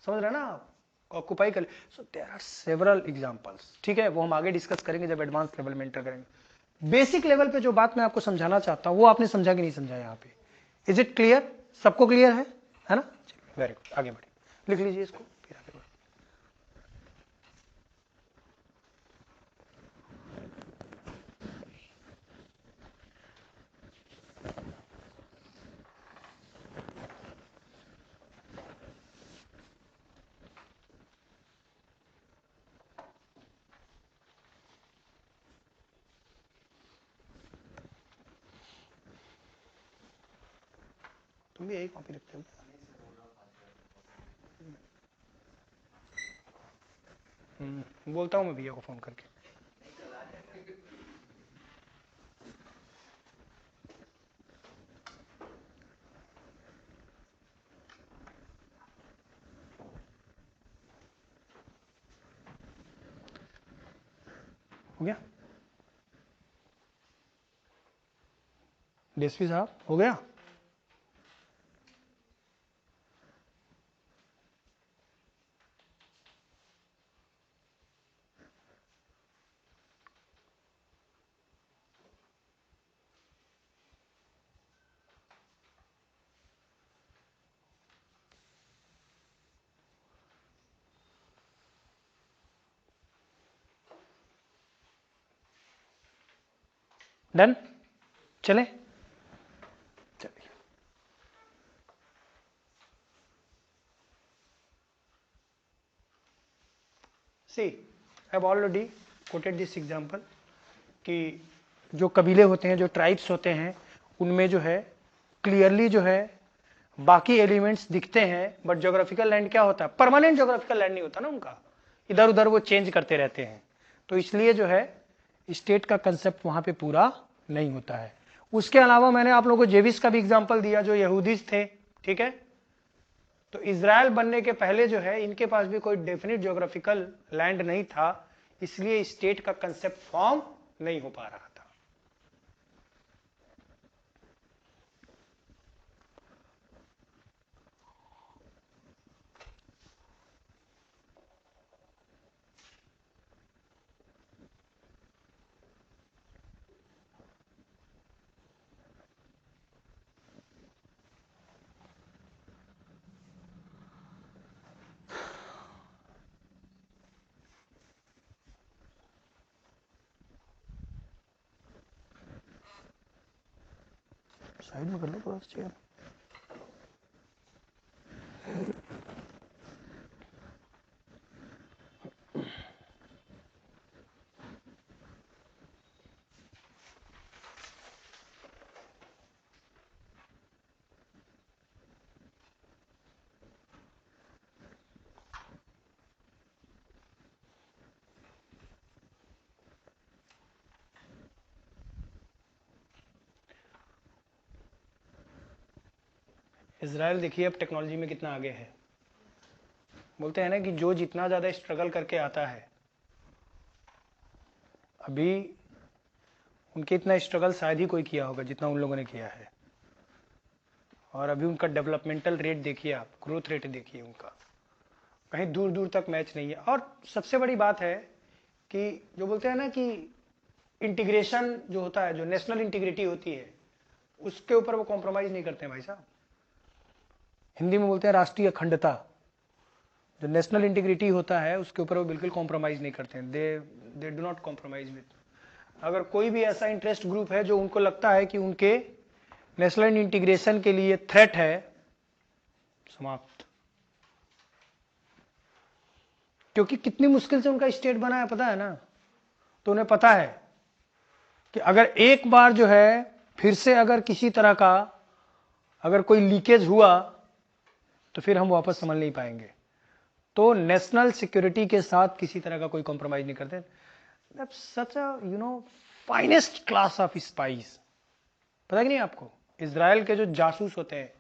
समझ रहे ना आप, ऑक्युपाई कर। So there are several examples. ठीक है, वो हम आगे डिस्कस करेंगे जब एडवांस लेवल में एंटर करेंगे। बेसिक लेवल पे जो बात मैं आपको समझाना चाहता हूं वो आपने समझा कि नहीं समझा यहाँ पे? Is it clear? सबको क्लियर है ना? वेरी गुड, आगे बढ़े, लिख लीजिए इसको, फिर आगे बढ़े। तुम भी यही कॉपी रखते हो? बोलता हूँ मैं भैया को फोन करके। हो गया डीएसपी साहब, हो गया? डन, चले? चलिए। See I have already quoted this example कि जो कबीले होते हैं, जो ट्राइब्स होते हैं, उनमें जो है क्लियरली जो है बाकी एलिमेंट्स दिखते हैं, बट ज्योग्राफिकल लैंड क्या होता है? परमानेंट ज्योग्राफिकल लैंड नहीं होता ना उनका, इधर उधर वो चेंज करते रहते हैं। तो इसलिए जो है स्टेट का कंसेप्ट वहां पे पूरा नहीं होता है। उसके अलावा मैंने आप लोगों को जेविस का भी एग्जांपल दिया, जो यहूदीज थे, ठीक है? तो इज़राइल बनने के पहले जो है इनके पास भी कोई डेफिनेट ज्योग्राफिकल लैंड नहीं था, इसलिए स्टेट का कंसेप्ट फॉर्म नहीं हो पा रहा था। साइड में कर लो थोड़ा सा चेयर। इज़राइल देखिए अब टेक्नोलॉजी में कितना आगे है। बोलते हैं ना कि जो जितना ज्यादा स्ट्रगल करके आता है, अभी उनके इतना स्ट्रगल शायद ही कोई किया होगा जितना उन लोगों ने किया है। और अभी उनका डेवलपमेंटल रेट देखिए आप, ग्रोथ रेट देखिए उनका, कहीं दूर दूर तक मैच नहीं है। और सबसे बड़ी बात है कि जो बोलते हैं ना कि इंटीग्रेशन जो होता है, जो नेशनल इंटीग्रिटी होती है, उसके ऊपर वो कॉम्प्रोमाइज नहीं करते हैं भाई साहब। हिंदी में बोलते हैं राष्ट्रीय अखंडता। जो नेशनल इंटीग्रिटी होता है उसके ऊपर वो बिल्कुल कॉम्प्रोमाइज नहीं करते हैं। दे डू नॉट कॉम्प्रोमाइज विद। अगर कोई भी ऐसा इंटरेस्ट ग्रुप है जो उनको लगता है कि उनके नेशनल इंटीग्रेशन के लिए थ्रेट है, समाप्त। क्योंकि कितनी मुश्किल से उनका स्टेट बना है पता है ना। तो उन्हें पता है कि अगर एक बार जो है फिर से अगर किसी तरह का अगर कोई लीकेज हुआ तो फिर हम वापस संभल नहीं पाएंगे। तो नेशनल सिक्योरिटी के साथ किसी तरह का कोई कॉम्प्रोमाइज नहीं करते। सच अ फाइनेस्ट क्लास ऑफ स्पाइस। पता कि नहीं आपको, इजराइल के जो जासूस होते हैं,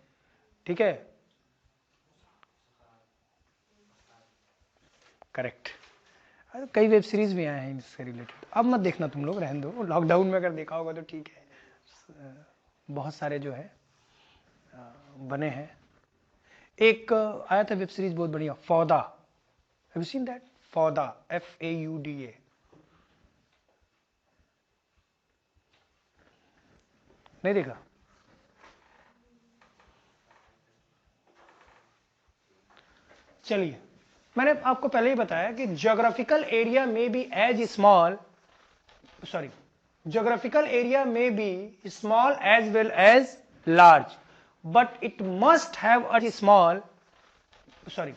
ठीक है, करेक्ट, कई वेब सीरीज भी आए हैं इससे रिलेटेड। अब मत देखना तुम लोग, रहने दो। लॉकडाउन में अगर देखा होगा तो ठीक है, बहुत सारे जो है बने हैं। एक आया था वेब सीरीज बहुत बढ़िया, फौदा। Have you seen that? फौदा, FAUDA। नहीं देखा? चलिए, मैंने आपको पहले ही बताया कि ज्योग्राफिकल एरिया में be as small, sorry, geographical area may be small as well as large, but it must have a small, sorry,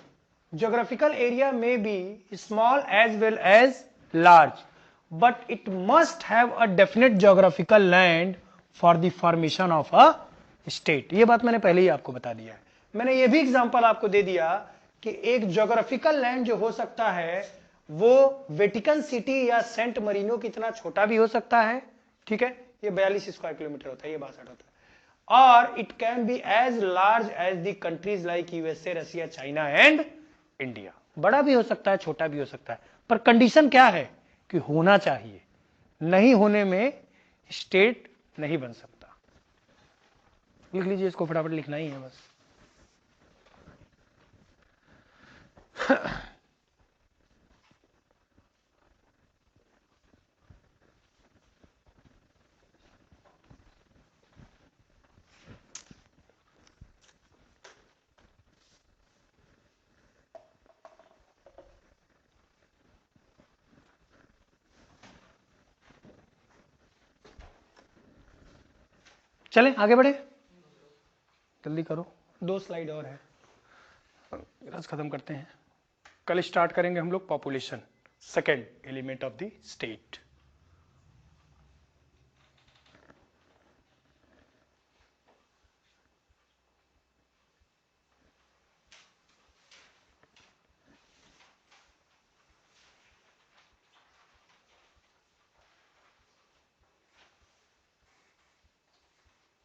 geographical area may be small as well as large, but it must have a definite geographical land for the formation of a state. ये बात मैंने पहले ही आपको बता दिया है। मैंने ये भी एग्जांपल आपको दे दिया कि एक ज्योग्राफिकल लैंड जो हो सकता है वो वेटिकन सिटी या सेंट मरीनो कितना छोटा भी हो सकता है, ठीक है, ये 42 स्क्वायर किलोमीटर होता है, ये 62 होता है, और it can be as large as the countries like USA, Russia, China and India. बड़ा भी हो सकता है, छोटा भी हो सकता है, पर कंडीशन क्या है कि होना चाहिए, नहीं होने में स्टेट नहीं बन सकता। लिख लीजिए, इसको फटाफट लिखना ही है बस। चलें आगे बढ़े, जल्दी करो, 2 स्लाइड और है, आज खत्म करते हैं। कल स्टार्ट करेंगे हम लोग population, second element of the state.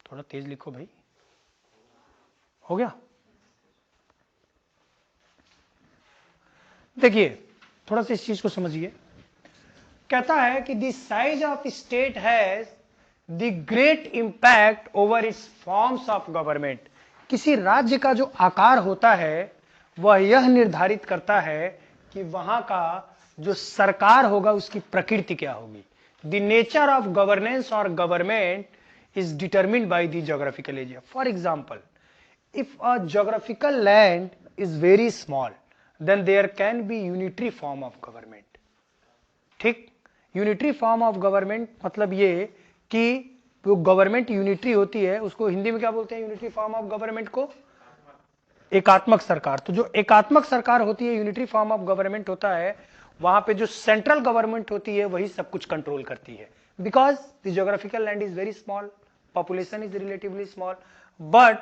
थोड़ा तेज लिखो भाई, हो गया। देखिए थोड़ा सा इस चीज को समझिए, कहता है कि the size of state has the great impact over it's forms of government. किसी राज्य का जो आकार होता है वह यह निर्धारित करता है कि वहां का जो सरकार होगा उसकी प्रकृति क्या होगी। द नेचर ऑफ गवर्नेंस और government is determined by the geographical area. For example, if a geographical land is very small then there can be unitary form of government। ठीक, यूनिटरी फॉर्म ऑफ गवर्नमेंट मतलब ये कि जो government unitary होती है उसको हिंदी में क्या बोलते हैं, यूनिटरी फॉर्म ऑफ गवर्नमेंट को एकात्मक सरकार। तो जो एकात्मक सरकार होती है, यूनिटरी फॉर्म ऑफ गवर्नमेंट होता है, वहां पे जो सेंट्रल गवर्नमेंट होती है वही सब कुछ कंट्रोल करती है। Because the geographical land is very small, population is relatively small, but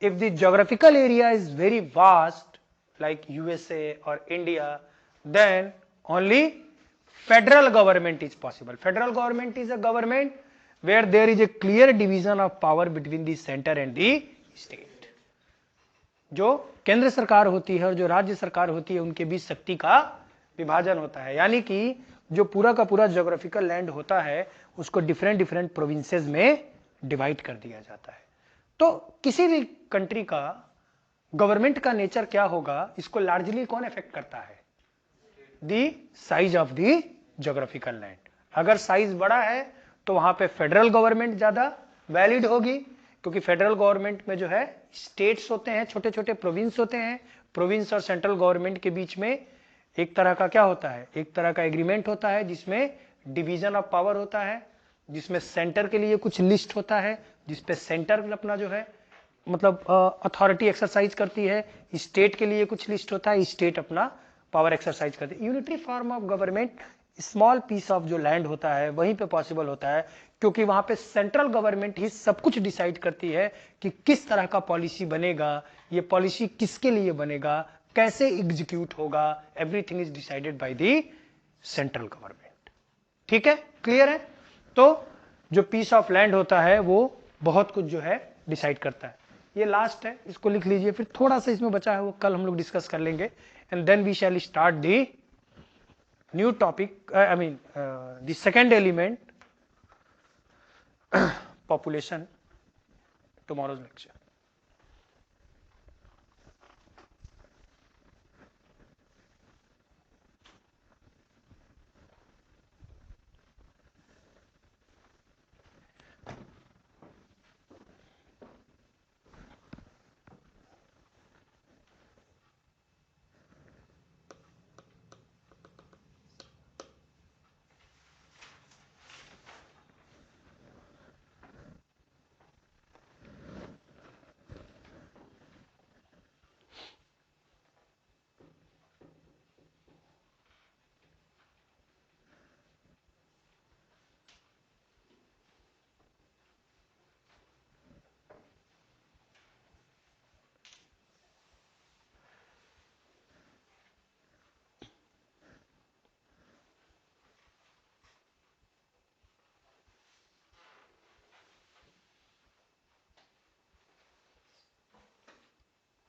if the geographical area is very vast like USA or India, then only federal government is possible। federal government is a government where there is a clear division of power between the center and the state। जो केंद्र सरकार होती है और जो राज्य सरकार होती है उनके बीच शक्ति का विभाजन होता है, यानी कि जो पूरा का पूरा ज्योग्राफिकल लैंड होता है उसको डिफरेंट डिफरेंट प्रोविंसेस में डिवाइड कर दिया जाता है। तो किसी भी कंट्री का गवर्नमेंट का नेचर क्या होगा, इसको लार्जली कौन इफेक्ट करता है, the size of the geographical land. अगर साइज बड़ा है तो वहां पे फेडरल गवर्नमेंट ज्यादा वैलिड होगी, क्योंकि फेडरल गवर्नमेंट में जो है स्टेट्स होते हैं, छोटे छोटे प्रोविंस होते हैं, प्रोविंस और सेंट्रल गवर्नमेंट के बीच में एक तरह का क्या होता है, एक तरह का एग्रीमेंट होता है जिसमें डिवीजन ऑफ पावर होता है, जिसमें सेंटर के लिए कुछ लिस्ट होता है, जिसपे सेंटर अपना जो है मतलब अथॉरिटी एक्सरसाइज करती है, स्टेट के लिए कुछ लिस्ट होता है, स्टेट अपना पावर एक्सरसाइज करती है। Unitary form of government small piece of जो लैंड होता है वहीं पे पॉसिबल होता है, क्योंकि वहां पे सेंट्रल गवर्नमेंट ही सब कुछ डिसाइड करती है कि किस तरह का पॉलिसी बनेगा, ये पॉलिसी किसके लिए बनेगा, कैसे एग्जीक्यूट होगा, everything is decided by the central government. ठीक है, क्लियर है। तो जो पीस ऑफ लैंड होता है वो बहुत कुछ जो है डिसाइड करता है। ये लास्ट है, इसको लिख लीजिए, फिर थोड़ा सा इसमें बचा है वो कल हम लोग डिस्कस कर लेंगे, and then we shall start the new topic, I mean the second element, population, tomorrow's lecture।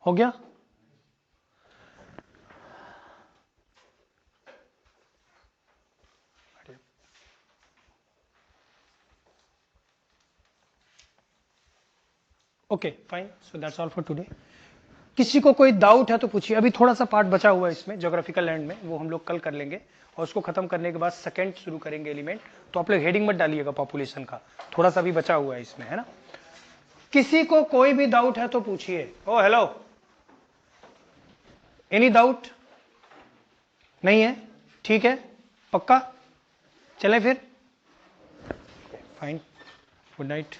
हो गया? Okay fine, so that's all for today. किसी को कोई डाउट है तो पूछिए। अभी थोड़ा सा पार्ट बचा हुआ है इसमें ज्योग्राफिकल लैंड में, वो हम लोग कल कर लेंगे और उसको खत्म करने के बाद सेकंड शुरू करेंगे एलिमेंट। तो आप लोग हेडिंग मत डालिएगा पॉपुलेशन का, थोड़ा सा भी बचा हुआ है इसमें, है ना। किसी को कोई भी डाउट है तो पूछिए। ओ हेलो, एनी डाउट? नहीं है? ठीक है, पक्का? चले फिर? Fine, good night.